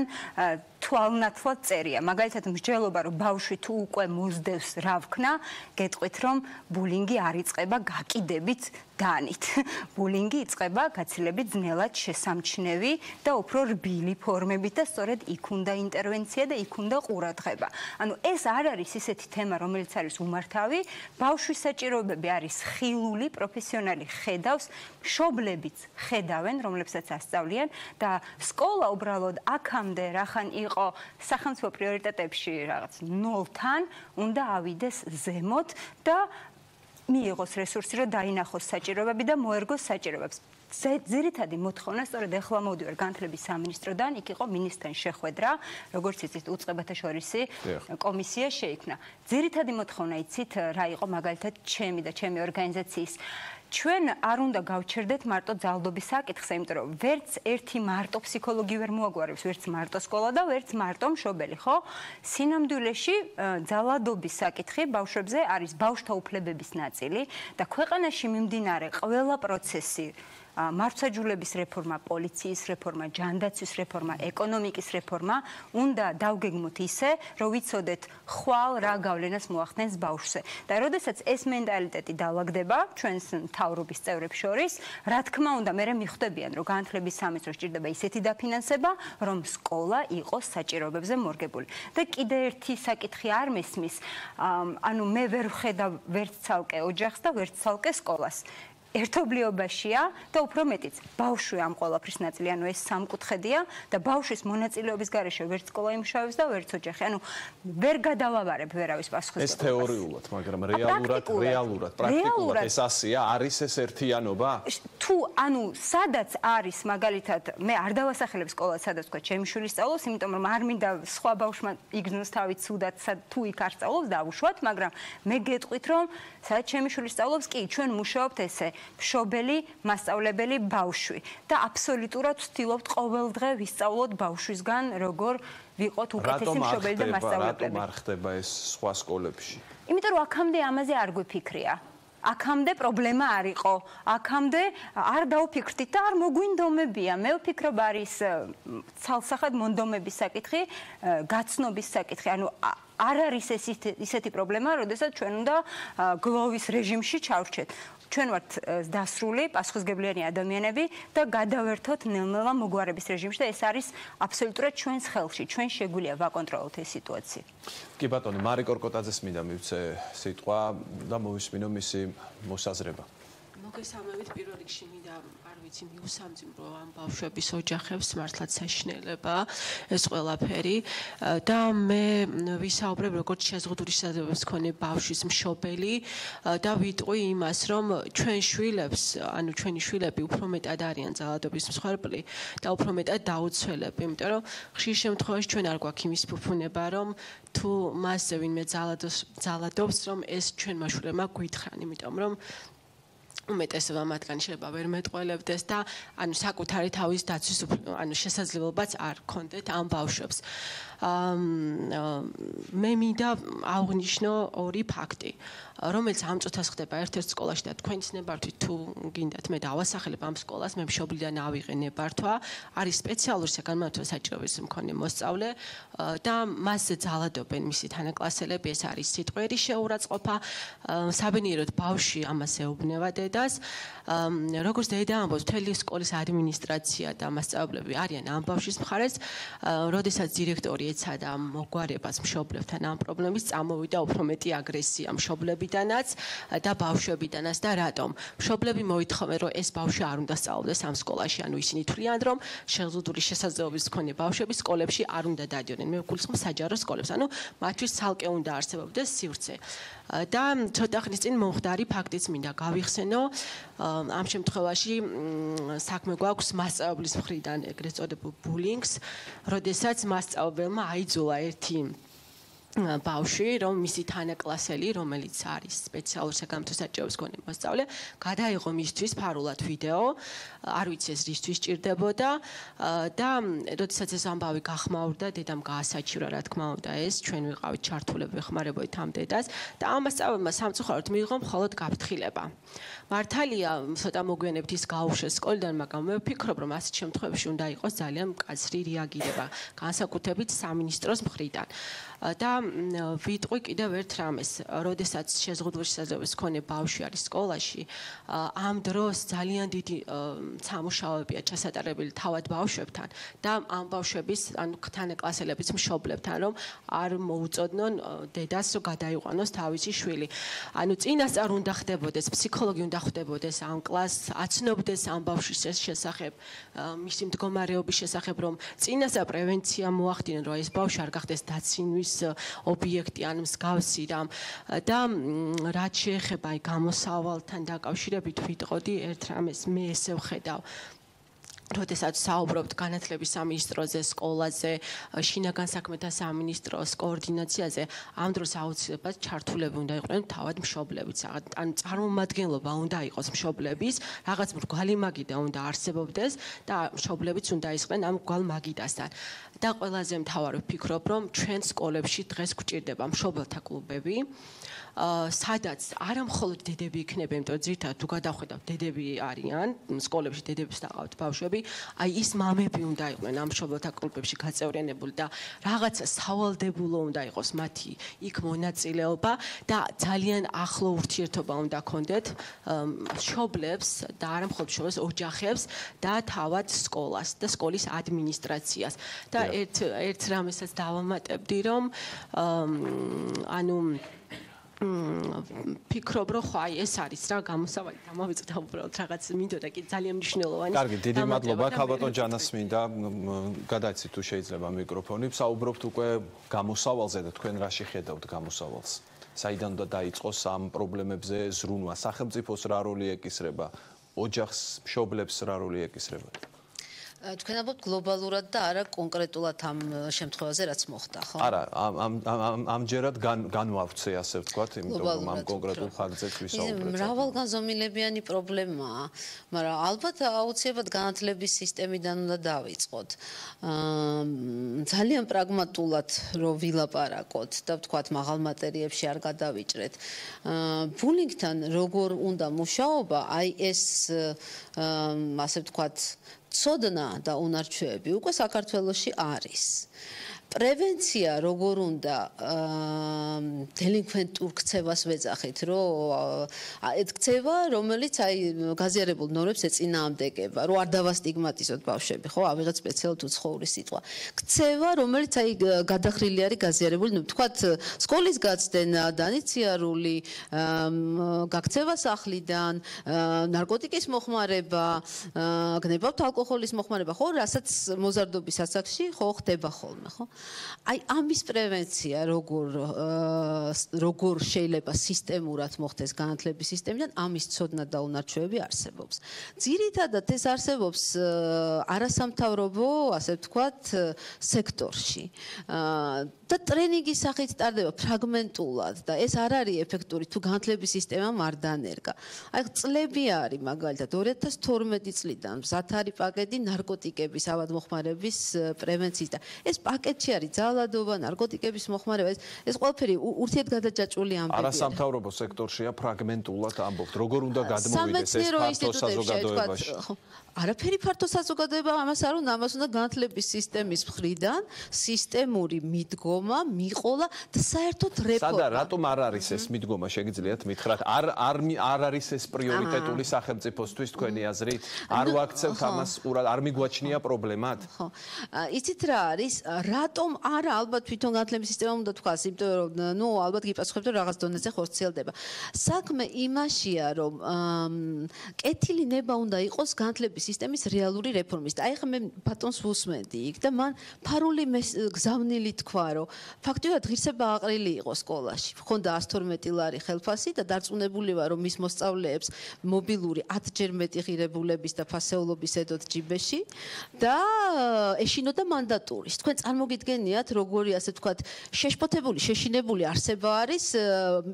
Speaker 5: თვალნათლად წერია. მაგალითად, მსჯელობა, რომ ბავშვი თუ უკვე მოსდევს რა ვქნა, გეტყვით, რომ ბულინგი არ იწყება გაკიდებით დანით. ბულინგი იწყება გაცილებით ძნელად შესამჩნევი და უფრო რბილი ფორმებით და სწორედ იქ უნდა ინტერვენცია და იქ უნდა ყურადღება. ანუ ეს არ არის ისეთი თემა, რომელიც არის უმართავი, ბავშვის საჭიროებები არის ხილული, პროფესიონალი ხედავს, მშობლებიც ხედავენ, რომლებსაც ასწავლიან და სკოლა უბრალოდ აქამდე რახან იყო სახელმწიფო პრიორიტეტებში რაღაც 0-თან უნდა ავიდეს ზემოთ და მიიღოს რესურსი, რომ დაინახოს საჭიროებები და მოერგოს საჭიროებებს. ძირითადი მოთხოვნა სწორედ ეხლა მოვდივარ განათლების სამინისტროდან, იქ იყო მინისტრთან შეხვედრა, როგორც იცით, უწყებათა შორისი კომისია შეიქმნა. ძირითადი მოთხოვნა იცით რა იყო მაგალითად ჩემი და ჩემი ორგანიზაციის ჩვენ არ უნდა გავჩერდეთ მარტო ძალადობის საკითხს, იმიტომ რომ ვერც ერთი მარტო ფსიქოლოგი ვერ მოაგვარებს, ვერც მარტო სკოლა და ვერც მარტო მშობელი, ხო? სინამდვილეში ძალადობის საკითხი ბავშვებზე არის ბავშვთა უფლებების ნაწილი და ქვეყანაში მიმდინარე ყველა პროცესი მართლმსაჯულების რეფორმა, პოლიციის რეფორმა, ჯანდაცვის რეფორმა, ეკონომიკის რეფორმა უნდა დავგეგმოთ ისე, რომ ვიცოდეთ ხვალ რა გავლენას მოახდენს ბავშვზე. და როდესაც ეს მენტალიტეტი დავაგდება ჩვენს მთავრობის წევრებს შორის, რა თქმა უნდა, მე მიხვდებიან, რომ განათლების სამინისტროს სჭირდება ისეთი დაფინანსება, რომ სკოლა იყოს საჭიროებებზე მორგებული. და კიდე ერთი საკითხი არ მესმის, ანუ მე ვერ ვხედავ ვერც ცალკე ოჯახს და ვერც ცალკე სკოლას. ერთობლიობაშია და უფრო მეტიც ბავშვი ამ ყველაფრის ნაწილი, ანუ ეს სამკუთხედია და ბავშვის მონაწილეობის გარეშე ვერც სკოლა იმუშავებს და ვერც ოჯახი. ანუ ვერ გადავაბარებ ვერავის პასუხისმგებლობას.
Speaker 1: ეს თეორიულად, მაგრამ რეალურად, პრაქტიკულად ეს ასია, არის ეს ერთიანობა?
Speaker 5: თუ ანუ სადაც არის მაგალითად, მე არ დავასახელებ სკოლას, სადაც თქვა ჩემი შვილი სწავლობს, იმიტომ რომ არ მინდა სხვა ბავშვმა იგრძნოს თავი ცუდად, თუ იქ არ სწავლობს, დავუშვათ, მაგრამ მე გეტყვით, რომ სადაც ჩემი შვილი სწავლობს, კი, ჩვენ მუშაობთ ესე მშობელი, მასწავლებელი, ბავშვი და აბსოლუტურად ვცდილობთ ყოველდღე ვისწავლოთ ბავშვისგან, როგორ ვიყოთ უკეთესი მშობელი და მასწავლებელი.
Speaker 1: რატომ არ ხდება ეს სხვა სკოლებში?
Speaker 5: იმიტომ რომ აქამდე ამაზე არ გვიფიქრია. აქამდე პრობლემა არ იყო. აქამდე არ დავფიქრდით და არ მოგვინდომებია. მე ვფიქრობ არის ცალსახად მონდომების საკითხი, გაცნობის საკითხი. ანუ არ არის ისეთი პრობლემა, როდესაც ჩვენ უნდა გლოვის რეჟიმში ჩავრჩეთ. ჩვენ ვართ დასრული, პასუხისმგებლიანი ადამიანები და გადავერთოთ ნელ-ნელა მოგვარების რეჟიმში და ეს არის აბსოლუტურად ჩვენს ხელში. ჩვენ შეგვიძლია ვაკონტროლოთ ეს სიტუაცია.
Speaker 1: კი ბატონო, მარი კორკოტაძეს მინდა მივცე სიტყვა და მოვისმინო მისი მოსაზრება.
Speaker 3: მოგესალმებით, პირველ რიგში მინდა არ ვიცი მიუსამძიმრო ამ ბავშვების ოჯახებს მართლაც საშინელება ეს ყველაფერი და მე ვისაუბრებ როგორც შეზღუდული შესაძლებლობების მქონე ბავშვის მშობელი და ვიტყვი იმას, რომ ჩვენ შვილებს, ანუ ჩვენი შვილები უფრო მეტად არიან ძალადობის მსხვერპლი და უფრო მეტად დაუცველები, იმიტომ რომ ხშირ შემთხვევაში ჩვენ არ გვაქვს იმის ფუფუნება, რომ თუ მასზე ვინმე ძალადობს, რომ ეს ჩვენმა შვილებმა გვითხრან, იმიტომ რომ უმეტესობა მათგან შეიძლება ვერ მეტყველებდეს და ანუ საკუთარი თავის დაცვის ანუ შესაძლებლობაც არ ქონდეთ ამ ბავშვებს. მე მინდა აღვნიშნო ორი ფაქტი, რომელიც ამ წუთას ხდება ერთ-ერთ სკოლაში და თქვენ ცნებართვით თუ გინდათ მე დავასახელებ ამ სკოლას, მე მშობლიდან ავიღე ნებართვა, არის სპეციალური საგანმანათლებლო საჭიროების მქონე მოსწავლე და მასზე ძალადობენ მისი თანაკლასელები, ეს არის სიტყვიერი შეურაცხყოფა, საბედნიეროდ ბავშვი ამას ეუბნება დედას, როგორც დედა ამბობს, მთელი სკოლის ადმინისტრაცია და მასწავლებლები არიან ამ ბავშვის მხარეს, როდესაც დირექტორი ეცადა მოგვარებას მშობლებთან ამ პრობლემის, წამოვიდა უფრო მეტი აგრესია მშობლებიდანაც და ბავშვებიდანაც და რატომ? მშობლები მოითხოვენ, რომ ეს ბავშვი არ უნდა სწავლდეს ამ სკოლაში, ანუ ისინი თვლიან, რომ შეზღუდული შესაძლებლობის მქონე ბავშვები სკოლებში არ უნდა დადიოდნენ. მე ვგულისხმობ საჯარო სკოლებს, ანუ მათთვის ცალკე უნდა არსებობდეს სივრცე. და ცოტა ხნის წინ მომხდარი ფაქტიც მინდა გავიხსენო, ამ შემთხვევაში საქმე გვაქვს მასწავლებლის მხრიდან ეგრეთ წოდებულ ბულინგს, როდესაც მასწავლებელმა აიძულა ერთი
Speaker 21: ბავშვი, რომ მისი თანაკლასელი, რომელიც არის სპეციალურ საგამოწმო საჭიროების მქონე მოსწავლე, გადაიღო მისთვის ფარულად ვიდეო, არ ვიცი ეს რისთვის ჭირდებოდა და როდესაც ეს ამბავი გახმაურდა, დედამ გაასაჩივრა, რა თქმა უნდა, ეს ჩვენ ვიყავით ჩართულები, ვეხმარებოდით ამ დედას და ამ მასწავლებელმა სამწუხაროდ მიიღო მხოლოდ გაფრთხილება. მართალია, ცოტა მოგვიანებით ის გაუშვეს სკოლიდან, მაგრამ მე ვფიქრობ, რომ ასეთ შემთხვევებში უნდა იყოს ძალიან მკაცრი რეაგირება, განსაკუთრებით სამინისტროს მხრიდან. და ვიტყვი კიდევ ერთ რამეს, როდესაც შეზღუდული შესაძლებლობის მქონე ბავშვი არის სკოლაში, ამ დროს ძალიან დიდი სამუშაოებია ჩასატარებელი თავად ბავშვებთან და ამ ბავშვების, ანუ თანაკლასელების მშობლებთან, რომ არ მოუწოდნონ დედას, რომ გადაიყვანოს თავისი შვილი. ანუ წინასწარ უნდა ხდებოდეს, ფსიქოლოგი უნდა ხდებოდეს ამ კლასს, აცნობდეს ამ ბავშვის შესახებ, მისი მდგომარეობის შესახებ, რომ წინასწარ პრევენცია მოახდინონ, რომ ეს ბავშვი არ გახდეს დაცინვის ობიექტი ან მსგავსი რამ და რაც შეეხება აი გამოსავალთან დაკავშირებით ვიტყოდი ერთ რამეს მე ესე ვხედავ როდესაც საუბრობთ განათლების სამინისტროზე, სკოლაზე, შინაგან საქმეთა სამინისტროს კოორდინაციაზე, ამ დროს აუცილებლად ჩართულები უნდა იყვნენ თავად მშობლებიც. ან წარმომადგენლობა უნდა იყოს მშობლების, რაღაც მრგვალი მაგიდა უნდა არსებობდეს და მშობლებიც უნდა ისყვნენ ამ მრგვალ მაგიდასთან. და ყველაზე მთავარი ვფიქრობ, რომ ჩვენ სკოლებში დღეს გვჭირდება მშობელთა კლუბები. სადაც არა მხოლოდ დედები იქნება, იმიტომ რომ ძირითადად თუ გადავხედავთ, დედები არიან, სკოლებში დედებს დაყავთ ბავშვები, აი ის მამები უნდა იყვნენ ამ მშობელთა კლუბებში გაწევრიანებული და რაღაცა სავალდებულო უნდა იყოს მათი იქ მონაწილეობა და ძალიან ახლო ურთიერთობა უნდა ჰქონდეთ მშობლებს და არა მხოლოდ მშობლებს, ოჯახებს და თავად სკოლას და სკოლის ადმინისტრაციას. და ერთ რამესაც დავამატებდი, რომ ანუ ფიქრობ, რომ ხო აი ეს არის რა გამოსავალი დამავიწყდა უბრალოდ რაღაც მინდოდა კი ძალიან მნიშვნელოვანი.
Speaker 1: კარგი, დიდი მადლობა ქალბატონ ჯანას მინდა გადაიცით თუ შეიძლება მიკროფონი. საუბრობთ უკვე გამოსავალზე და თქვენ რაში ხედავთ გამოსავალს? საიდან უნდა დაიწყოს ამ პრობლემებზე ზრუნვა? სახელმწიფოს რა როლი ეკისრება? ოჯახს, მშობლებს რა როლი ეკისრება?
Speaker 22: თქვენ ალბათ გლობალურად და არა კონკრეტულად ამ შემთხვევაზე რაც მოხდა, ხო?
Speaker 1: არა, ამჯერად განვავრცე ასე ვთქვათ, იმიტომ რომ ამ კონკრეტულ ფაქტზეც ვისაუბრეთ.
Speaker 22: მრავალგანზომილებიანი პრობლემაა, მაგრამ ალბათ აუცილებლად განათლების სისტემიდან უნდა დავიწყოთ. ძალიან პრაგმატულად რომ ვილაპარაკოთ და ვთქვათ მაღალ მატერიებში არ გადავიჭრეთ. ბულინგთან როგორ უნდა მუშაობა, აი ეს ასე ვთქვათ ცოდნა და უნარჩვევები უკვე საქართველოში არის. პრევენცია როგორ უნდა დელინკვენტურ ქცევას ვეძახით, რომ ეს ქცევა, რომელიც აი გაზიარებულ ნორმებს ეწინააღმდეგება, რომ არ დავასტიგმატიზოთ ბავშვები, ხო, ავიღეთ სპეციალურად უცხოური სიტყვა. ქცევა, რომელიც აი გადახრილი არის გაზიარებული, ну, თქვათ, სკოლის გაცდენა, დანიციარული, გაქცევა სახლიდან, ნარკოტიკის მოხმარება, გნებავთ ალკოჰოლის მოხმარება, ხო, რასაც მოზარდობის ასაკში ხო ხდება ხოლმე, ხო? აი ამის პრევენცია როგორ შეიძლება სისტემურად მოხდეს განათლების სისტემიდან, ამის ცოდნა და უნარჩვევები არსებობს. ძირითადად ეს არსებობს არასამთავრობო, ასე ვთქვათ, სექტორში. და ტრენინგის სახით ტარდება ფრაგმენტულად და ეს არ არის ეფექტური თუ განათლების სისტემამ არ დანერგა. აი წლები არის მაგალითად 2012 წლიდან მზად არის პაკეტი ნარკოტიკების ავადმოხმარების პრევენციის და ეს პაკეტში არის ძალადობა, ნარკოტიკების მოხმარება, ეს ყველაფერი ურთიერთგადაჯაჭვული ამბებია.
Speaker 1: არასამთავრობო სექტორშია ფრაგმენტულად ამბობთ. როგორ უნდა გადმოვიდეს ეს ფართო საზოგადოებაში?
Speaker 22: არაფერი ფართო საზოგადოება ამას არ უნდა, ამას უნდა განათლების სისტემის მხრიდან სისტემური მიდგომა, მიყოლა და საერთოდ რეფორმა.
Speaker 1: სადა რატომ არ არის ეს მიდგომა, შეგიძლიათ მითხრათ? არ არის ეს პრიორიტეტული სახელმწიფოსთვის თქვენი აზრით? არ ვაქცევთ ამას, არ მიგვაჩნია პრობლემად?
Speaker 22: ხო. იცით რა არის? რატომ არა ალბათ თვითონ განათლების სისტემა უნდა თქვას, იმიტომ რომ ნუ ალბათ გიპასუხებთ რომ რაღაც დონეზე ხორციელდება. საქმე იმაშია, რომ კეთილი ნება უნდა იყოს განათლების სისტემის რეალური რეფორმის. და აი ხა მე ბატონს ვუსმენდი იქ და მან ფარული გზავნილი თქვა, რომ ფაქტობრივად ღირსება აყრილი იყო სკოლაში. ხონდა 112 ლარი ხელფასი და დარწმუნებული ვარ, რომ მის მოსწავლეებს მობილური 10-ჯერ მეტი ღირებულების და ფასეულობის ედოთ ჯიბეში და ეშინოდა მანდატურის. თქვენ წარმოგიდგენთ წარდგენიათ, როგორი ასე ვთქვათ, შეშფოთებული, შეშინებული არსება არის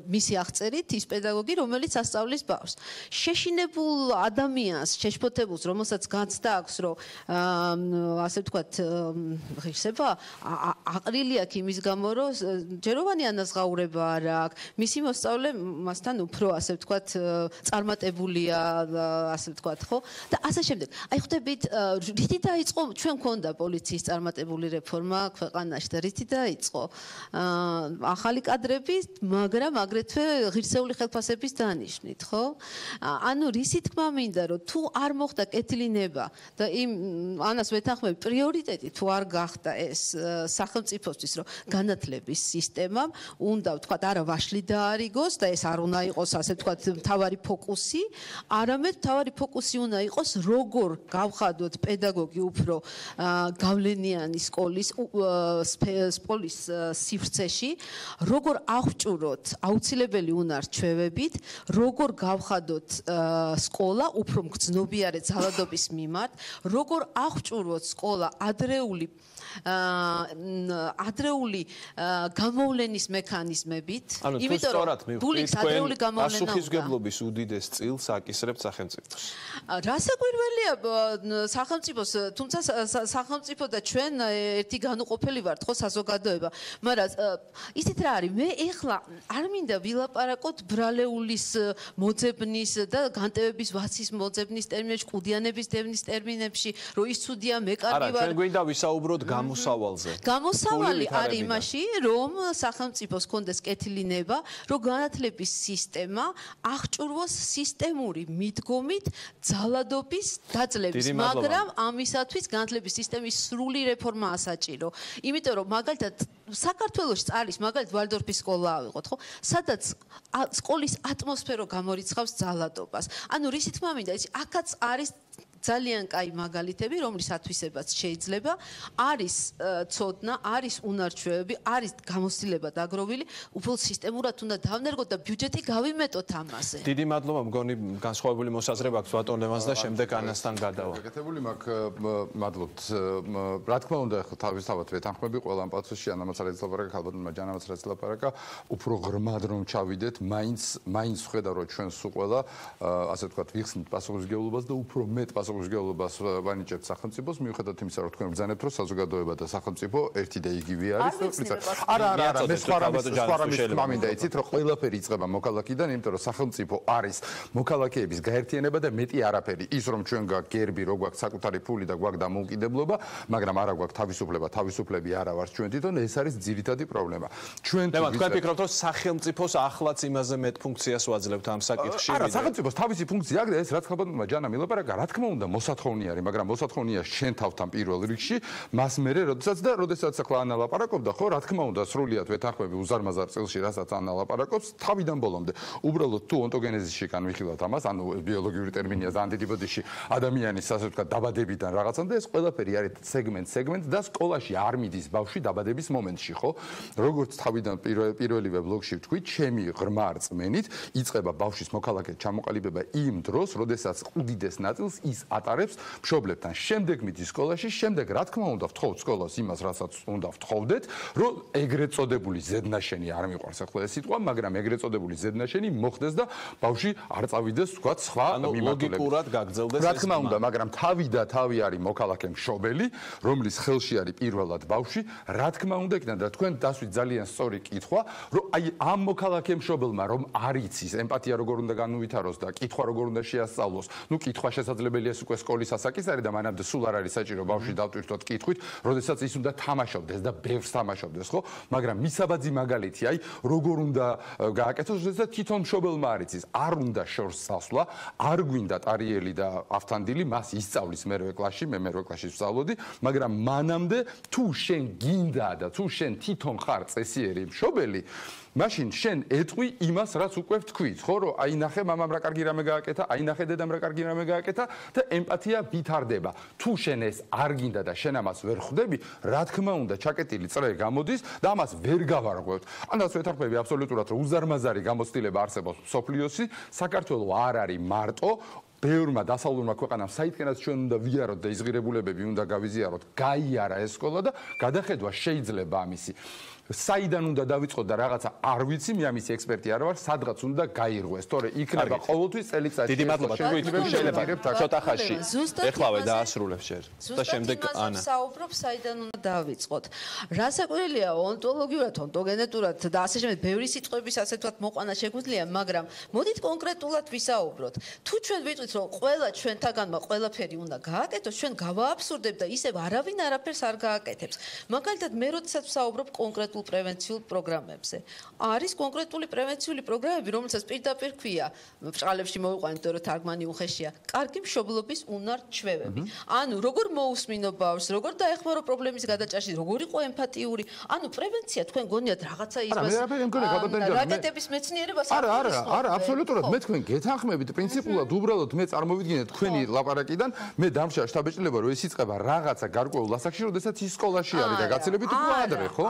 Speaker 22: მისი აღწერით ის პედაგოგი, რომელიც ასწავლის ბავშვს. შეშინებულ ადამიანს, შეშფოთებულს, რომელსაც განცდა აქვს, რომ ასე ვთქვათ, ღირსება აყრილი აქვს იმის გამო, რომ ჯეროვანი ანაზღაურება არ აქვს, მისი მოსწავლე მასთან უფრო ასე ვთქვათ, წარმატებულია, ასე ვთქვათ, ხო? და ასე შემდეგ. აი ხვდებით, რითი დაიწყო ჩვენ მქონდა პოლიციის წარმატებული რეფორმა ქვეყანაში და რითი დაიწყო? ახალი კადრები, მაგრამ აგრეთვე ღირსეული ხელფასების დანიშვნით, ხო? ანუ რისი თქმა მინდა, რომ თუ არ მოხდა კეთილინება და იმ ანას ვეთანხმები, პრიორიტეტი თუ არ გახდა ეს სახელმწიფოსთვის, რომ განათლების სისტემამ უნდა ვთქვათ, არა ვაშლი დაარიგოს და ეს არ უნდა იყოს, ასე ვთქვათ, მთავარი ფოკუსი, არამედ მთავარი ფოკუსი უნდა იყოს, როგორ გავხადოთ პედაგოგი უფრო გავლენიანი სკოლის სივრცეში, როგორ აღჭუროთ აუცილებელი უნარ-ჩვევებით, როგორ გავხადოთ სკოლა უფრო მგრძნობიარე ძალადობის მიმართ, როგორ აღჭუროთ სკოლა ადრეული გამოვლენის მექანიზმებით, იმიტომ რომ ბულინგს ადრეული გამოვლენა უნდა.
Speaker 1: პასუხისმგებლობის უდიდეს წილს აკისრებთ სახელმწიფოს.
Speaker 22: რა საკვირველია სახელმწიფოს, თუმცა სახელმწიფო და ჩვენ ერთი განუყოფელი ვართ, ხო, საზოგადოება, მაგრამ ისეთ რა არის, მე ეხლა არ მინდა ვილაპარაკოთ ბრალეულის მოძებნის და განტევების ვაცის მოძებნის ტერმინებში, ყუდიანების დევნის ტერმინებში, რომ ის ცუდია, მე კარგი ვარ.
Speaker 1: არა, ჩვენ გვინდა ვისაუბროთ გამოსავალზე.
Speaker 22: გამოსავალი არის იმაში, რომ სახელმწიფოს კონდეს კეთილინება, რომ განათლების სისტემა აღჭურვოს სისტემური მიდგომით ძალადობის დაძლევის, მაგრამ ამისათვის განათლების სისტემის სრული რეფორმაა საჭირო. იმიტომ რომ მაგალითად საქართველოში არის მაგალითად ვალდორფის სკოლა ავიღოთ, ხო? სადაც სკოლის ატმოსფერო გამორიცხავს ძალადობას. ანუ რისი თქმა მინდა, აქაც არის ძალიან კაი მაგალითები, რომლის ათვისებაც შეიძლება, არის ცოდნა, არის უნარ-ჩვევები, არის გამოცდილება დაგროვილი, უფრო სისტემურად უნდა დავნერგოთ და ბიუჯეტი გავიმეტოთ ამაზე.
Speaker 1: დიდი მადლობა, მგონი განსხვავებული მოსაზრება აქვს ბატონ ლევანს და შემდეგ ანასთან გადავა.
Speaker 17: გაკეთებული მაქვს, მადლობთ. რა თქმა უნდა, ახლა თავისთავად ვეთანხმები ყველა ამ პათოსში ანამაცარაძის ლაპარაკა, ალბათ ჯანამაცარაძის ლაპარაკა, უფრო ღრმად რომ ჩავიდეთ, მაინც ხედავ რომ ჩვენ სულ ყველა ასე ვთქვათ, ვიხსნით პასუხისმგებლობას და უფრო მეტ პასუხისმგებლობას ვანიჭებთ სახელმწიფოს, მიუხედავად იმისა, რომ თქვენ ბრძანებთ, რომ საზოგადოება და სახელმწიფო ერთი და იგივე არის და არა, მე სხვა რამის თქმა მინდა იცით, რომ ყველაფერი იწყება მოქალაქიდან, იმიტომ რომ სახელმწიფო არის მოქალაქეების გაერთიანება და მეტი არაფერი. ის რომ ჩვენ გვაქვს გერბი, რო გვაქვს საკუთარი ფული და გვაქვს დამოუკიდებლობა, მაგრამ არა გვაქვს თავისუფლება, თავისუფლები არა ვართ ჩვენ თვითონ, ეს არის ძირითადი პრობლემა. ჩვენ
Speaker 1: ვფიქრობთ, რომ სახელმწიფოს ახლაც იმაზე მეტ ფუნქციას ვაძლევთ ამ საკითხში?
Speaker 17: არა, სახელმწიფოს თავისი ფუნქცია აქვს და ეს რაც ხალბატონმა ჯანამ ილაპარაკა, რა თქმა უნდა, მოსათხოვნი არის, მაგრამ მოსათხოვნია შენ თავთან პირველ რიგში, მას მერე როდესაც ახლა ანა ლაპარაკობდა, ხო, რა თქმა უნდა, სრულიად ვეთანხმები უზარმაზარ წილში, რასაც ანა ლაპარაკობს, თავიდან ბოლომდე. უბრალოდ თუ ონტოგენეზისში განვიხილავთ ამას, ანუ ბიოლოგიური ტერმინია და ანტიბოდიში ადამიანის ასე ვთქვათ დაბადებიდან რაღაცა და ეს ყველაფერი არის სეგმენტ და სკოლაში არ მიდის ბავშვი დაბადების მომენტში, ხო? როგორც თავიდან პირველივე ბლოგში ვთქვით, ჩემი ღრმა რწმენით იწყება ბავშვის მოქალაქედ ჩამოყალიბება იმ დროს, როდესაც უდიდეს ნაწილს ის ატარებს მშობლებთან. შემდეგ მიდის სკოლაში, შემდეგ რა თქმა უნდა ვთხოვთ სკოლას იმას, რასაც უნდა ვთხოვდეთ, რომ ეგრეთ წოდებული ზედნაშენი არ მიყვარს ახლა ეს სიტყვა, მაგრამ ეგრეთ წოდებული ზედნაშენი მოხდეს და ბავშვი არ წავიდეს თქვა სხვა მიმართულებით.
Speaker 1: ლოგიკურად გაგრძელდეს ეს.
Speaker 17: რა თქმა უნდა, მაგრამ თავი და თავი არის მოქალაქე მშობელი, რომლის ხელში არის პირველად ბავშვი. რა თქმა უნდა, იქნება და თქვენ დასვით ძალიან სწორი კითხვა, რომ აი ამ მოქალაქე მშობელმა რომ არ იცის ემპათია როგორ უნდა განუვითაროს და კითხვა როგორ უნდა შეასწავლოს. ნუ კითხვა შესაძლებელია უკვე სკოლის ასაკის არის და მანამდე სულ არ არის საჭირო ბავშვი დავტვირთოთ კითხვით, როდესაც ის უნდა თამაშობდეს და ბევრს თამაშობდეს, ხო? მაგრამ მისაბაძი მაგალითი, აი როგორ უნდა გააკეთოს, როდესაც თვითონ მშობელმა არ იცის, არ უნდა შორს წასვლა, არ გვინდა ტარიელი და ავთანდილი, მას ისწავლის მერვე კლასში, მე მერვე კლასში ვსწავლოდი, მაგრამ მანამდე თუ შენ გინდა და თუ შენ თვითონ ხარ წესიერი მშობელი, მაშინ შენ ეტყვი იმას, რაც უკვე ვთქვით, ხო, რომ აი ნახე მამამ რა კარგი რამე გააკეთა, აი ნახე დედამ რა კარგი რამე გააკეთა და ემპათია ვითარდება. თუ შენ ეს არ გინდა და შენ ამას ვერ ხვდები, რა თქმა უნდა, ჩაკეტილი წრე გამოდის და ამას ვერ გავარღვევთ. ამას ვეთანხმები აბსოლუტურად, რომ უზარმაზარი გამოცდილება არსებობს სოფლიოსი, საქართველოს არ არის მარტო ბევრმა დასავლურმა ქვეყანამ საითქენაც ჩვენ უნდა ვიაროთ და ის ღირებულებები უნდა გავიზიაროთ, გაიარა ეს სკოლა და გადახედვა შეიძლება ამისი. საიდან უნდა დავიწყოთ და რაღაცა არ ვიცი, მე ამისი ექსპერტი არ ვარ, სადღაც უნდა გაირღვეს. თორე იქნება ყოველთვის წელიწადში.
Speaker 1: დიდი მადლობა. შეიძლება ცოტა ხანში. ეხლავე დაასრულებ შენ. და შემდეგ ანა.
Speaker 22: საუბრობ საიდან უნდა დავიწყოთ. რასაკვირველია, ონტოლოგიურად, ონტოგენეტურად და ასე შემდეგ ბევრი სიტყვების ასე ვთქვათ მოყვანა შეგვიძლია, მაგრამ მოდით კონკრეტულად ვისაუბროთ. თუ ჩვენ ვიტყვით, რომ ყველა ჩვენთაგანმა ყველაფერი უნდა გააკეთოს, ჩვენ გავააბსურდებ და ისევ არავინ არაფერს არ გააკეთებს. მაგალითად, მე როდესაც ვსაუბრობ კონკრეტულ პრევენციულ პროგრამებზე. არის კონკრეტული პრევენციული პროგრამები, რომელსაც პირდაპირ ქვია, ბჭყალებში მოვიყვანეთ, იმიტომ რომ თარგმანი უხეშია. კარგი მშობლობის უნარ-ჩვევები. ანუ როგორ მოусმინო ბავშვს, როგორ დაეხმარო პრობლემის გადაჭრაში, როგორ იყო ემპათიური. ანუ პრევენცია თქვენ გონიათ რაღაცა იმას. რაკეტების მეცნიერებას
Speaker 17: არა, აბსოლუტურად მე თქვენ გეთანხმებით პრინციპულად, უბრალოდ მე წარმოვიდგინეთ თქვენი ლაპარაკიდან, მე დამშა შტაბეჭდილება რომ ეს იწყება რაღაცა გარკვეულ ასაკში, როდესაც ის სკოლაში არის და გაცილებით უკვე ადრე, ხო?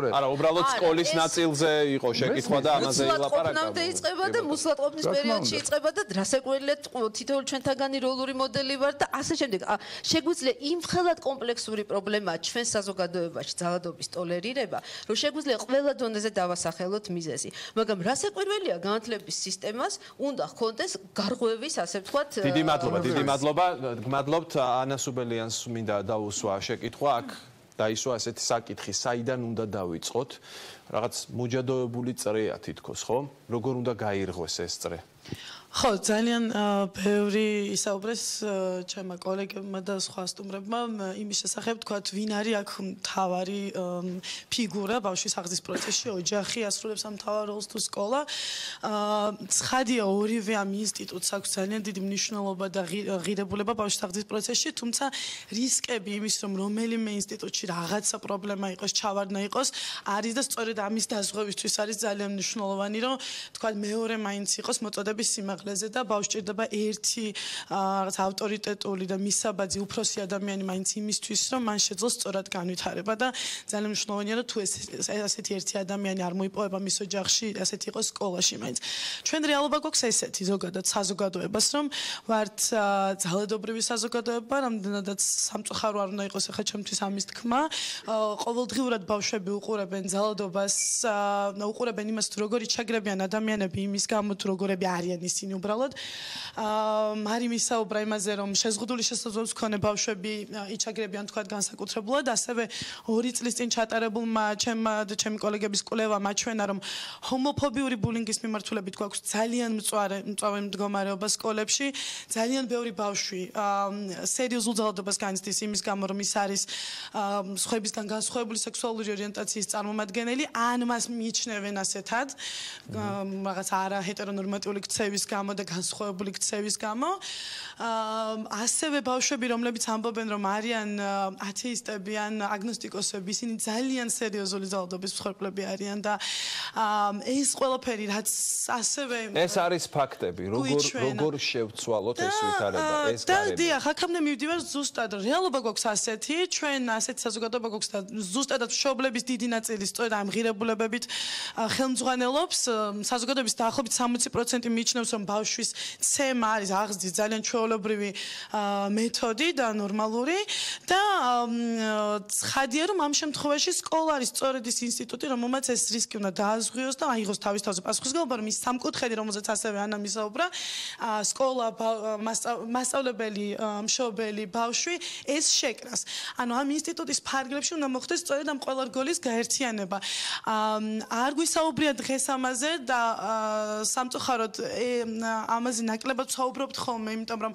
Speaker 1: არა, უბრალოდ სკოლის ნაწილზე იყო შეკითხვა და ამაზე ილაპარაკა.
Speaker 22: მუსლატყოფნამდე იწყება და მუსლატყოფნის პერიოდში იწყება და რასაკვირველია თითოეული ჩვენთაგანი როლური მოდელი ვარ და ასე შემდეგ. შეგვიძლია იმხელად კომპლექსური პრობლემაა ჩვენ საზოგადოებაში ძალადობის ტოლერირება, რომ შეგვიძლია ყველა დონეზე დავასახელოთ მიზეზი. მაგრამ რასაკვირველია განათლების სისტემას უნდა ჰქონდეს გარღვევის ასე ვთქვათ.
Speaker 1: დიდი მადლობა. გმადლობთ ანა სუბელიანს მინდა დაუსვა შეკითხვა აქ. დაისვა ასეთი საკითხი, საიდან უნდა დავიწყოთ? რაღაც მოჯადოებული წრეა თითქოს, ხო? როგორ უნდა გაირღვეს ეს წრე?
Speaker 3: ხო, ძალიან ბევრი ისაუბრეს ჩემმა კოლეგებმა და სხვა სტუმრებმა იმის შესახებ, თქვათ, ვინ არის აქ მთავარი ფიგურა ბავშვის აღზრდის პროცესში, ოჯახი ასრულებს ამ მთავარ როლს თუ სკოლა. ცხადია, ორივე ამ ინსტიტუტს აქვს ძალიან დიდი მნიშვნელობა და ღირებულება ბავშვის აღზრდის პროცესში, თუმცა რისკები იმის, რომ რომელიმე ინსტიტუტში რაღაცა პრობლემა იყოს, ჩავარდნა იყოს, არის და სწორედ ამის დაზღვევისთვის არის ძალიან მნიშვნელოვანი, რომ თქვათ, მეორე მაინც იყოს მოწოდების სიმაღლე და ბავშვს ჭირდება ერთი რაღაც ავტორიტეტული და მისაბაძი უფროსი ადამიანი მაინც იმისთვის, რომ მან შეძლოს სწორად განვითარება და ძალიან მნიშვნელოვანია, რომ თუ ასეთი ერთი ადამიანი არ მოიპოვება მის ოჯახში, ასეთი იყოს სკოლაში მაინც. ჩვენ რეალობა გვაქვს ესეთი ზოგადად საზოგადოებას, რომ ვართ ძალადობრივი საზოგადოება, რამდენადაც სამწუხარო არ უნდა იყოს ახლა ჩემთვის ამის თქმა. ყოველდღიურად ბავშვები უყურებენ ძალადობას, უყურებენ იმას, თუ როგორი ჩაგრებიან ადამიანები იმის გამო, თუ როგორები არიან ისინი უბრალოდ მარი მისაუბრა იმაზე, რომ შეზღუდული შესაძლებლობების მქონე ბავშვები იჩაგრებიან თქვათ განსაკუთრებულად, ასევე 2 წლის წინ ჩატარებულმა ჩემი კოლეგების კვლევამ აჩვენა, რომ ჰომოფობიური ბულინგის მიმართულებით გვაქვს ძალიან მწვავე მდგომარეობა სკოლებში, ძალიან ბევრი ბავშვი სერიოზულ ძალადობას განიცდის იმის გამო, რომ ის არის სხვებისგან განსხვავებული სექსუალური ორიენტაციის წარმომადგენელი, ან მას მიიჩნევენ ასეთად, რაღაც არა ჰეტერონორმატიული ქცევის გამო და განსხვავებული ქცევის გამო. ასევე ბავშვები, რომლებიც ამბობენ, რომ არიან ათეისტები ან აგნოსტიკოსები, ისინი ძალიან სერიოზული ძალადობის მსხვერპლები არიან და ეს ყველაფერი, რაც ასევე
Speaker 1: ეს არის ფაქტები, როგორ შევცვალოთ ეს ვითარება, ეს გარემო.
Speaker 3: და დიახ, აქამდე მივდივარ ზუსტად, რეალობა გვაქვს ასეთი, ჩვენ ასეთი საზოგადოება გვაქვს და ზუსტადად მშობლების დიდი ნაწილი სწორედ ამ ღირებულებებით ხელმძღვანელობს. საზოგადოების დაახლოებით 60% მიიჩნევს, რომ ბავშვის ცემა არის აღზრდის ძალიან ჩვეულებრივი მეთოდი და ნორმალური და ცხადია, რომ ამ შემთხვევაში სკოლა არის სწორედ ის ინსტიტუტი, რომელმაც ეს რისკი უნდა დააზღვიოს და აიღოს თავის თავზე პასუხისმგებლობა, რომ ის სამკუთხედი, რომელზეც ასევე ანა მისაუბრა, სკოლა, მასწავლებელი, მშობელი, ბავშვი, ეს შეკრას. ანუ ამ ინსტიტუტის ფარგლებში უნდა მოხდეს სწორედ ამ ყველა რგოლის გაერთიანება. არ გვისაუბრია დღეს ამაზე და სამწუხაროდ
Speaker 2: ამაზე ნაკლებად ვსაუბრობთ ხოლმე, იმიტომ რომ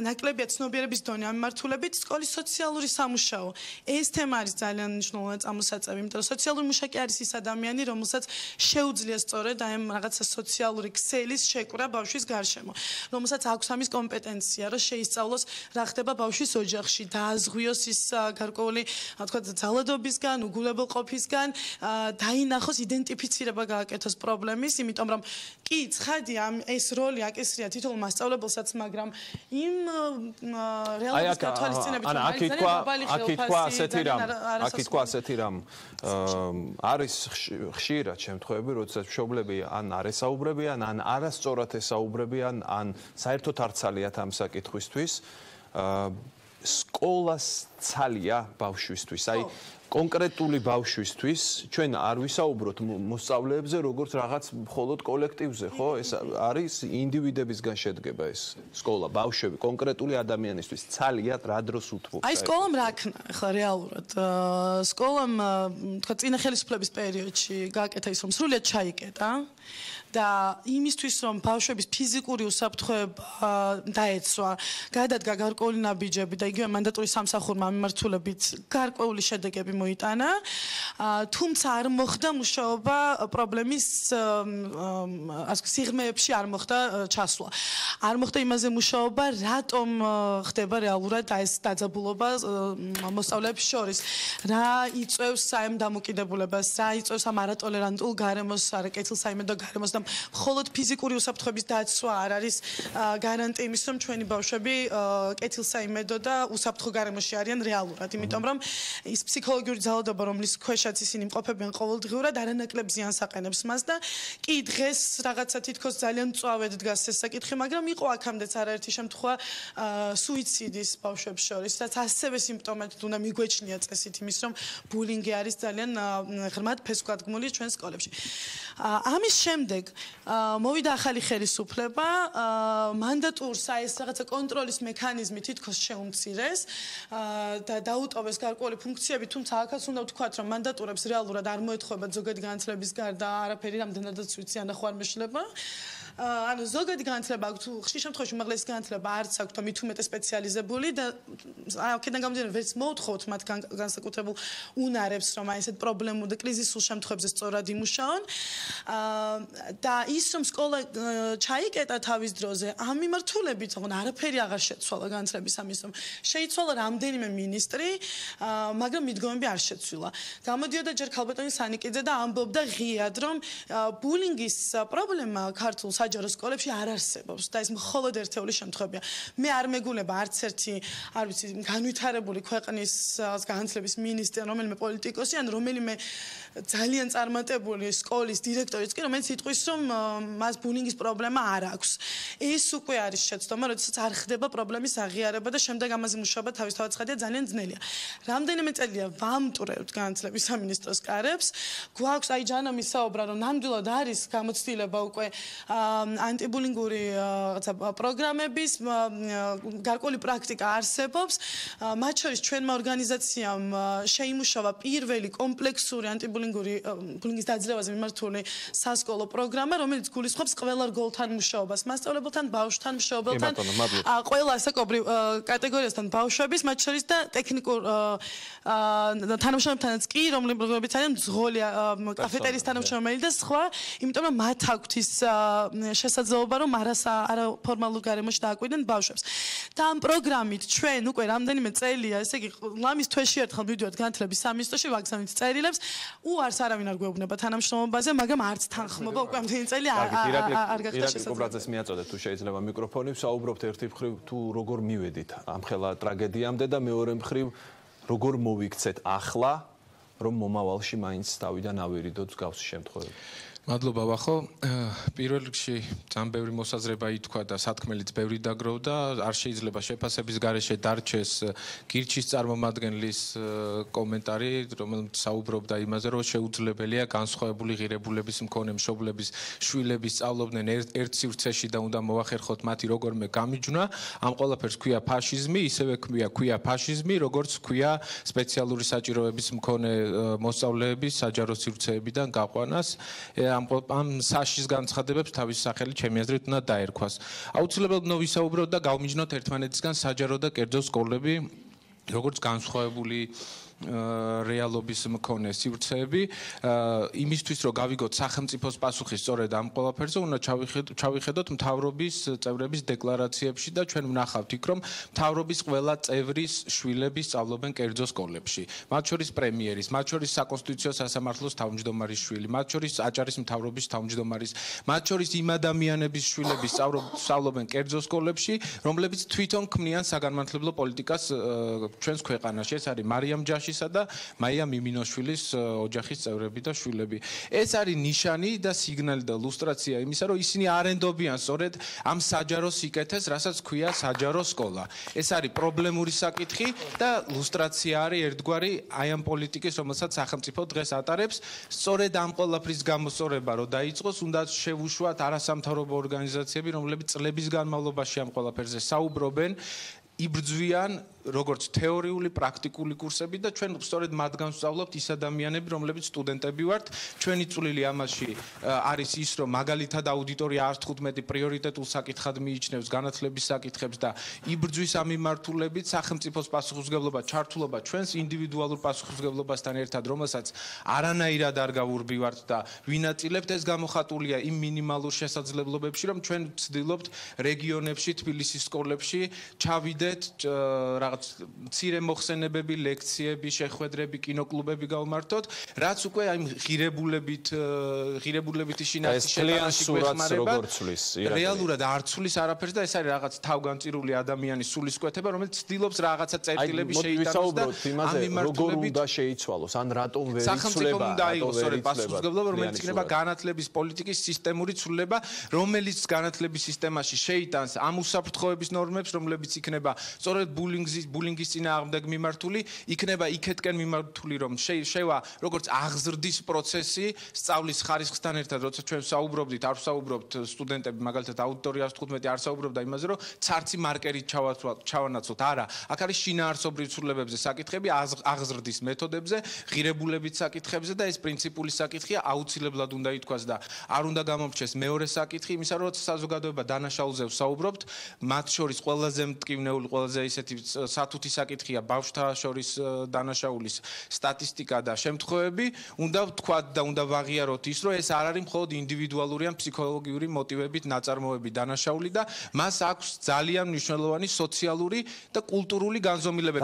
Speaker 2: ნაკლებია ცნობიერების დონე ამ მიმართულებით, სკოლის სოციალური სამუშაო. ეს თემა არის ძალიან მნიშვნელოვანი წამოსაწევი, იმიტომ რომ სოციალური მუშაკი არის ის ადამიანი, რომელსაც შეუძლია სწორედ აი ამ რაღაცა სოციალური ქსელის შეკვრა ბავშვის გარშემო, რომელსაც აქვს ამის კომპეტენცია, რომ შეისწავლოს რა ხდება ბავშვის ოჯახში, დააზღვიოს ის გარკვეული, თქვა ძალადობისგან, უგულებელყოფისგან, დაინახოს იდენტიფიცირება გააკეთოს პრობლემის, იმიტომ რომ კი ცხადია ეს როლი აკისრია თითოეულ მასწავლებელსაც, მაგრამ იმ რეალობის გათვალისწინებით რომ არის ძალიან დაბალი ხელფასი,
Speaker 1: აქ თქვა ასეთი რამ არის ხშირად შემთხვევები, როდესაც მშობლები ან არ ესაუბრებიან, ან არასწორად ესაუბრებიან, ან საერთოდ არ ცალიათ ამ საკითხვისთვის. სკოლას ცალია ბავშვისთვის, აი კონკრეტული ბავშვისთვის ჩვენ არ ვისაუბროთ მოსწავლეებზე როგორც რაღაც მხოლოდ კოლექტივზე, ხო? ეს არის ინდივიდებისგან შედგება ეს სკოლა, ბავშვები, კონკრეტული ადამიანისთვის ცალიათ რა დროს უთმობს.
Speaker 2: აი სკოლამ რა ქნა, ახლა რეალურად. სკოლამ, თქვა წინა ხელისუფლების პერიოდში გააკეთა ის რომ სრულიად ჩაიკეტა და იმისთვის რომ ბავშვების ფიზიკური უსაფრთხოება დაეცვა, გადადგა გარკვეული ნაბიჯები და იგივე მანდატური სამსახურმა მიმართულებით გარკვეული შედეგები მოიტანა, თუმცა არ მოხდა მუშაობა პრობლემის სიღრმეებში არ მოხდა ჩასვლა. არ მოხდა იმაზე მუშაობა, რატომ ხდება რეალურად ეს დაძაბულობა მოსწავლეებს შორის. რა იწვევს საიმ დამოკიდებულებას, რა იწვევს ამ არატოლერანტულ გარემოს, არაკეთილსაიმედო გარემოს და მხოლოდ ფიზიკური უსაფრთხოების დაცვა არ არის გარანტია იმის, რომ ჩვენი ბავშვები კეთილსაიმედო და უსაფრთხო გარემოში არიან რეალურად, იმიტომ რომ ის ფსიქოლოგიური ძალადობა, რომლის ქვეშაც ისინი მყოფებიან ყოველდღიურად, არანაკლებ ზიანს აყენებს მას და კი დღეს რაღაცა თითქოს ძალიან მწვავედ დგას ეს საკითხი, მაგრამ იყო აქამდეც არაერთი შემთხვევა სუიციდის ბავშვებს შორის, რაც ასევე სიმპტომატით უნდა მიგვეჩნია წესით იმის, რომ ბულინგი არის ძალიან ღრმად ფესვგადგმული ჩვენ სკოლებში. ამის შემდეგ მოვიდა ახალი ხელისუფლება, მანდატურს ეს რაღაცა კონტროლის მექანიზმი თითქოს შეუმცირეს და დაუტოვეს გარკვეული ფუნქციები, თუმცა აქაც უნდა ვთქვათ, რომ მანდატურებს რეალურად არ მოეთხოვებათ ზოგადი განათლების გარდა არაფერი, რამდენადაც ვიცი ანახო არ მეშლება. ანუ ზოგადი განათლება აქვს, ხშირ შემთხვევაში უმაღლესი განათლება არც აქვს და მით უმეტეს სპეციალიზებული და აქედან გამომდინარე ვერც მოუთხოვთ მათ განსაკუთრებულ უნარებს, რომ აი ესეთ პრობლემურ და კრიზისულ შემთხვევებში სწორად იმუშაონ. და ის რომ სკოლა ჩაიკეტა თავის დროზე, ამ მიმართულებით არაფერი აღარ შეცვალა განათლების ამის რომ შეიცვალა რამდენიმე მინისტრი, მაგრამ მიდგომები არ შეცვლილა. გამოდიოდა ჯერ ქალბატონი სანიკიძე და ამბობდა ღიად, რომ ბულინგის პრობლემა ქართულ საჯარო სკოლებში არ არსებობს და ეს მხოლოდ ერთეული შემთხვევაა. მე არ მეგულება არც ერთი, არ ვიცი, განვითარებული ქვეყნის განათლების მინისტრი, რომელიმე პოლიტიკოსი ან რომელიმე ძალიან წარმატებული სკოლის დირექტორიც კი, რომელიც იტყვის, რომ მას ბულინგის პრობლემა არ აქვს. ეს უკვე არის შეცდომა, როდესაც არ ხდება პრობლემის აღიარება და შემდეგ ამაზე მუშაობა თავისთავად ცხადია ძალიან ძნელია. რამდენიმე წელია ვამტვრევთ განათლების სამინისტროს კარებს, გვაქვს აი ჯანამ ისაუბრა, რომ ნამდვილად არის გამოცდილება უკვე ანტიბულინგური პროგრამების, გარკვეული პრაქტიკა არსებობს, მათ შორის ჩვენმა ორგანიზაციამ შეიმუშავა პირველი კომპლექსური ბულინგის დაძლევაზე მიმართული სასკოლო პროგრამა, რომელიც გულისხმობს ყველა რგოლთან მუშაობას, მასწავლებელთან, ბავშვთან, მშობელთან, ყველა ასაკობრივ კატეგორიასთან ბავშვების, მათ შორის და ტექნიკურ თანამშრომლებთანაც კი, რომლებიც არიან მძღოლი კაფეტერიის თანამშრომელი და სხვა, იმიტომ რომ მათ აქვთ ის შესაძლებლობა, რომ არაფორმალურ გარემოში დააკვირდნენ ბავშვებს. და ამ პროგრამით ჩვენ უკვე რამდენიმე წელია, ესე იგი, ლამის თვეში ერთხელ მივიდივართ განათლების სამინისტროში, ვაგზავნით წერილებს, უარს არავინ არ გვეუბნება თანამშრომლობაზე, მაგრამ არც თანხმობა უკვე ამდენი წელი არ გახდა შესაძლებელი.
Speaker 1: ირაკლი მიაწოდეთ თუ შეიძლება მიკროფონი, ვსაუბრობთ ერთი მხრივ თუ როგორ მივედით ამ ხელა ტრაგედიამდე და მეორე მხრივ როგორ მოვიქცეთ ახლა, რომ მომავალში მაინც თავიდან ავირიდოთ მსგავსი შემთხვევები.
Speaker 9: მადლობა ვახო. პირველ რიგში ძალიან ბევრი მოსაზრება ითქვა და სათქმელიც ბევრი დაგროვდა. არ შეიძლება შეფასების გარეშე დარჩეს გირჩის წარმომადგენლის კომენტარი, რომელიც საუბრობდა იმაზე, რომ შეუძლებელია განსხვავებული ღირებულების მქონე მშობლების შვილების სწავლობდნენ ერთ სივრცეში და უნდა მოახერხოთ მათი როგორმე გამიჯვნა. ამ ყველაფერს ქვია ფაშიზმი, ისევე ქვია ფაშიზმი, როგორც ქვია სპეციალური საჭიროების მქონე მოსწავლეების საჯარო სივრცეებიდან გაყვანას. ამ საშის განცხადებებს თავის სახელი ჩემი აზრით უნდა დაერქვას. აუცილებლად უნდა ვისაუბროთ და გავმიჯნოთ ერთმანეთისგან საჯარო და კერძო სკოლები, როგორც განსხვავებული რეალობის მქონე სივრცეები, იმისთვის რომ გავიგოთ სახელმწიფოს პასუხი სწორედ ამ ყველაფერზე, უნდა ჩავიხედოთ მთავრობის წევრების დეკლარაციებში და ჩვენ ვნახავთ იქ, რომ მთავრობის ყველა წევრის შვილები სწავლობენ კერძო სკოლებში. მათ შორის პრემიერის, მათ შორის საკონსტიტუციო სასამართლოს თავმჯდომარის შვილი, მათ შორის აჭარის მთავრობის თავმჯდომარის, მათ შორის იმ ადამიანების შვილები სწავლობენ კერძო სკოლებში, რომლებიც თვითონ ქმნიან საგანმანათლებლო პოლიტიკას ჩვენს ქვეყანაში. ეს არის მარიამ ჯაშისა და მაია მიმინოშვილის ოჯახის წევრები და შვილები. ეს არის ნიშანი და სიგნალი და ლუსტრაცია იმისა, რომ ისინი არენდობიან სწორედ ამ საჯარო სიკეთეს, რასაც ქვია საჯარო სკოლა. ეს არის პრობლემური საკითხი და ლუსტრაცია არის ერთგვარი აი ამ პოლიტიკის, რომელსაც სახელმწიფო დღეს ატარებს. სწორედ ამ ყველაფრის გამოსწორება რომ დაიწყოს, უნდა შევუშვათ არასამთავრობო ორგანიზაციები, რომლებიც წლების განმავლობაში ამ ყველაფერზე საუბრობენ, იბრძვიან როგორც თეორიული, პრაქტიკული კურსები და ჩვენ სწორედ მათგან ვსწავლობთ ის ადამიანები, რომლებიც სტუდენტები ვართ. ჩვენი წვლილი ამაში არის ის, რომ მაგალითად აუდიტორია 115 პრიორიტეტულ საკითხად მიიჩნევს განათლების საკითხებს და იბრძვის ამ მიმართულებით სახელმწიფოს პასუხისმგებლობა, ჩართულობა ჩვენს ინდივიდუალურ პასუხისმგებლობასთან ერთად, რომელსაც არანაირად არ გავურბივართ და ვინაწილებთ, ეს გამოხატულია იმ მინიმალურ შესაძლებლობებში, რომ ჩვენ ვცდილობთ რეგიონებში, თბილისის სკოლებში ჩავიდეთ რაღაც მცირე მოხსენებები, ლექციები, შეხვედრები, კინოკლუბები გავმართოთ, რაც უკვე აი ღირებულებითი შინაარსის შეტანაში გვეხმარება. რეალურად არ ცვლის არაფერს და ეს არის რაღაც თავგანწირული ადამიანის სულისკვეთება, რომელიც ცდილობს რაღაცა წერტილები შეიტანოს და ამ მიმართულებით
Speaker 1: როგორ უნდა შეიცვალოს, ან რატომ ვერ იცვლება?
Speaker 9: სახელმწიფომ უნდა აიღოს სწორედ პასუხისმგებლობა, რომელიც იქნება განათლების პოლიტიკის სისტემური ცვლილება, რომელიც განათლების სისტემაში შეიტანს ამ უსაფრთხოების ნორმებს, რომლებიც იქნება სწორედ ბულინგის წინააღმდეგ მიმართული, იქნება იქეთკენ მიმართული, რომ შევა როგორც აღზრდის პროცესი სწავლის ხარისხთან ერთად, როცა ჩვენ საუბრობდით, არ ვსაუბრობთ სტუდენტები, მაგალითად აუდიტორია 115 არ საუბრობდა იმაზე, რომ ცარცი მარკერით ჩავანაცვლოთ. არა, აქ არის შინაარსობრივ ცვლილებებზე საკითხები, აღზრდის მეთოდებზე, ღირებულებით საკითხებზე და ეს პრინციპული საკითხია, აუცილებლად უნდა ითქვას და არ უნდა გამომრჩეს მეორე საკითხი, იმისა, რომ საზოგადოება დანაშაულზე ვსაუბრობთ, მათ შორის ყველაზე მტკივნეული, ყველაზე ისეთი სათუთი საკითხია ბავშვთა შორის დანაშაულის სტატისტიკა და შემთხვევები, უნდა ვთქვათ და უნდა ვაღიაროთ ის, რომ ეს არ არის მხოლოდ ინდივიდუალური ან ფსიქოლოგიური მოტივებით ნაწარმოები დანაშაული და მას აქვს ძალიან მნიშვნელოვანი სოციალური და კულტურული განზომილებები.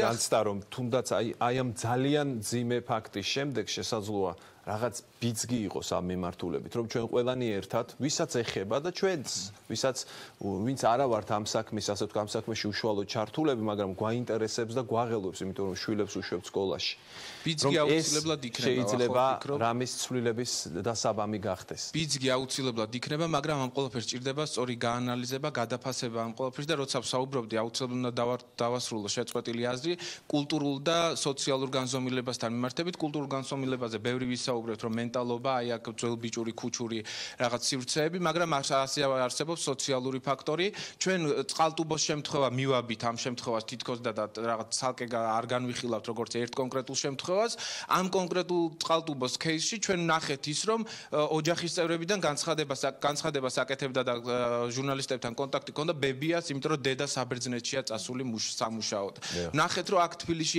Speaker 1: განცდა რომ თუნდაც აი ამ ძალიან ძიმე ფაქტის შემდეგ შესაძლოა რაღაც ბიძგი იყოს ამ მიმართულებით, რომ ჩვენ ყველანი ერთად, ვისაც ეხება და ჩვენც, ვინც არა ვართ ამ საქმის, ასე ვთქვათ, ამ საქმეში უშუალოდ ჩართულები, მაგრამ გვაინტერესებს და გვაღელვებს, იმიტომ რომ შვილებს უშვებთ სკოლაში.
Speaker 9: ბიძგი აუცილებლად იქნება,
Speaker 1: შეიძლება რამის ცვლილების დასაბამი გახდეს.
Speaker 9: ბიძგი აუცილებლად იქნება, მაგრამ ამ ყველაფერს ჭირდება სწორი გაანალიზება, გადაფასება ამ ყველაფერს და როცა ვსაუბრობდი, აუცილებლად უნდა დავასრულო შეწყვეტილი აზრი კულტურულ და სოციალურ განზომილებასთან მიმართებით. კულტურულ განზომილებაზე ბევრი ვისაუბრებთ, რომ მენტალობა, აი აქ ძველბიჭური, ქუჩური რაღაც სივრცეები, მაგრამ ასე არსებობს სოციალური ფაქტორი. ჩვენ წყალტუბოს შემთხვევა მივაბით ამ შემთხვევას თითქოს და რაღაც ცალკე არ განვიხილავთ როგორც ერთ კონკრეტულ შემთხვევას. ამ კონკრეტულ წყალტუბოს кейსში ჩვენ ვნახეთ ის, რომ ოჯახის წევრებიდან განცხადებას აკეთებდა და ჟურნალისტებთან კონტაქტი ჰქონდა ბებიას, იმიტომ რომ დედა საბერძნეთშია წასული სამუშაოდ. ვნახეთ, რომ აქ თბილისში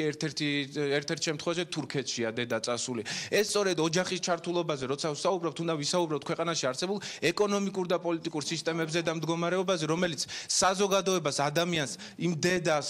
Speaker 9: ერთ-ერთ შემთხვევაში თურქეთშია დედა წასული. ეს სწორედ ოჯახის ჩართულობაზე, როცა ვსაუბრობთ, უნდა ვისაუბროთ ქვეყანაში არსებულ ეკონომიკურ და პოლიტიკურ სისტემებზე და მდგომარეობაზე, რომელიც საზოგადოებას, ადამიანს, იმ დედას,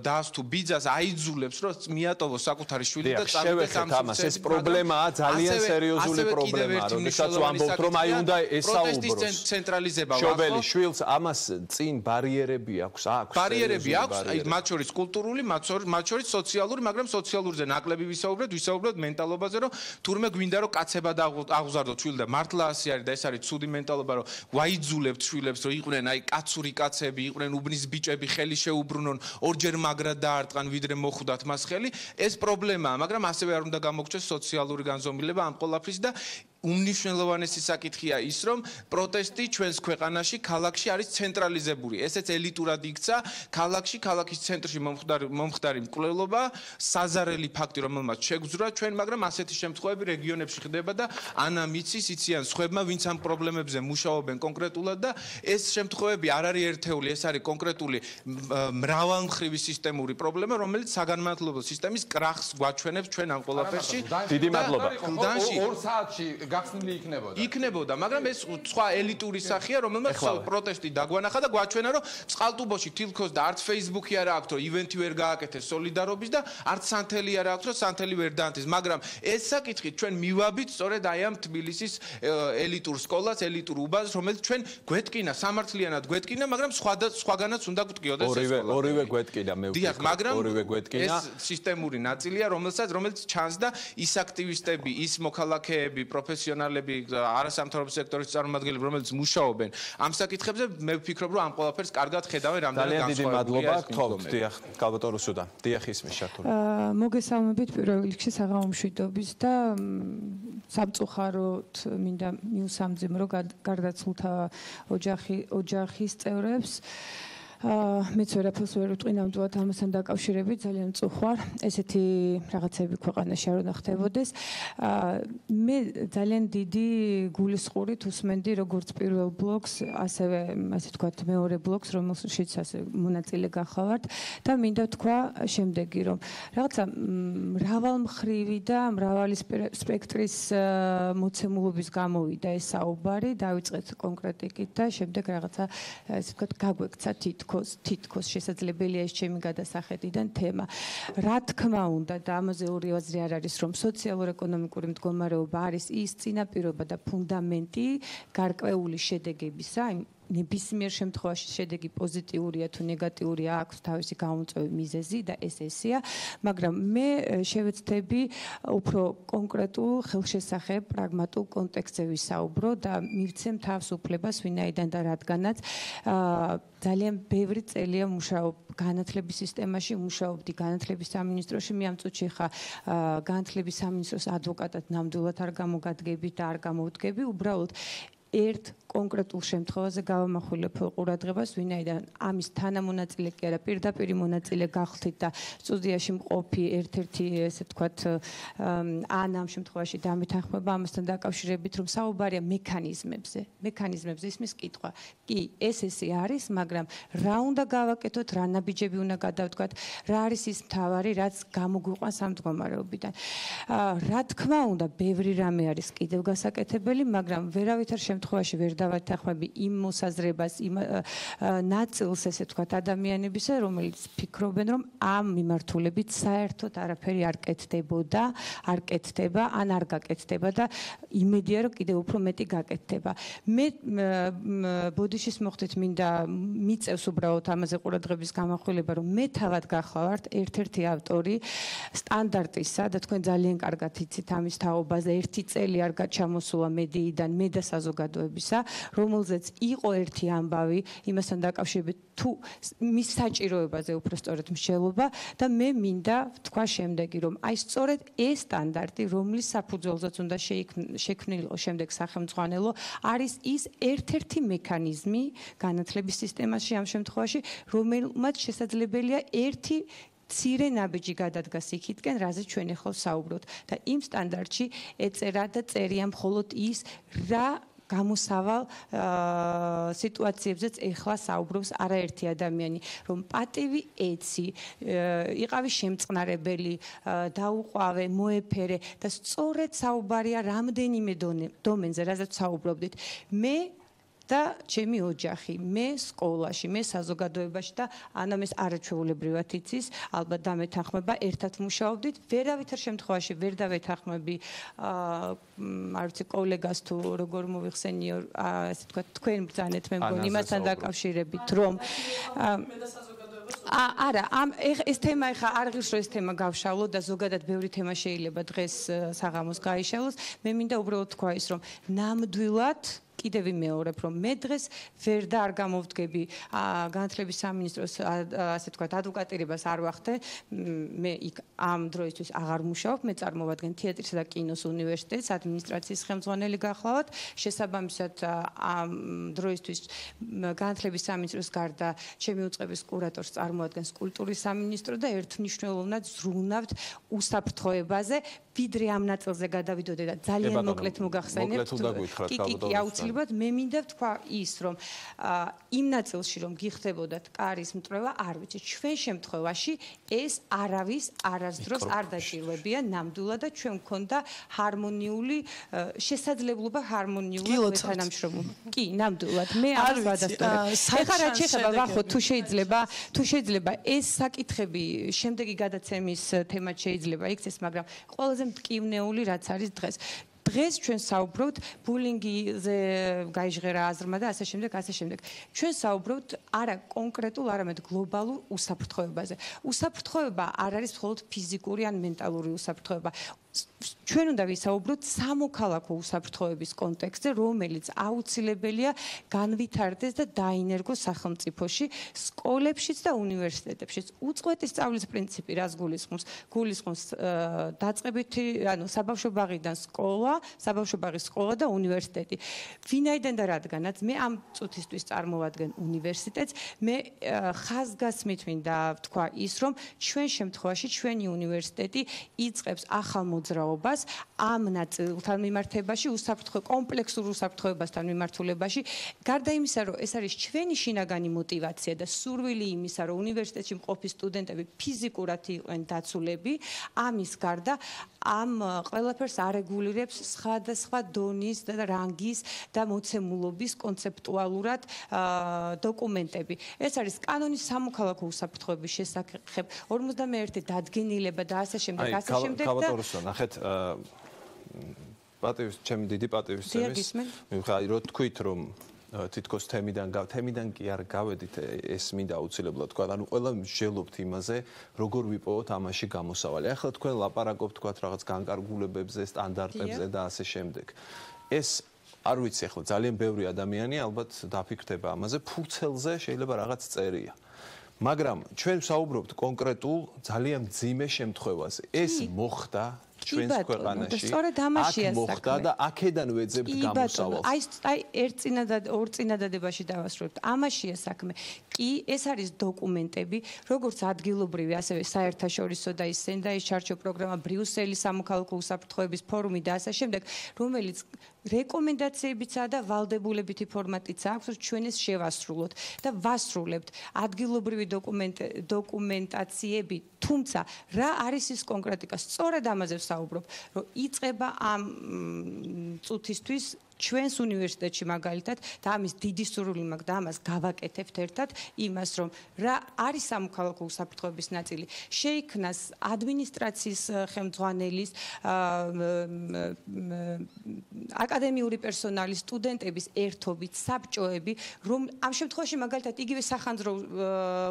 Speaker 9: დას თუ ბიძას აიძულებს, რომ მიატოვოს საკუთარი შვილი და წავიდეს ამ
Speaker 1: ამას. ეს პრობლემაა, ძალიან სერიოზული პრობლემაა, როდესაც ვამბობთ, რომ აი უნდა ესაუბროს.
Speaker 9: ცენტრალიზება
Speaker 1: მშობელი შვილს ამას წინ ბარიერები აქვს.
Speaker 9: ბარიერები აქვს, აი მათ შორის კულტურული, მათ შორის სოციალური, მაგრამ სოციალურზე ნაკლები ვისაუბრებთ მენტალობაზე, რომ თურმე გვინდა რომ კაცება აღუზარდოთ შვილს და მართლა ასე არის და ეს არის ცუდი მენტალობა, რომ ვაიძულებთ შვილებს, რომ იყვნენ აი კაცური კაცები, იყვნენ უბნის ბიჭები, ხელი შეუბრუნონ, ორჯერ მაგრად დაარტყან, ვიდრე მოხვდათ მას ხელი. ეს პრობლემაა, მაგრამ ასევე არ უნდა გამოგჩეს სოციალური განზომილება ამ ყველაფრის და უმნიშვნელოვანესი საკითხია ის, რომ პროტესტი ჩვენს ქვეყანაში ქალაქში არის ცენტრალიზებული. ესეც ელიტურად იქცა ქალაქში, ქალაქის ცენტრში მომხდარი მკვლელობა, საზარელი ფაქტი, რომელმაც შეგვძვრა ჩვენ, მაგრამ ასეთი შემთხვევები რეგიონებში ხდება და ანამ იცის, იციან სხვებმა, ვინც ამ პრობლემებზე მუშაობენ კონკრეტულად და ეს შემთხვევები არ არის ერთეული, ეს არის კონკრეტული მრავალმხრივი სისტემური პრობლემა, რომელიც საგანმანათლებლო სისტემის კრახს გვაჩვენებს ჩვენ ამ ყველაფერში.
Speaker 1: დიდი მადლობა.
Speaker 17: 2 საათში გახსნილი იქნებოდა,
Speaker 9: მაგრამ ეს სხვა ელიტური სახეა, რომელმაც პროტესტი დაგვანახა და გვაჩვენა, რომ წყალტუბოში თილქოს და არც Facebook-ი არ აქვს, რომ ივენთი ვერ გააკეთეს სოლიდარობის და არც სანთელი არ აქვს, რომ სანთელი ვერ დაანთეს, მაგრამ ეს საკითხი ჩვენ მივაბით სწორედ აი ამ თბილისის ელიტურ სკოლას, ელიტურ უბანს, რომელიც ჩვენ გვეთკინა, სამართლიანად გვეთკინა, მაგრამ სხვაგანაც უნდა გვტკიოდეს ეს სკოლა.
Speaker 1: ორივე გვეთკინა, მე ვფიქრობ, ორივე გვეთკინა.
Speaker 9: ეს სისტემური ნაწილია, რომელიც ჩანს და ის აქტივისტები, ის მოქალაქეები, პროფესიონალები, არასამთავრობო სექტორის წარმომადგენლები, რომელიც მუშაობენ ამ საკითხებზე, მე ვფიქრობ, რომ ამ ყველაფერს კარგად ხედავენ რამდენად
Speaker 1: ძალიან დიდი მადლობა გთხოვთ. დიახ, კალბატონ რუსუდან. დიახ, ისმის შართული.
Speaker 6: მოგესალმებით პირველ რიგში საღამომშვიდობის და სამწუხაროდ მინდა მიუსამძიმრო გარდაცვლთა ოჯახის წევრებს. მეც ვერაფერს ვერ ვიტყვი ნამდვილად ამასთან დაკავშირებით, ძალიან მწუხვარ. ესეთი რაღაცები ქვეყანაში არ უნდა ხდებოდეს. მე ძალიან დიდი გულისყურით უსმენდი როგორც პირველ ბლოგს, ასევე ასე ვთქვათ, მეორე ბლოგს, რომელშიც ასე მონაწილე გახლავართ და მინდა თქვა შემდეგი, რომ რაღაცა მრავალმხრივი და მრავალი სპექტრის მოცემულობის გამოვიდა ეს საუბარი, დავიწყეთ კონკრეტიკით და შემდეგ რაღაცა ასე ვთქვათ, გაგვექცა თითქოს შესაძლებელია ეს ჩემი გადასახედიდან თემა. რა თქმა უნდა და ამაზე ორი აზრი არ არის, რომ სოციალურ-ეკონომიკური მდგომარეობა არის ის წინაპირობა და ფუნდამენტი გარკვეული შედეგებისა, ნებისმიერ შემთხვევაში შედეგი პოზიტიურია თუ ნეგატიურია, აქვს თავისი გამომწვევი მიზეზი და ესეა, მაგრამ მე შევეცდები უფრო კონკრეტულ ხელშესახებ პრაგმატულ კონტექსტზე ვისაუბრო და მივცემ თავს უფლებას ვინაიდან და რადგანაც ძალიან ბევრი წელია მუშაობ განათლების სისტემაში, მუშაობდი განათლების სამინისტროში, მე ამ წუთში ხა განათლების სამინისტროს ადვოკატად ნამდვილად არ გამოგადგები და არ გამოვდგები, უბრალოდ ერთ კონკრეტულ შემთხვევაზე გავამახვილებ ყურადღებას, ვინაიდან ამის თანამონაწილე კი არა, პირდაპირ მონაწილე გახდით და სტუდიაში მყოფი ერთ-ერთი ესე ვთქვათ ან ამ შემთხვევაში დამეთანხმება ამასთან დაკავშირებით, რომ საუბარია მექანიზმებზე ისმის კითხვა. კი, ესე არის, მაგრამ რა უნდა გავაკეთოთ, რა ნაბიჯები უნდა გადავთქვათ, რა არის ის მთავარი, რაც გამოგვიყვანს ამ მდგომარეობიდან. რა თქმა უნდა, ბევრი რამე არის კიდევ გასაკეთებელი, მაგრამ ვერავითარ შემთხვევაში ვერ დავათანხმები იმ მოსაზრებას, იმ ნაწილს, ესე ვთქვათ, ადამიანებისა, რომელიც ფიქრობენ, რომ ამ მიმართულებით საერთოდ არაფერი არ კეთდებოდა, არ კეთდება, ან არ გაკეთდება და იმედია, რომ კიდევ უფრო მეტი გაკეთდება. მე ბოდიშის მოხდით მინდა მიწევს უბრალოდ ამაზე ყურადღების გამახვილება, რომ მე თავად გახლავართ ერთ-ერთი ავტორი სტანდარტისა და თქვენ ძალიან კარგად იცით ამის თაობაზე, ერთი წელი არ გაჩამოსულა მედიიდან მე და საზოგადოებისა, რომელზეც იყო ერთი ამბავი იმასთან დაკავშირებით თუ მის საჭიროებაზე უფრო სწორედ მსჯელობა და მე მინდა ვთქვა შემდეგი, რომ აი სწორედ ეს სტანდარტი, რომლის საფუძველზეც უნდა შექმნილიყო შემდეგ სახელმძღვანელო, არის ის ერთ-ერთი მექანიზმი განათლების სისტემაში ამ შემთხვევაში, რომელმაც შესაძლებელია ერთი მცირე ნაბიჯი გადადგას იქითკენ, რაზეც ჩვენ ახლა საუბრობთ და იმ სტანდარტში ეწერა და წერია მხოლოდ ის, რა გამოსავალ სიტუაციებზეც ეხლა საუბრობს არაერთი ადამიანი, რომ პატივი ეცი, იყავი შემწყნარებელი, დაუყვავე, მოეფერე და სწორედ საუბარია რამდენიმე დომენზე, რაზეც საუბრობდით. მე და ჩემი ოჯახი, მე სკოლაში, მე საზოგადოებაში და ანამ ეს არაჩვეულებრივად იცის, ალბათ დამეთანხმება, ერთად მუშაობდით, ვერავითარ შემთხვევაში ვერ დავეთანხმები, არ ვიცი, კოლეგას თუ როგორ მოვიხსენიო, ასე ვთქვათ, თქვენ ბრძანეთ მე მგონი იმასთან დაკავშირებით, რომ არა, ეს თემა ხა არ ღირს რომ ეს თემა გავშალო და ზოგადად ბევრი თემა შეიძლება დღეს საღამოს გაიშალოს. მე მინდა უბრალოდ თქვა ის, რომ ნამდვილად კიდევ ვიმეორებ, რომ მე დღეს ვერ და არ გამოვდგები განათლების სამინისტროს ასე თქვა ადვოკატირებას არ ვახდე. მე იქ ამ დროისთვის აღარ მუშაობ, მე წარმოვადგენ თეატრისა და კინოს უნივერსიტეტს, ადმინისტრაციის ხელმძღვანელი გახლავთ. შესაბამისად ამ დროისთვის განათლების სამინისტროს გარდა ჩემი უწყების კურატორს წარმოადგენს კულტურის სამინისტრო და ერთმნიშვნელოვნად ზრუნავთ უსაფრთხოებაზე, ვიდრე ამ ნაწილზე გადავიდოდე და ძალიან მოკლედ მოგახსენებთ. კი, აუცილებლად მე მინდა ვთქვა ის, რომ იმ ნაწილში რომ გიხდებოდათ კარის მტრევა, არ ვიცი, ჩვენ შემთხვევაში ეს არავის არასდროს არ დაჭირვებია ნამდვილად და ჩვენ გქონდა ჰარმონიული შესაძლებლობა ჰარმონიულად თანამშრომლობა. კი, ნამდვილად მე ამას ვადასტურებ. ეხლა რაც შეხება ვახო, თუ შეიძლება ეს საკითხები შემდეგი გადაცემის თემად შეიძლება იქცეს, მაგრამ ყველაზე მტკივნეული რაც არის დღეს. დღეს ჩვენ საუბრობთ ბულინგზე გაიჟღერა აზრმა და ასე შემდეგ. ჩვენ საუბრობთ არა კონკრეტულ, არამედ გლობალურ უსაფრთხოებაზე. უსაფრთხოება არ არის მხოლოდ ფიზიკური ან მენტალური უსაფრთხოება. ჩვენ უნდა ვისაუბროთ სამოქალაქო უსაფრთხოების კონტექსტზე, რომელიც აუცილებელია განვითარდეს და დაინერგოს სახელმწიფოში, სკოლებშიც და უნივერსიტეტებშიც. უწყვეტი სწავლის პრინციპი რას გულისხმობს? გულისხმობს დაწყებითი, საბავშვო ბაღიდან საბავშვო ბაღის სკოლა და უნივერსიტეტი. ვინაიდან და რადგანაც მე ამ წუთისთვის წარმოვადგენ უნივერსიტეტს, მე ხაზგასმით მინდა ვთქვა ის, რომ ჩვენ შემთხვევაში ჩვენი უნივერსიტეტი იწყებს ახალ მოძრაობას ამ ნაწილთან მიმართებაში, კომპლექსურ უსაფრთხოებასთან მიმართულებაში. გარდა იმისა, რომ ეს არის ჩვენი შინაგანი мотиваცია და სურვილი იმისა, რომ უნივერსიტეტში მყოფი სტუდენტები ფიზიკურად იყვნენ დაცულები, ამის გარდა ამ ყველაფერს არეგულირებს სხვადასხვა დონის და რანგის და მოცემულობის კონცეპტუალურად დოკუმენტები. ეს არის კანონის სამოქალაქო უსაფრთხოების შესახებ 51 დადგენილება და ასე შემდეგ და
Speaker 1: ნახეთ პატივის ჩემი დიდი პატივისცემის მიუხედავად რომ თქვით რომ თითქოს თემიდან კი არ გავედით ეს მინდა აუცილებლად თქვა ანუ ყველა მსჯელობთ იმაზე როგორ ვიპოვოთ ამაში გამოსავალი ახლა თქვენ ლაპარაკობთ თქვა რაღაც განკარგულებებზე სტანდარტებზე და ასე შემდეგ ეს არ ვიცი ახლა ძალიან ბევრი ადამიანი ალბათ დაფიქრდება ამაზე ფურცელზე შეიძლება რაღაც წერია მაგრამ ჩვენ ვსაუბრობთ კონკრეტულ ძალიან მძიმე შემთხვევაზე ეს მოხდა ჩვენს ქვეყანაში აქ მოხდა და აქედან ვეძებთ გამოსავალს
Speaker 6: აი ორ წინადადებაში დავასრულებთ ამაშია საქმე კი ეს არის დოკუმენტები როგორც ადგილობრივი ასევე საერთაშორისო და ის სენდაის ჩარჩო პროგრამა ბრიუსელის სამოქალაქო უსაფრთხოების ფორუმი და ასე შემდეგ რომელიც რეკომენდაციებიცაა და ვალდებულებითი ფორმატიც აქვს რომ ჩვენ ეს შევასრულოთ და ვასრულებთ ადგილობრივი დოკუმენტაციები თუმცა რა არის ის კონკრეტიკა სწორედ ამაზე ვსაუბრობ რომ იწყება ამ წუთისთვის ჩვენს უნივერსიტეტში მაგალითად და ამის დიდი სურვილი მაქვს და ამას გავაკეთებთ ერთად იმას რომ რა არის სამოქალაქო უსაფრთხოების ნაწილი შეიქმნას ადმინისტრაციის ხელმძღვანელის აკადემიური პერსონალის სტუდენტების ერთობით საბჭოები რომ ამ შემთხვევაში მაგალითად იგივე სახანძრო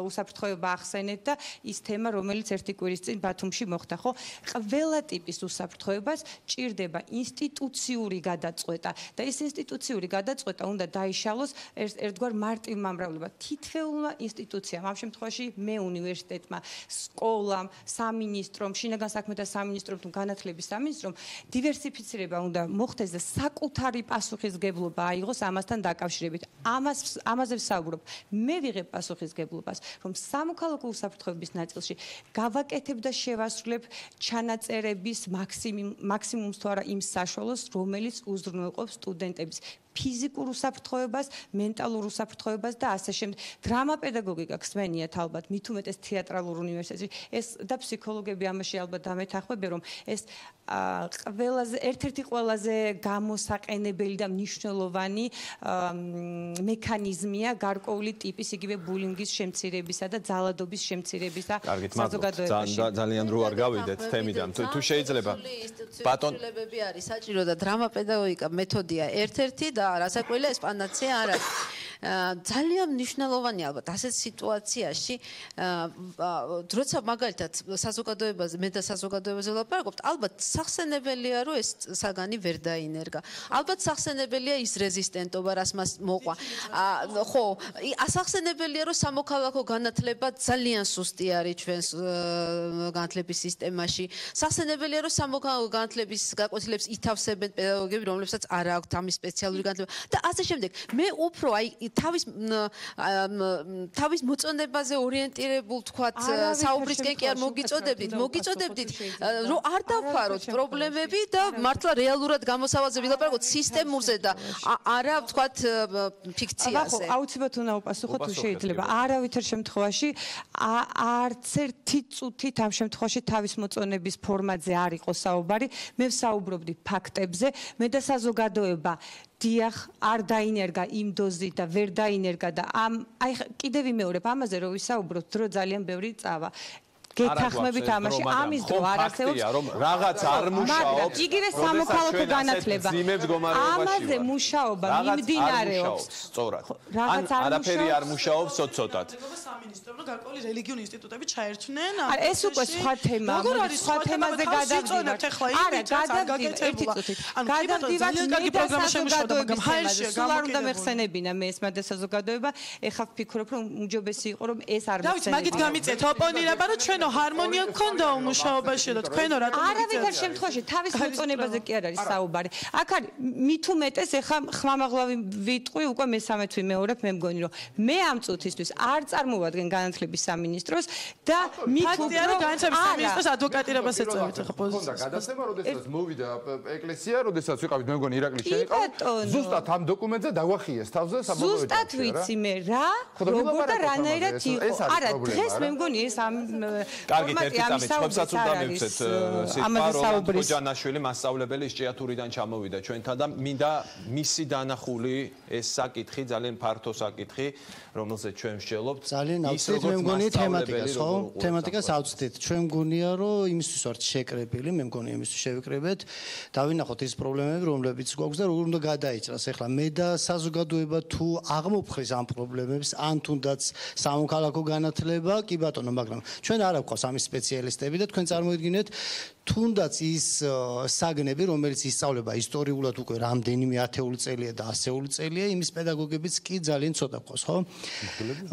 Speaker 6: უსაფრთხოება ახსენეთ და ის თემა რომელიც ერთი კვირის წინ ბათუმში მოხდა ხო ყველა ტიპის უსაფრთხოებას ჭირდება ინსტიტუციური გადაწყვეტა და ეს ინსტიტუციური გადაწყვეტა უნდა დაიშალოს ერთგვარ მარტივ მომრავლებად. თითოეულმა ინსტიტუციამ, ამ შემთხვევაში მე უნივერსიტეტმა, სკოლამ, სამინისტრომ, შინაგან საქმეთა სამინისტრომ თუ განათლების სამინისტრომ დივერსიფიცირება უნდა მოხდეს და საკუთარი პასუხისგებლობა აიღოს ამასთან დაკავშირებით. ამაზე ვსაუბრობ. მე ვიღებ პასუხისგებლობას, რომ სამოქალაქო უსაფრთხოების ნაწილში გავაკეთებ და შევასრულებ ჩანაწერების მაქსიმუმს თუ არა იმ საშუალოს, რომელიც უზრუნველყოფს სტუდენტების ფიზიკურ უსაფრთხოებას, მენტალურ უსაფრთხოებას და ასე შემდეგ. დრამა პედაგოგიკა ხსენიათ ალბათ, მით უმეტეს თეატრალურ უნივერსიტეტში. ეს და ფსიქოლოგები ამაში ალბათ დამეთანხმებიან, რომ ეს ერთ-ერთი ყველაზე გამოსაყენებელი და მნიშვნელოვანი მექანიზმია გარკვეული ტიპის იგივე ბულინგის შემცირებისა და ძალადობის შემცირებისა საზოგადოებაში.
Speaker 1: ძალიან რო არ გავიდეთ თემიდან. თუ შეიძლება ბატონ
Speaker 22: არის საჭირო და დრამა პედაგოგიკა მეთოდია ერთ-ერთი და რასაკვირველია ეს პანაცეა არ არის. ძალიან მნიშვნელოვანი ალბათ ასეთ სიტუაციაში როცა მაგალითად საზოგადოებაზე მე და საზოგადოებაზე ვლაპარაკობთ ალბათ სახსენებელია რომ ეს საგანი ვერ დაინერგა ალბათ სახსენებელია ის რეზისტენტობა რას მას მოყვა ხო ასახსენებელია რომ სამოქალაქო განათლება ძალიან სუსტი არის ჩვენს განათლების სისტემაში სახსენებელია რომ სამოქალაქო განათლების გაკვეთილებს ითავსებენ პედაგოგები რომლებსაც არ აქვთ ამის სპეციალური განათლება და ასე შემდეგ მე უფრო აი თავის მოწონებაზე ორიენტირებულ თქვათ საუბრისკენ კი არ მოგიწოდებდით რომ არ დავფაროთ პრობლემები და მართლა რეალურად გამოსავალზე ვილაპარაკოთ სისტემურზე და არა თქვათ ფიქციაზე
Speaker 6: აუცილებლად უნდა უპასუხოთ თუ შეიძლება არავითარ შემთხვევაში არც ერთი წუთით ამ შემთხვევაში თავის მოწონების ფორმაზე არ იყო საუბარი მე ვსაუბრობდი ფაქტებზე მე და საზოგადოება დიახ არ დაინერგა იმ დოზით და ვერ დაინერგა და აი კიდევ ვიმეორებ ამაზე რომ ვისაუბროთ დრო ძალიან ბევრი წავა გეთახმებით ამაში ამის დრო არ არსებობს
Speaker 1: რომ რაღაც არ მუშაობს
Speaker 6: იგივე სამოქალაქო განათლება ამაზე მუშაობა მიმდინარეობს
Speaker 1: სწორად ან არაფერი არ მუშაობს ცოტ-ცოტად
Speaker 2: სამინისტრო გარკვეული რელიგიური ინსტიტუტები ჩაერთვნენ
Speaker 6: ეს უკვე სხვა თემა
Speaker 2: როგორ არის სხვა თემაზე გადავდივართ ახლა
Speaker 6: გადავდივართ კარგი პროგრამა შემუშავდა მაგრამ ჰაერში სულ არ უნდა მეხსენებინა მე ეს მადა საზოგადოება ეხლა ვფიქრობ რომ უმჯობესი იყო რომ ეს არ
Speaker 2: მეხსენებინა დავით მაგით გამიწეთ ოპონირება რომ ჩვენო ჰარმონია გქონდა მუშაობაში და თქვენო რატომ
Speaker 6: არავითარ შემთხვევაში თავის მოწონებაზე კი არ არის საუბარი აქ არის მით უმეტეს ეხლა ხმამაღლავი ვიტყვი უკვე მესამე თვი მეორებ მე მგონი რომ მე ამ წუთისთვის არ წარმოვადგენ განათლების სამინისტროს და მით
Speaker 2: უფრო განათლების სამინისტროს ადვოკატირებას ეწევით ახლა პოზიციას
Speaker 17: გადაცემა როდესაც მოვიდა ეკლესია როდესაც ვიყავით მე მგონი ირაკლი შეიყავ ზუსტად ამ დოკუმენტზე დაგვახიეს თავზე საბოლოო
Speaker 6: ზუსტად ვიცი მე რა როგორ და რანაირად იყო არა დღეს მე მგონი ეს ამ
Speaker 1: კარგი ერთი წამი ხმებსაც უნდა მივცეთ სიტყვა ხოჯანაშვილი მასწავლებელი ჭიათურიდან ჩამოვიდა ჩვენთან და მინდა მისი დანახული ეს საკითხი ძალიან ფართო საკითხი რომელზეც ჩვენ ვშელობთ
Speaker 10: ძალიან ავწევთ მე მგონი თემატიკას ხო თემატიკას ავწევთ ჩვენ მგონია რომ იმისთვის ვართ შეკრებილი მე მგონი იმისთვის შევიკრებეთ დავინახოთ ის პრობლემები რომლებიც გვაქვს და როგორ უნდა გადაიჭრას ახლა მე და საზოგადოება თუ აღმოფხრის ამ პრობლემებს ან თუნდაც სამოქალაქო განათლება კი ბატონო მაგრამ ჩვენ არ აქვს ამის სპეციალისტები და თქვენ წარმოიდგინეთ თუნდაც ის საგნები რომელიც ისწავლება ისტორიულად უკვე რამდენიმე ათეული წელია და ასეული წელია იმის პედაგოგებიც კი ძალიან ცოტა ყავს ხო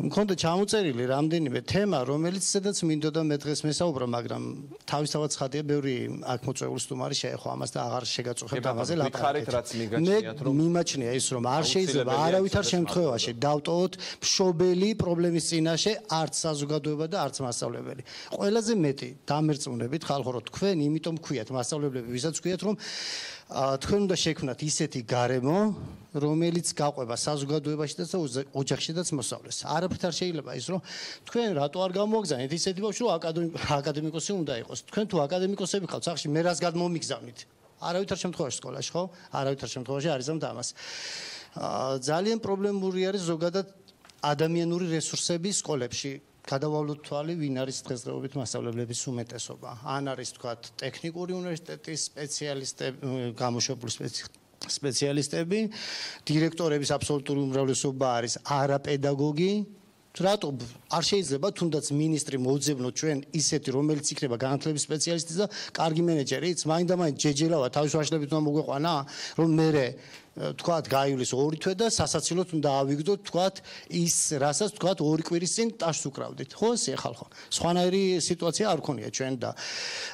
Speaker 10: მქონდა ჩამოწერილი რამდენიმე თემა რომელიც სადაც მინდოდა მე დღეს მესაუბრო მაგრამ თავისთავად ცხადია ბევრი აქ მოწვეული სტუმარი შეეხო ამას და აღარ შეგაწუხებთ ამაზე ლაპარაკით მე მიმაჩნია ის რომ არ შეიძლება არავითარ შემთხვევაში დავტოვოთ მშობელი პრობლემის წინაშე არც საზოგადოება და არც მასწავლებელი ყველაზე მეტი დამერწმუნებით ხალხო რომ თქვენ იმიტომ გქვიათ მასწავლებლები ვისაც გქვიათ რომ თქვენ უნდა შექმნათ ისეთი გარემო რომელიც გაყვება საზოგადოებაში და ოჯახშიც მოსავლეს არაფრით არ შეიძლება ის რომ თქვენ რატო არ გამოგზავნით ისეთი ბავშვი რომ აკადემიკოსი უნდა იყოს თქვენ თუ აკადემიკოსები ხართ სახში მე რას გადმომიგზავნით არავითარ შემთხვევაში სკოლაში ხო არავითარ შემთხვევაში არ იზამ და ამას ძალიან პრობლემური არის ზოგადად ადამიანური რესურსები სკოლებში გადავალოთ თვალი ვინ არის დღესდღეობით მასწავლებლების უმეტესობა ან არის თქვათ ტექნიკური უნივერსიტეტის სპეციალისტები გამოშვებული სპეციალისტები დირექტორების აბსოლუტური უმრავლესობა არის არაპედაგოგი რატო არ შეიძლება თუნდაც მინისტრი მოუძებნოთ ჩვენ ისეთი რომელიც იქნება განათლების სპეციალისტი და კარგი მენეჯერიც მაინდა-მაინც ჯეჯელავა თავის ვაშლებით უნდა მოგვეყვანა რომ მე თქვათ გაივლის ორი თვე და სასაცილოდ უნდა ავიგდოთ თქვათ ის რასაც თქვათ ორი კვირის წინ ტაშს უკრავდით ხო ესე ხალხო სხვანაირი სიტუაცია არ ქონია ჩვენ და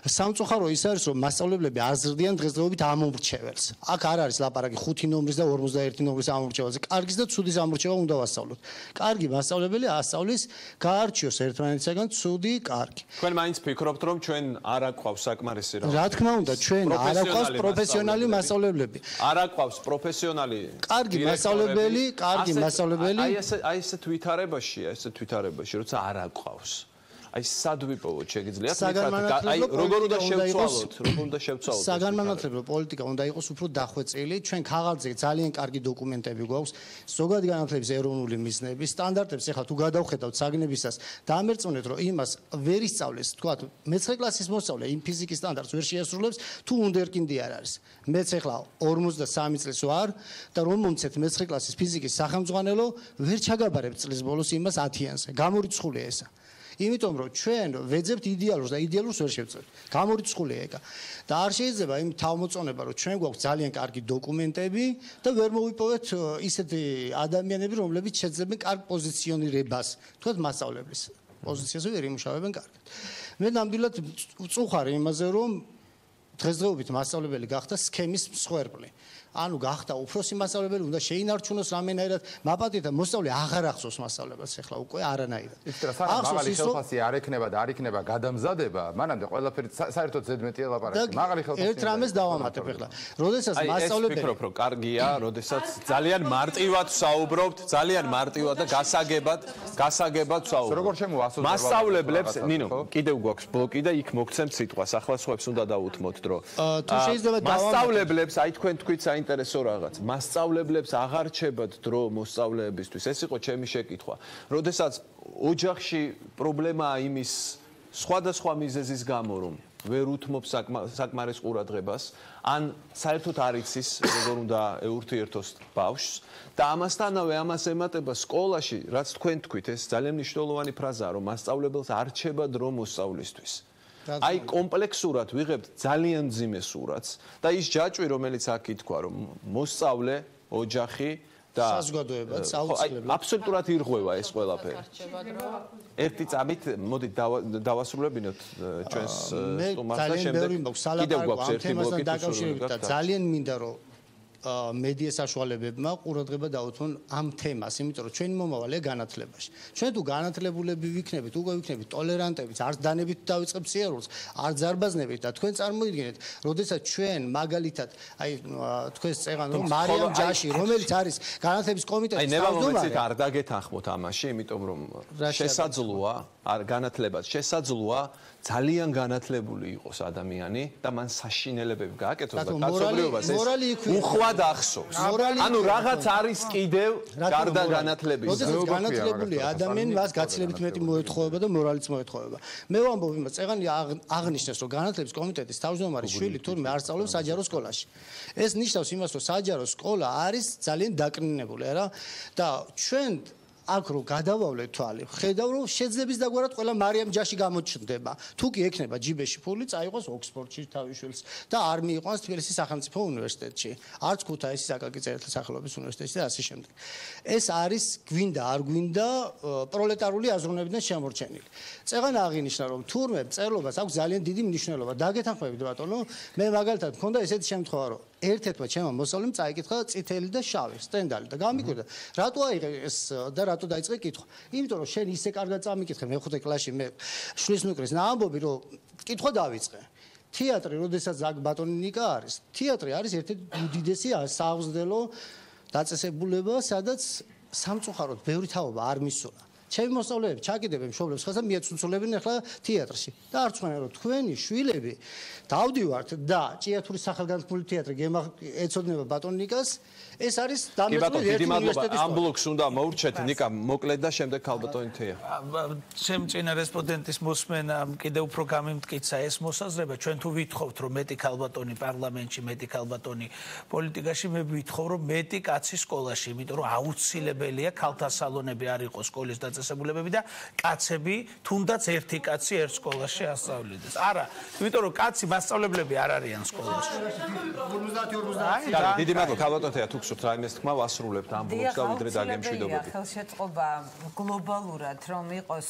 Speaker 10: სამწუხარო ის არის რომ მასწავლებლები აზრდიან დღესდღეობით ამომრჩეველს აქ არ არის ლაპარაკი 5 ნომრის და 51 ნომრის ამომრჩეველზე კარგის და ცუდის ამომრჩევა უნდა ვასწავლოთ კარგი მასწავლებელი ასწავლის გაარჩიოს ერთმანეთისაგან ცუდი კარგი
Speaker 1: თქვენ მაინც ფიქრობთ რომ ჩვენ არ აყვავს საკმარისი
Speaker 10: რა თქმა უნდა ჩვენ არ აყვავს პროფესიონალი მასწავლებლები
Speaker 1: არ აყვავს პროფესიონალი
Speaker 10: კარგი მასწავლებელი
Speaker 1: აი ეს თვითარებაში როცა არ აყვავს აი სად ვიპოვოთ შეგიძლიათ მითხრათ აი როგორ უნდა შევცვალოთ
Speaker 10: საგანმანათლებლო პოლიტიკა უნდა იყოს უფრო დახვეწილი ჩვენ ქაღალდზე ძალიან კარგი დოკუმენტები გვაქვს ზოგადი განათლების ეროვნული მიზნები სტანდარტებს ეხლა თუ გადავხედავთ საგნებისას დაამერწმუნეთ რომ იმას ვერ ისწავლეს თქვათ მე-9 კლასის მოსწავლე იმ ფიზიკის სტანდარტს ვერ შეასრულებს თუ უნდერკინდი არ არის მეც ეხლა 53 წლის ვარ და რომ მომცეთ მე-9 კლასის ფიზიკის სახელმძღვანელო ვერ ჩაგაბარებ წლის ბოლოს იმას 10-იანზე გამორიცხულია ესა იმიტომ რომ ჩვენ ვეძებთ იდეალურს და იდეალურს ვერ შევწევთ. გამორიცხულია ეგა. და არ შეიძლება იმ თავმოწონება რომ ჩვენ გვაქვს ძალიან კარგი დოკუმენტები და ვერ მოვიპოვეთ ისეთი ადამიანები რომლებიც შეძლებენ კარგ პოზიციონირებას. თქვათ მასწავლებლის პოზიციაზე ვერ იმუშავებენ კარგად. მე ნამდვილად ვწუხარი იმაზე რომ დღესდღეობით მასწავლებელი გახდა სქემის მსხვერპლი. ანუ გახდა უფროსი მასწავლებელი უნდა შეინარჩუნოს რამენაირად მაპატითა მოსწავლე აღარ ახსოვს მასწავლებელს ახლა უკვე არანაირად.
Speaker 17: მაღალი ხელფასი არ ექნება და არ იქნება გადამზადება, მანამდე ყველაფერი საერთოდ ზედმეტია ლაპარაკი. მაღალი ხელფასი.
Speaker 10: ერთ რამეს დავამატებ ახლა. როდესაც მასწავლებელი
Speaker 1: ეს ვფიქრობ რომ კარგია, როდესაც ძალიან მარტივად ვსაუბრობთ, ძალიან მარტივად და გასაგებად ვსაუბრობთ.
Speaker 17: როგორ შემოასწავლეთ
Speaker 1: მასწავლებლებს, ნინო, კიდევ გვაქვს ბლოკი და იქ მოგცემთ სიტყვას. ახლა სხვებს უნდა დავუთმოთ დრო.
Speaker 10: თუ შეიძლება
Speaker 1: მასწავლებლებს, აი თქვენ თქვით საინტერესო რაღაც. მასწავლებლებს აღარ რჩებათ დრო მოსწავლეებისთვის. ეს იყო ჩემი შეკითხვა. როდესაც ოჯახში პრობლემაა იმის სხვადასხვა მიზეზის გამო, რომ ვერ უთმობ საკმარეს ყურადღებას, ან საერთოდ არ იცის, როგორ უნდა ეურთიერთოს ბავშვს და ამასთანავე ამას ემატება სკოლაში, რაც თქვენ თქვით, ეს ძალიან მნიშვნელოვანი ფრაზაა, რომ მასწავლებელს არ რჩება დრო მოსწავლისთვის. აი კომპლექსურად ვიღებთ ძალიან მძიმე სურათს და ის ჯაჭვი რომელიც აქ ითქვა რომ მოსწავლე ოჯახი და
Speaker 10: საზოგადოებაც აუცილებლად
Speaker 1: აბსოლუტურად ირღვევა ეს ყველაფერი ერთი წამით მოდით დავასრულებინოთ ჩვენს სტუმარს და შემდეგ კიდევ გვაქვს ერთი ბლოკი
Speaker 10: და ძალიან მინდა რომ მედია საშუალებებმა ყურადღება დაუთმონ ამ თემას, იმიტომ რომ ჩვენი მომავალია განათლებაში. ჩვენ თუ განათლებულები ვიქნებით, უკვე ვიქნებით ტოლერანტებიც, არც დანებით დავიწყებთ სიარულს, არც ზარბაზნებით და თქვენ წარმოიდგინეთ, როდესაც ჩვენ მაგალითად, აი თქვენს წეღან რომ მარიამ ჯაში, რომელიც არის განათლების კომიტეტის
Speaker 1: თავმჯდომარე, არ დაგეთანხმოთ ამაში, იმიტომ რომ შესაძლოა, არ განათლებას შესაძლოა ძალიან განათლებული იყოს ადამიანი და მან საშინელებები გააკეთოს და კაცობრიობას ეს უხვად ახსოვს. ანუ რაღაც არის კიდევ გარდა განათლების.
Speaker 10: როდესაც განათლებული ადამიანი მას გაცილებით მეტი მოეთხოვება და მორალიც მოეთხოვება. მე ვამბობ იმას, წეღანი აღნიშნეს, რომ განათლების კომიტეტის თავმჯდომარის შვილი თურმე არ სწავლობს საჯარო სკოლაში. ეს ნიშნავს იმას, რომ საჯარო სკოლა არის ძალიან დაკნინებული, რა და ჩვენ აქ რო გადავავლეთ თვალი, ხედავ რომ შეძლებს დაგვარად ყველა მარიამ ჯაში გამოჩნდება. თუ კი ექნება ჯიბეში ფული, წაიღოს ოქსფორდში თავიშვილს და არ მიიყვანს თბილისის სახელმწიფო უნივერსიტეტში. არც ქუთაისის აკაკი წერეთლის სახელობის უნივერსიტეტში და ასე შემდეგ. ეს არის გვინდა არ გვინდა პროლეტარული აზროვნებიდან შემორჩენილი. წეღან აღინიშნა რომ თურმე მწერლობას აქვს ძალიან დიდი მნიშვნელობა. დაგეთანხმებით ბატონო, მე მაგალითად მქონდა ესეთი შემთხვევა რომ ერთ-ერთმა ჩემმა მოსწავლემ წაიკითხა წითელი და შავი სტენდალი და გამიკვირდა რატო აიღე ეს და რატო დაიწყე კითხვა იმიტომ რომ შენ ისე კარგად წამიკითხე მე-5 კლასში მე შვილს მიყრის ამბობი რომ კითხვა დავიწყე თეატრი როდესაც ზაგ ბატონი ნიკა არის თეატრი არის ერთ-ერთი უდიდესი საავზდელო დაწესებულება სადაც სამწუხაროდ ბევრი თაობა არ მისულა ჩემი მოსწავლეები ჩაკიდებენ მშობლებს ხაზს და მიეცუნცულებენ ახლა თეატრში და არ ცხვენენ რომ თქვენი შვილები დავდივართ და ჭიათურის სახელგანთქმული თეატრი ეცოდნება ბატონ ნიკას ეს არის დამეწმული ერთი უნივერსიტეტის
Speaker 1: ამ ბლოკს უნდა მოურჩეთ ნიკა მოკლედ და შემდეგ ქალბატონი თეა
Speaker 19: ჩემ წინა რესპონდენტის მოსმენა კიდევ უფრო გამიმტკიცა ეს მოსაზრება ჩვენ თუ ვითხოვთ რომ მეტი ქალბატონი პარლამენტში მეტი ქალბატონი პოლიტიკაში მე ვითხოვ რომ მეტი კაცი სკოლაში იმიტომ რომ აუცილებელია ქალთა სალონები არ იყოს სკოლის დაწესებულებები და კაცები თუნდაც ერთი კაცი ერთ სკოლაში ასწავლიდეს არა იმიტომ რომ კაცი მასწავლებლები არ არიან სკოლაში
Speaker 1: 50-50 დიდი მადლობა ქალბატონ თეა თუ გსურთ რაიმეს თქმა ვასრულებთ ამ ბლოკს და ვიდრე დაგემშვიდობებით
Speaker 18: ხელშეწყობა გლობალურად რომ იყოს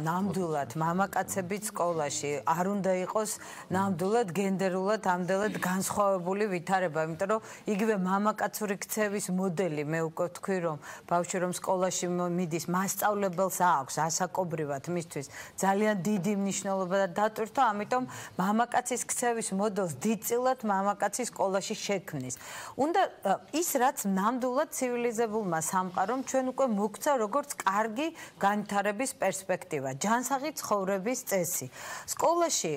Speaker 18: ნამდვილად მამაკაცებიც სკოლაში არ უნდა იყოს ნამდვილად გენდერულად ამდელად განსხვავებული ვითარება იმიტომ რომ იგივე მამაკაცური ქცევის მოდელი მე უკვე ვთქვი რომ ბავშვი რომ სკოლაში მიდის მასწავლებელი მაუწყებელს აქვს ასაკობრივად მისთვის ძალიან დიდი მნიშვნელობა და დატვირთვა, ამიტომ მამაკაცის ქცევის მოდელს დიდწილად მამაკაცის სკოლაში შექმნის. უნდა ის რაც ნამდვილად ცივილიზებულმა სამყარომ ჩვენ უკვე მოგცა როგორც კარგი განვითარების პერსპექტივა, ჯანსაღი ცხოვრების წესი. სკოლაში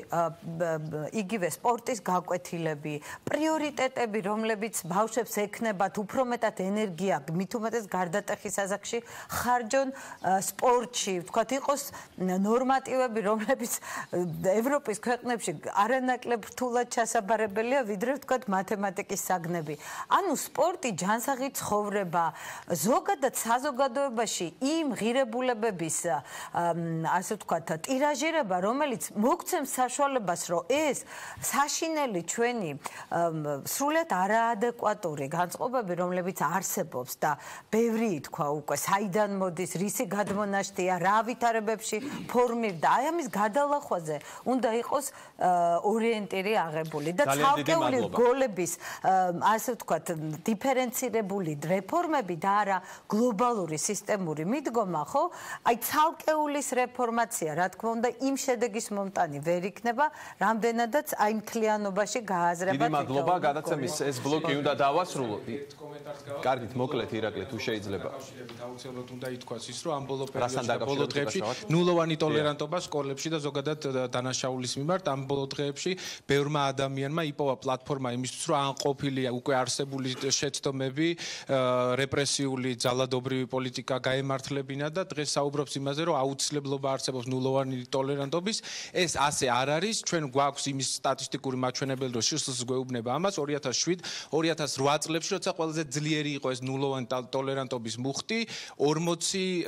Speaker 18: იგივე სპორტის გაკვეთილები, პრიორიტეტები, რომლებიც ბავშვებს ექნებათ უფრო მეტად ენერგია, მით უმეტეს გარდატეხის ასაკში ხარჯონ სპორტში, ვთქვათ, იყოს ნორმატივები, რომლებიც ევროპის ქვეყნებში არანაკლებ რთულად ჩასაბარებელია, ვიდრე ვთქვათ მათემატიკის საგნები. ანუ სპორტი, ჯანსაღი ცხოვრება, ზოგადად საზოგადოებაში იმ ღირებულებების ასე ვთქვათ, ტირაჟირება, რომელიც მოგცემს საშუალებას, რომ ეს საშინელი ჩვენი სრულად არაადეკვატური განწყობები, რომლებიც არსებობს და ბევრი თქვა უკვე, საიდან მოდის, რისი გადმონაშთია, რა ვითარებებში ფორმირდა, აი ამის გადალახვაზე უნდა იყოს ორიენტირი აღებული და ცალკეული გოლების ასე ვთქვათ, დიფერენცირებული რეფორმები და არა გლობალური სისტემური მიდგომა, ხო? აი ცალკეულის რეფორმაცია, რა თქმა უნდა, იმ შედეგის მომტანი ვერ იქნება, რამდენადაც აი მთლიანობაში გააზრება.
Speaker 1: დიდი მადლობა, გადაცემის ეს ბლოკი უნდა დავასრულოთ. კარგით, მოკლედ ირაკლი, თუ შეიძლება.
Speaker 9: აუცილებლად უნდა ითქვას ის, რომ ამ ბოლო დღეებში ნულოვანი ტოლერანტობა სკოლებში და ზოგადად დანაშაულის მიმართ ამ ბოლო დღეებში ბევრმა ადამიანმა იპოვა პლატფორმა იმისთვის, რომ ან ყოფილი უკვე არსებული შეცდომები, რეპრესიული, ძალადობრივი პოლიტიკა გაემართლებინა და დღეს საუბრობს იმაზე, რომ აუცილებლობა არსებობს ნულოვანი ტოლერანტობის. ეს ასე არ არის, ჩვენ გვაქვს იმის სტატისტიკური მაჩვენებელი, რომ შსს გვეუბნება ამას 2007-2008 წლებში, როცა ყველაზე ძლიერი იყო ეს ნულოვანი ტოლერანტობის მუხტი, 40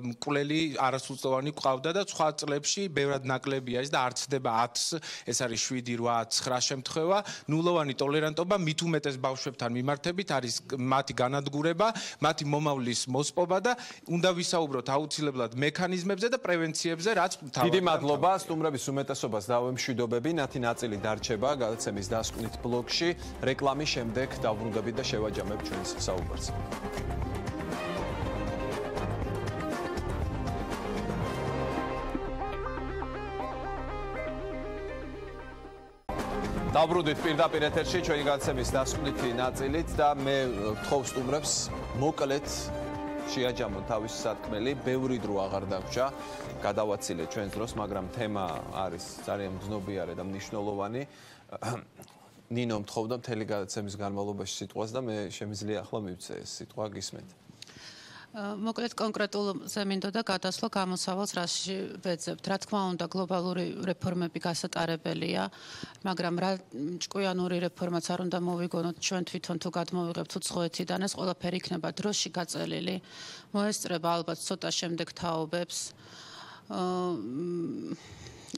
Speaker 9: მკვლელი არასრულწლოვანი ყავდა და სხვა წლებში ბევრად ნაკლებია ის და არ ცდება 10-ს, ეს არის 7-8-9 შემთხვევა. ნულოვანი ტოლერანტობა მით უმეტეს ბავშვებთან მიმართებით არის მათი განადგურება, მათი მომავლის მოსპობა და უნდა ვისაუბროთ აუცილებლად მექანიზმებზე და პრევენციებზე, რაც
Speaker 1: დიდი მადლობა, სტუმრების უმეტესობას დავემშვიდობები, ნათი ნაწილი დარჩება გადაცემის დასკვნით ბლოკში, რეკლამის შემდეგ დავბრუნდებით და შევაჯამებ ჩვენს საუბარს. დავბრუნდით პირდაპირ ეთერში ჩვენი გადაცემის დასკვნითი ნაწილით და მე ვთხოვ სტუმრებს მოკლედ შეაჯამოთ თავისი სათქმელი, ბევრი დრო აღარ დაგვრჩა, გადავაცილეთ ჩვენს დროს, მაგრამ თემა არის ძალიან მგრძნობიარე და მნიშვნელოვანი. ნინო მთხოვდა მთელი გადაცემის განმავლობაში სიტყვას და მე შემიძლია ახლა მივცე ეს სიტყვა, გისმენთ.
Speaker 20: მოკლედ კონკრეტულზე მინდოდა გადასვლა გამოსავალს რაში ვეძებთ. რა თქმა უნდა, გლობალური რეფორმები გასატარებელია, მაგრამ რა ჭკვიანური რეფორმაც არ უნდა მოვიგონოთ ჩვენ თვითონ თუ გადმოვიღებთ უცხოეთიდან, ეს ყველაფერი იქნება დროში გაწელილი. მოესწრება ალბათ ცოტა შემდეგ თაობებს.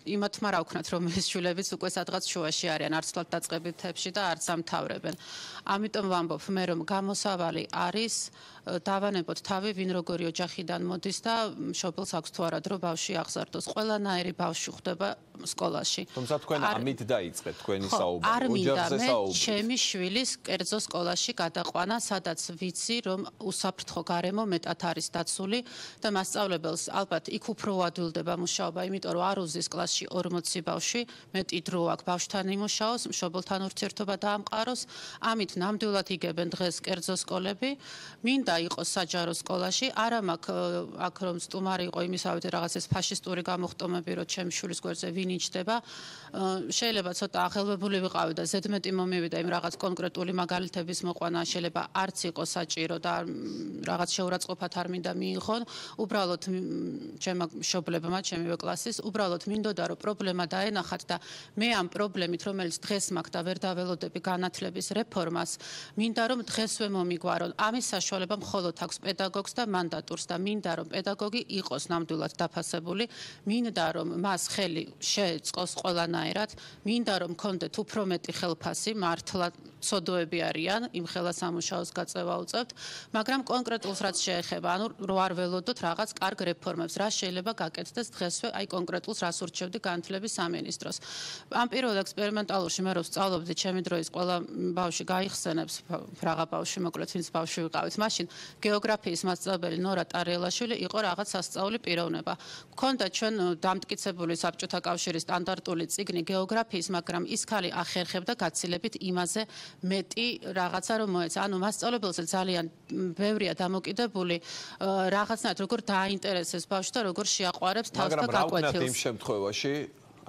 Speaker 20: იმათმა რა ვქნათ, რომელიც შვილებიც უკვე სადღაც შუაში არიან, არც თვალთ დაწყებითებში და არც ამთავრებენ. ამიტომ ვამბობ მე, რომ გამოსავალი არის დავანებოთ თავი, ვინ როგორი ოჯახიდან მოდის და მშობელს აქვს თუ არა დრო ბავშვი აღზარდოს. ყველანაირი ბავშვი ხვდება სკოლაში.
Speaker 1: თუმცა თქვენ ამით დაიწყეთ თქვენი საუბარი.
Speaker 20: არ მინდა მე ჩემი შვილის კერძო სკოლაში გადაყვანა, სადაც ვიცი, რომ უსაფრთხო გარემო მეტად არის დაცული და მასწავლებელს ალბათ იქ უფრო უადვილდება მუშაობა, იმიტომ რომ არ უზის კლასში 40 ბავშვი, მეტი დრო აქვს ბავშვთან იმუშაოს, მშობელთან ურთიერთობა დაამყაროს. ამით ნამდვილად იგებენ დღეს კერძო სკოლები. მინდა იყოს საჯარო სკოლაში, არა მაქვს აქ რომ სტუმარი იყო იმისავით რაღაც ეს ფაშისტური გამოხტომები, რომ ჩემი შვილის გვერდზე ვინ იჯდება. შეიძლება ცოტა აღელვებული ვიყავი და ზედმეტი მომივიდა იმ რაღაც კონკრეტული მაგალითების მოყვანა, შეიძლება არც იყოს საჭირო და რაღაც შეურაცხყოფათ არ მინდა მიიღონ. უბრალოდ ჩემმა მშობლებმა, ჩემივე კლასის, უბრალოდ მინდოდა რომ პრობლემა დაენახათ და მე ამ პრობლემით, რომელიც დღეს მაქვს და ვერ დაველოდები განათლების რეფორმას, მინდა რომ დღესვე მომიგვარონ. ამის საშუალება მხოლოდ აქვს პედაგოგს და მანდატურს და მინდა რომ პედაგოგი იყოს ნამდვილად დაფასებული, მინდა რომ მას ხელი შეეწყოს ყველანაირად, მინდა რომ გქონდეთ უფრო მეტი ხელფასი, მართლა ცოდოები არიან, იმ ხელა სამუშაოს გაწევა უწევთ, მაგრამ კონკრეტულს რაც შეეხება, ანუ რო არ ველოდოთ რაღაც კარგ რეფორმებს, რა შეიძლება გაკეთდეს დღესვე, აი კონკრეტულს რას ურჩევდი განათლების სამინისტროს. ამ პირველ ექსპერიმენტალურში მე რო ვსწავლობდი, ჩემი დროის ყველა ბავშვი გაიხსენებს, რაღა ბავშვი მოკლედ ვინც ბავშვი ვიყავით, მაშინ გეოგრაფიის მასწავლებელი ნორა ტარიელაშვილი იყო რაღაც სასწაული პიროვნება. გქონდა ჩვენ დამტკიცებული საბჭოთა კავშირის სტანდარტული წიგნი გეოგრაფიის, მაგრამ ის ქალი ახერხებდა გაცილებით იმაზე მეტი რაღაცა რომ მოეცა. ანუ მასწავლებელზე ძალიან ბევრია დამოკიდებული რაღაცნაირად როგორ დააინტერესებს ბავშვს და როგორ შეაყვარებს თავს და გაკვეთილს.
Speaker 1: მაგრამ რა ვქნათ იმ შემთხვევაში,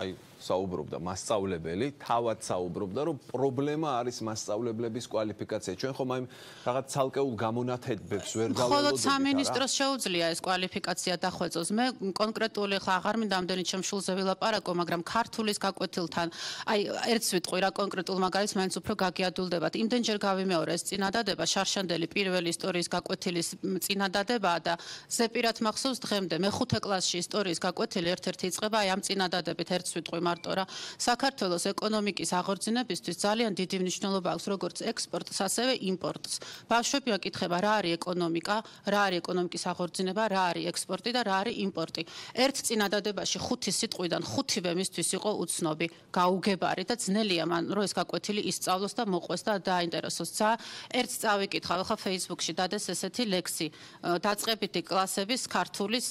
Speaker 1: აი საუბრობდა მასწავლებელი, თავად საუბრობდა, რომ პრობლემა არის მასწავლებლების კვალიფიკაცია. ჩვენ ხომ აი რაღაც ცალკეულ გამონათებებს ვერ დაველოდებით.
Speaker 20: მხოლოდ სამინისტროს შეუძლია ეს კვალიფიკაცია დახვეწოს. მე კონკრეტული ხა აღარ მინდა ამდენი ჩემ შულზე ვილაპარაკო, მაგრამ ქართულის გაკვეთილთან, აი ერთს ვიტყვი რა კონკრეტულ მაგალითს მაინც უფრო გაგიადულდებათ. იმდენჯერ გავიმეორე ეს წინადადება, შარშანდელი პირველი ისტორიის გაკვეთილის წინადადებაა და ზეპირად მახსოვს დღემდე. მე 5 კლასში ისტორიის გაკვეთილი ერთ-ერთი იწყება აი ამ წინადადებით, ერთს ვიტყვი მარტო რა საქართველოს ეკონომიკის აღორძინებისთვის ძალიან დიდი მნიშვნელობა აქვს როგორც ექსპორტს, ასევე იმპორტს. ბავშვები აკითხება რა არის ეკონომიკა, რა არის ეკონომიკის აღორძინება, რა არის ექსპორტი და რა არის იმპორტი. ერთ წინადადებაში 5 სიტყვიდან 5-ვე მისთვის იყო უცნობი, გაუგებარი და ძნელია მან რომ ეს გაკვეთილი ისწავლოს და მოყვეს და დააინტერესოს. ერთს წავიკითხავ, ხა Facebook-ში დადეს ესეთი ლექსი, დაწყებითი კლასების ქართულის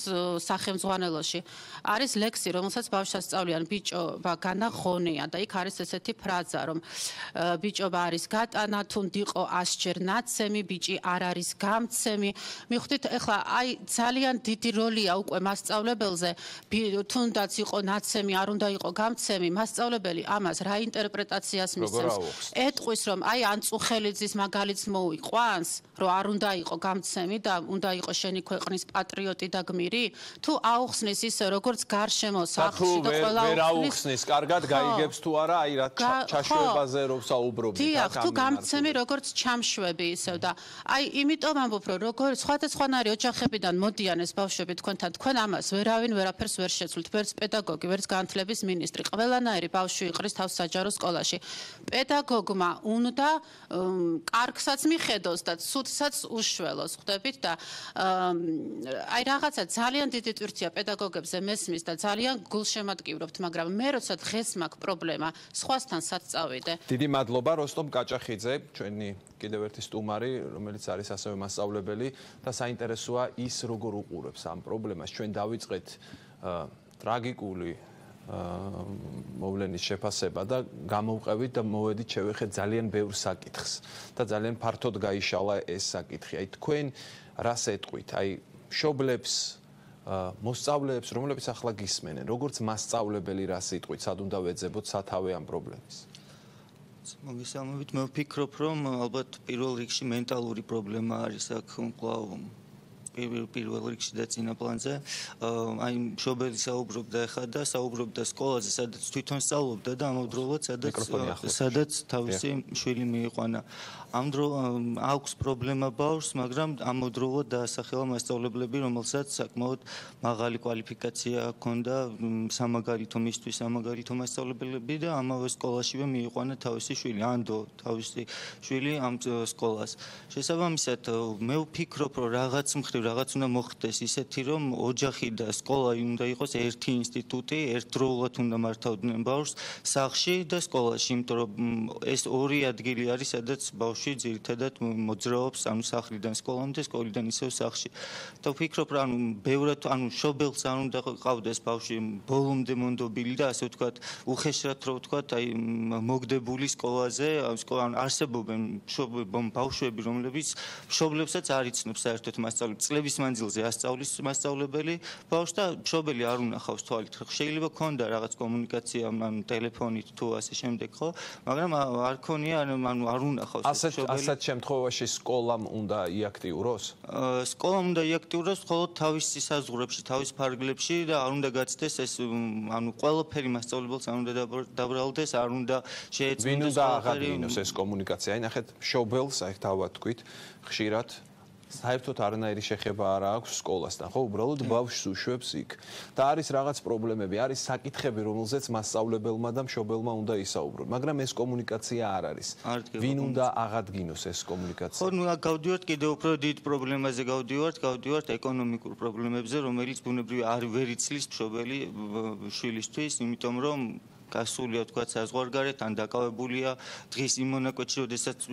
Speaker 20: სახელმძღვანელოში. არის ლექსი, რომელსაც ბავშვს ასწავლიან ბიჭო განაღონია და იქ არის ესეთი ფრაზა რომ ბიჭობა არის გატანა თუნდიყო 100-ჯერ ნაცემი ბიჭი არ არის გამცემი მიხვდით ეხლა აი ძალიან დიდი როლია უკვე მასწავლებელზე თუნდაც იყო ნაცემი არ უნდა იყო გამცემი მასწავლებელი ამას რა ინტერპრეტაციას მისცემს ეტყვის რომ აი ანწუხელიძის მაგალითს მოიყვანს რომ არ უნდა იყო გამცემი და უნდა იყო შენი ქვეყნის პატრიოტი და გმირი თუ აუხსნის ისე როგორც გარშემო სახლში და ყველა აუხსნის
Speaker 1: კარგად გაიგებს თუ არა აი რა ჩაშვებაზე რომ საუბრობთ
Speaker 20: დიახ თუ გამცემი როგორც ჩამშვები ისევ და აი იმიტომ ამბობ რომ როგორ სხვადასხვანაირი ოჯახებიდან მოდიან ეს ბავშვები თქვენთან თქვენ ამას ვერავინ ვერაფერს ვერ შეცვლით ვერც პედაგოგი ვერც განათლების მინისტრი ყველანაირი ბავშვი იყრის თავს საჯარო სკოლაში პედაგოგმა უნდა კარგსაც მიხედოს და ცუდსაც უშველოს ხვდებით და აი რაღაცა ძალიან დიდი ტვირთია პედაგოგებზე მესმის და ძალიან გულშემატკივრობთ მაგრამ მე როცა დღეს მაქვს პრობლემა სხვასთან სად წავიდე
Speaker 1: დიდი მადლობა როსტომ კაჭახიძე ჩვენი კიდევ ერთი სტუმარი რომელიც არის ასევე მასწავლებელი და საინტერესოა ის როგორ უყურებს ამ პრობლემას ჩვენ დავიწყეთ ტრაგიკული მოვლენის შეფასება და გამოვყევით და მოვედით შევეხეთ ძალიან ბევრ საკითხს და ძალიან ფართოდ გაიშალა ეს საკითხი აი თქვენ რას ეტყვით აი მშობლებს მოსწავლეებს რომლებიც ახლა გისმენენ როგორც მასწავლებელი რას იტყვით სად უნდა ვეძებოთ სათავე ამ პრობლემის
Speaker 4: მოგესალმებით მე ვფიქრობ რომ ალბათ პირველ რიგში მენტალური პრობლემა არის აქ კვლავ პირველ რიგში და წინა პლანზე აი მშობელი საუბრობდა ახლა და საუბრობდა სკოლაზე სადაც თვითონ სწავლობდა და ამავდროულად სადაც თავისი შვილი მიიყვანა ამ დროს აქვს პრობლემა ბავშვს მაგრამ ამავდროულად დაასახელა მასწავლებლები რომელსაც საკმაოდ მაღალი კვალიფიკაცია ჰქონდა სამაგალითო მისთვის სამაგალითო მასწავლებლები და ამავე სკოლაშივე მიიყვანა თავისი შვილი ანდო თავისი შვილი ამ სკოლას შესაბამისად მე ვფიქრობ რომ რაღაც მხრივ რაღაც უნდა მოხდეს ისეთი რომ ოჯახი და სკოლა უნდა იყოს ერთი ინსტიტუტი ერთდროულად უნდა მართავდნენ ბავშვს სახლში და სკოლაში იმიტომ რომ ეს ორი ადგილი არის სადაც ბავშვი ძირითადად მოძრაობს ანუ სახლიდან სკოლამდე სკოლიდან ისევ სახლში და ვფიქრობ რომ ანუ ბევრად ანუ მშობელს არ უნდა ყავდეს ბავშვი ბოლომდე მონდობილი და ასე ვთქვათ უხეშრად რო ვთქვათ აი მოგდებული სკოლაზე სკოლან არსებობენ ბავშვები რომლებიც მშობლებსაც არ იცნობს საერთოდ მასწავლებლებს წლების მანძილზე ასწავლის მასწავლებელი ბავშვს და მშობელი არ უნახავს თვალით შეიძლება ქონდა რაღაც კომუნიკაცია ან ტელეფონით თუ ასე შემდეგ ხო მაგრამ არ ქონია ანუ არ უნახავს
Speaker 1: ასეთ შემთხვევაში სკოლამ უნდა იაქტიუროს
Speaker 4: სკოლამ უნდა იაქტიუროს მხოლოდ თავის საზღვრებში თავის ფარგლებში და არ უნდა გაცდეს ეს ანუ ყველაფერი მასწავლებელს არ უნდა დაბრალდეს არ უნდა შეეწმინდეს
Speaker 1: ვინ უნდა აღადგინოს ეს კომუნიკაცია აი ნახეთ მშობელს აი თავად თქვით ხშირად საერთოდ არანაირი შეხება არ აქვს სკოლასთან, ხო? უბრალოდ ბავშვს უშვებს იქ. და არის რაღაც პრობლემები, არის საკითხები, რომელზეც მასწავლებელმა და მშობელმა უნდა ისაუბრონ, მაგრამ ეს კომუნიკაცია არ არის. ვინ უნდა აღადგინოს ეს კომუნიკაცია?
Speaker 4: ხო, ნუ გავდივართ კიდევ უფრო დიდ პრობლემაზე გავდივართ ეკონომიკურ პრობლემებზე, რომელიც ბუნებრივი არ ვერ იცლის მშობელი შვილისთვის, იმიტომ რომ გასულია თქვა საზღვარგარეთ ან დაკავებულია დღის იმ მონაკვეთში, როდესაც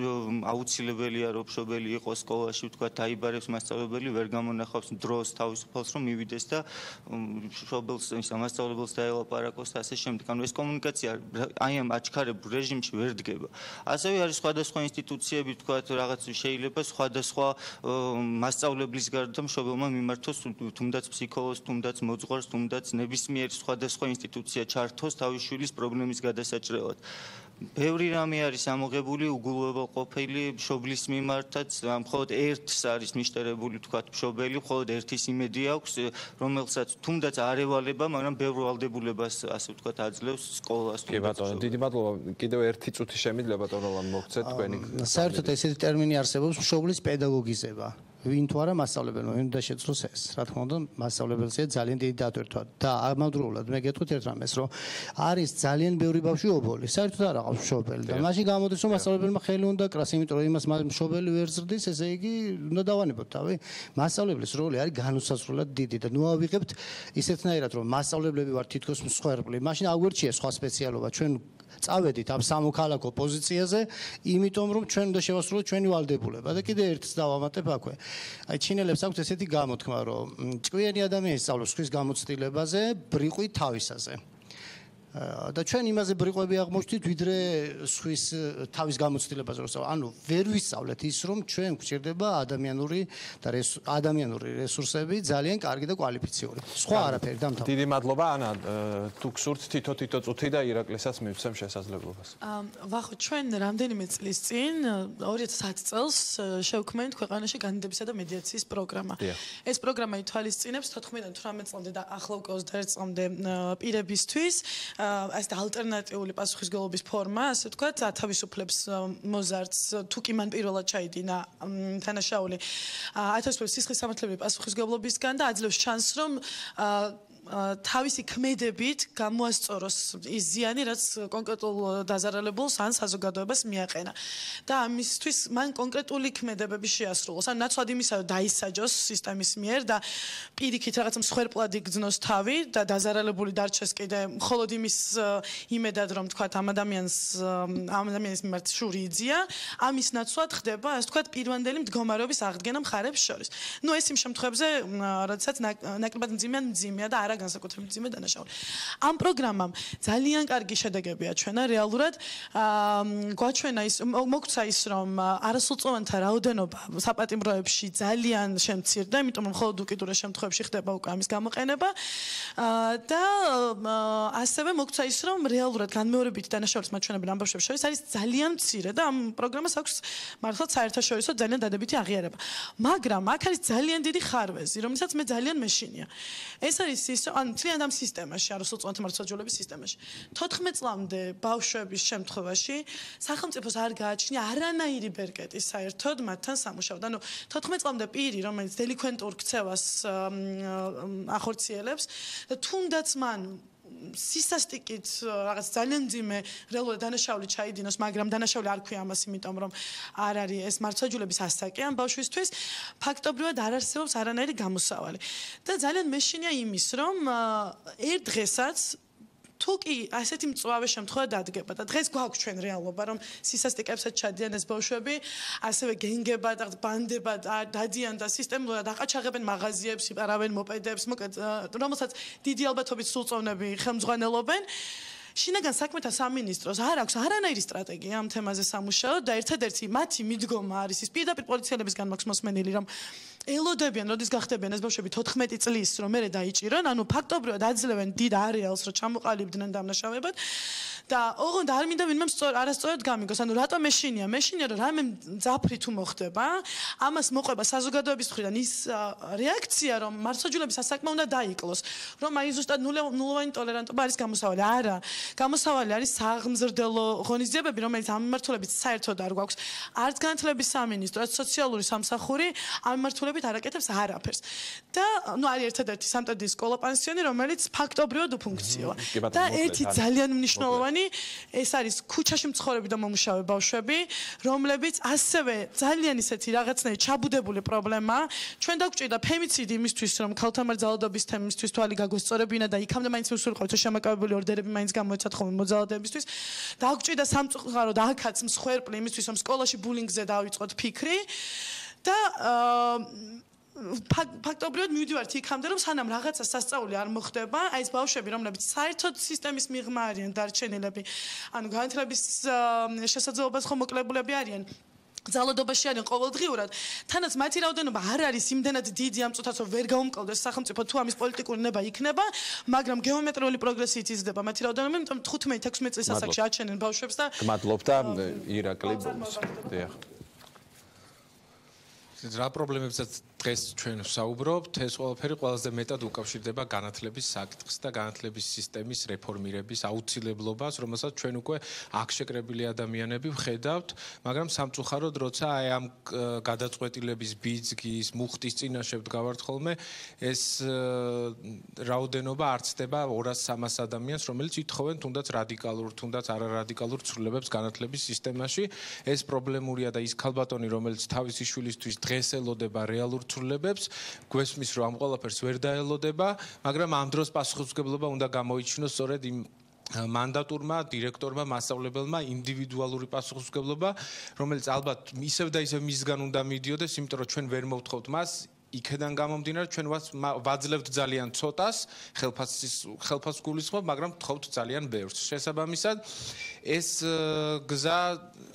Speaker 4: აუცილებელია რომ მშობელი იყოს სკოლაში, თქვა დაიბარებს მასწავლებელი, ვერ გამონახავს დროს თავისუფალს რომ მივიდეს და მშობელს მასწავლებელს დაელაპარაკოს და ასე შემდეგ. ანუ ეს კომუნიკაცია აი ამ აჩქარებულ რეჟიმში ვერ დგება. ასევე არის სხვადასხვა ინსტიტუციები, თქვა რაღაც შეიძლება სხვადასხვა მასწავლებლის გარდა მშობელმა მიმართოს თუნდაც ფსიქოლოგს, თუნდაც მოძღვარს, თუნდაც ნებისმიერი სხვადასხვა ინსტიტუცია ჩართოს თავის შვილის პრობლემის გადასაჭრელად. ბევრი რამე არის ამოღებული, უგულვებელყოფილი მშობლის მიმართაც, მხოლოდ ერთს არის მიშტერებული თქვა მშობელი, მხოლოდ ერთის იმედი აქვს, რომელსაც თუნდაც არ ევალება, მაგრამ ბევრ ვალდებულებას ასე ვთქვათ აძლევს სკოლას.
Speaker 1: კი ბატონო, დიდი მადლობა. კიდევ ერთი წუთი შემიძლია ბატონო ლან მოგცეთ თქვენი.
Speaker 10: საერთოდ ესეთი ტერმინი არსებობს მშობლის პედაგოგიზება. ვინ თუ არა მასწავლებელმა, ვინ უნდა შეძლოს ეს. რა თქმა უნდა, მასწავლებელზეა ძალიან დიდი დატვირთვა და ამავდროულად მე გეტყვით ერთ რამეს, რომ არის ძალიან ბევრი ბავშვი ობოლი, საერთოდ არ აყავს მშობელი და მაშინ გამოდის, რომ მასწავლებელმა ხელი უნდა კრას, იმიტომ რომ იმას მშობელი ვერ ზრდის, ესე იგი უნდა დავანებოთ თავი. მასწავლებლის როლი არის განუსაზღვრელად დიდი და ნუ ავიღებთ ისეთნაირად, რომ მასწავლებლები ვარ თითქოს მსხვერპლი, მაშინ აგვერჩია სხვა სპეციალობა, ჩვენ წავედით ამ სამოქალაქო პოზიციაზე, იმიტომ რომ ჩვენ უნდა შევასრულოთ ჩვენი ვალდებულება და კიდე ერთს დავამატებ აქვე. აი ჩინელებს აქვს ესეთი გამოთქმა, რომ ჭკვიანი ადამიანი სწავლობს ხვის გამოცდილებაზე, ბრიყვი თავისაზე. და ჩვენ იმაზე ბრიყვები აღმოჩნდით, ვიდრე ხვის თავის გამოცდილებაზე რომ ანუ ვერ ვისწავლეთ ის, რომ ჩვენ გვჭირდება ადამიანური რესურსები ძალიან კარგი და კვალიფიციური. სხვა არაფერი დამთავრდა.
Speaker 1: დიდი მადლობა ანა, თუ გსურთ თითო წუთი და ირაკლისას მივცემ შესაძლებლობას.
Speaker 2: ვახო, ჩვენ რამდენიმე წლის წინ 2010 წელს შევქმნით ქვეყანაში განდებისა და მედიაციის პროგრამა. ეს პროგრამა ითვალისწინებს 14-დან 18 წლამდე და ახლა უკვე 21 წლამდე პირებისთვის ასეთ ალტერნატიული პასუხისგებლობის ფორმა, ასე ვთქვათ, ათავისუფლებს მოზარდს, თუ კი მან პირველად ჩაიდინა თანაშაული, ათავისუფლებს სისხლის სამართლებრივი პასუხისგებლობისგან და აძლევს ჩანსს, რომ თავისი ქმედებით გამოასწოროს ის ზიანი, რაც კონკრეტულ დაზარალებულს ან საზოგადოებას მიაყენა. და ამისთვის მან კონკრეტული ქმედებები შეასრულოს. ან ნაცვლად იმისა, რომ დაისაჯოს სისტემის მიერ და პირიქით რაღაც მსხვერპლად იგრძნოს თავი და დაზარალებული დარჩეს კიდე მხოლოდ იმის იმედად, რომ თქვათ ამ ადამიანის მიმართ შური იძლია, ამის ნაცვლად ხდება, ასე ვთქვათ, პირვანდელი მდგომარეობის აღდგენა მხარებს შორის. ნუ ეს იმ შემთხვევებზე, როდესაც ნაკლებად მძიმეა და არა განსაკუთრებით მძიმე დანაშაული. ამ პროგრამამ ძალიან კარგი შედეგები აჩვენა რეალურად. გვაჩვენა ის, მოგცა ის, რომ არასრულწლოვანთა რაოდენობა საპატიმროებში ძალიან შემცირდა, იმიტომ რომ მხოლოდ უკიდურეს შემთხვევებში ხდება უკვე ამის გამოყენება. და ასევე მოგცა ის, რომ რეალურად განმეორებითი დანაშაულის მაჩვენებელი ამ ბავშვებს შორის არის ძალიან მცირე და ამ პროგრამას აქვს მართლაც საერთაშორისო ძალიან დადებითი აღიარება. მაგრამ აქ არის ძალიან დიდი ხარვეზი, რომელსაც მე ძალიან მეშინია. ეს არის ის, ან მთლიან ამ სისტემაში, არასრულწლოვანთა მართლმსაჯულების სისტემაში. 14 წლამდე ბავშვების შემთხვევაში სახელმწიფოს არ გააჩნია არანაირი ბერკეტი საერთოდ მათთან სამუშაოდ. ანუ 14 წლამდე პირი, რომელიც დელიქვენტურ ქცევას ახორციელებს და თუნდაც მან სისასტიკით რაღაც ძალიან მძიმე რეალურად დანაშაული ჩაიდინოს, მაგრამ დანაშაული არ ქვია ამას, იმიტომ რომ არ არის ეს მართლმსაჯულების ასაკი ამ ბავშვისთვის, ფაქტობრივად არ არსებობს არანაირი გამოსავალი. და ძალიან მეშინია იმის, რომ ერთ დღესაც თუ კი ასეთი მწვავე შემთხვევა დადგება და დღეს გვაქვს ჩვენ რეალობა, რომ სისასტიკებსაც ჩადიან ეს ბავშვები, ასევე გენგებად, ბანდებად დადიან და სისტემურად აყაჩაღებენ მაღაზიებს, იპარავენ მოპედებს, მოკლედ, რომელსაც დიდი ალბათობით სრულწლოვნები ხელმძღვანელობენ. შინაგან საქმეთა სამინისტროს არ აქვს არანაირი სტრატეგია ამ თემაზე სამუშაოდ და ერთადერთი მათი მიდგომა არის ის, პირდაპირ პოლიციელებისგან მაქვს მოსმენილი, რომ ელოდებიან, როდის გახდებიან ეს ბავშვები 14 წლის, რომ მერე დაიჭირონ, ანუ ფაქტობრივად აძლევენ დიდ არეალს, რომ ჩამოყალიბდნენ დამნაშავებად და ოღონდ არ მინდა ვინმე არასწორად გამიგოს, ანუ რატომ მეშინია, რომ რამე მძაფრი თუ მოხდება, ამას მოყვება საზოგადოების მხრიდან ის რეაქცია, რომ მართლმსაჯულების ასაკმა უნდა დაიკლოს, რომ აი ზუსტად ნულოვანი ტოლერანტობა არის გამოსავალი. არა, გამოსავალი არის საღმზრდელო ღონისძიებები, რომელიც ამ მიმართულებით საერთოდ არ გვაქვს. არც განათლების სამინისტრო, არც სოციალური სამსახური ამ მიმართულებით არ აკეთებს არაფერს. და არის ერთადერთი სამტრედიის სკოლა-პანსიონი, რომელიც ფაქტობრივად უფუნქციოა. და ერთი ძალიან მნიშვნელოვანი ეს არის ქუჩაში მცხოვრები და მომუშავე ბავშვები, რომლებიც ასევე ძალიან ისეთი რაღაცნაირი ჩაბუდებული პრობლემაა. ჩვენ დაგვჭირდა ფემიციდი იმისთვის, რომ ქალთა მარძალადობის თემისთვის თვალი გაგვესწორებინა და იქამდე მაინც მისულიყავთ შემაკავებული ორდერები მაინც გამოეცათ ხოლმე მოძალადებისთვის. დაგვჭირდა სამწუხაროდ აქაც მსხვერპლი იმისთვის, რომ სკოლაში ბულინგზე დავიწყოთ ფიქრი და ფაქტობრივად მივიდივართ იქამდე, რომ სანამ რაღაცა სასწაული არ მოხდება, აი ეს ბავშვები, რომლებიც საერთოდ სისტემის მიღმა არიან დარჩენილები, ანუ განათლების შესაძლებლობას ხომ მოკლებულები არიან. ძალადობაში არიან ყოველდღიურად, თანაც მათი რაოდენობა არ არის იმდენად დიდი ამ წუთას, რომ ვერ გაუმკლდეს სახელმწიფო თუ ამის პოლიტიკური ნება იქნება, მაგრამ გეომეტრიული პროგრესიით იზრდება მათი რაოდენობა, იმიტომ 15-16 წლის ასაკში აჩენენ ბავშვებს და
Speaker 1: გმადლობ და ირაკლი ბოლოს. დიახ.
Speaker 9: რა პრობლემებსაც დღეს ჩვენ ვსაუბრობთ, ეს ყველაფერი ყველაზე მეტად უკავშირდება განათლების საკითხს და განათლების სისტემის რეფორმირების აუცილებლობას, რომელსაც ჩვენ უკვე აქ შეკრებილი ადამიანები ვხედავთ, მაგრამ სამწუხაროდ, როცა აი ამ გადაწყვეტილების ბიძგის, მუხტის წინაშე ვდგავართ ხოლმე, ეს რაოდენობა არ ცდება 200-300 ადამიანს, რომელიც ითხოვენ თუნდაც რადიკალურ, თუნდაც არარადიკალურ ცვლილებებს განათლების სისტემაში. ეს პრობლემურია და ის ქალბატონი, რომელიც თავისი შვილისთვის დღეს ელოდება რეალურ ცვლილებებს, გვესმის რომ ამ ყველაფერს ვერ დაელოდება, მაგრამ ამ დროს პასუხისმგებლობა უნდა გამოიჩინოს სწორედ იმ მანდატურმა, დირექტორმა, მასწავლებელმა ინდივიდუალური პასუხისმგებლობა, რომელიც ალბათ ისევ და ისევ მისგან უნდა მიდიოდეს, იმიტომ რომ ჩვენ ვერ მოვთხოვთ მას იქედან გამომდინარე ჩვენ ვაძლევთ ძალიან ცოტას, ხელფასს გულისხმობ, მაგრამ ვთხოვთ ძალიან ბევრს. შესაბამისად, ეს გზა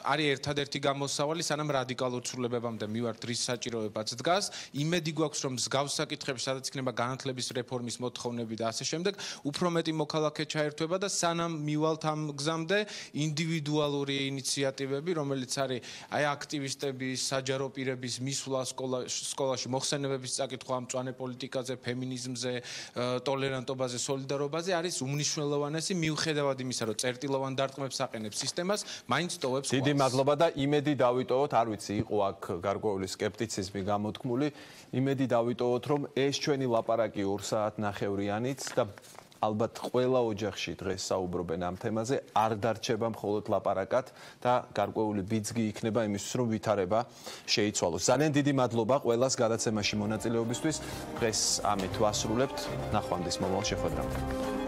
Speaker 9: არის ერთადერთი გამოსავალი, სანამ რადიკალურ ცვლილებებამდე მივართ, რის საჭიროებაც დგას. იმედი გვაქვს, რომ მსგავს საკითხებში, სადაც იქნება განათლების რეფორმის მოთხოვნები და ასე შემდეგ, უფრო მეტი მოქალაქე ჩაერთვება და სანამ მივალთ ამ გზამდე, ინდივიდუალური ინიციატივები, რომელიც არის აი აქტივისტების, საჯარო პირების მისვლა სკოლაში მოხსენებების საკითხვა ამ მწვანე პოლიტიკაზე, ფემინიზმზე, ტოლერანტობაზე, სოლიდარობაზე არის უმნიშვნელოვანესი, მიუხედავად იმისა, რომ წერტილოვან დარტყმებს აყენებს სისტემას, მაინც ტოვებს.
Speaker 1: დიდი მადლობა და იმედი დავიტოვოთ, არ ვიცი, იყო აქ გარკვეული სკეპტიციზმი გამოთქმული, იმედი დავიტოვოთ, რომ ეს ჩვენი ლაპარაკი 2 საათნახევრიანიც და ალბათ ყველა ოჯახში დღეს საუბრობენ ამ თემაზე, არ დარჩება მხოლოდ ლაპარაკად და გარკვეული ბიძგი იქნება იმისთვის, რომ ვითარება შეიცვალოს. ძალიან დიდი მადლობა ყველას გადაცემაში მონაწილეობისთვის. დღეს ამით ვასრულებთ. ნახვამდის მომავალ შეხვედრამდე.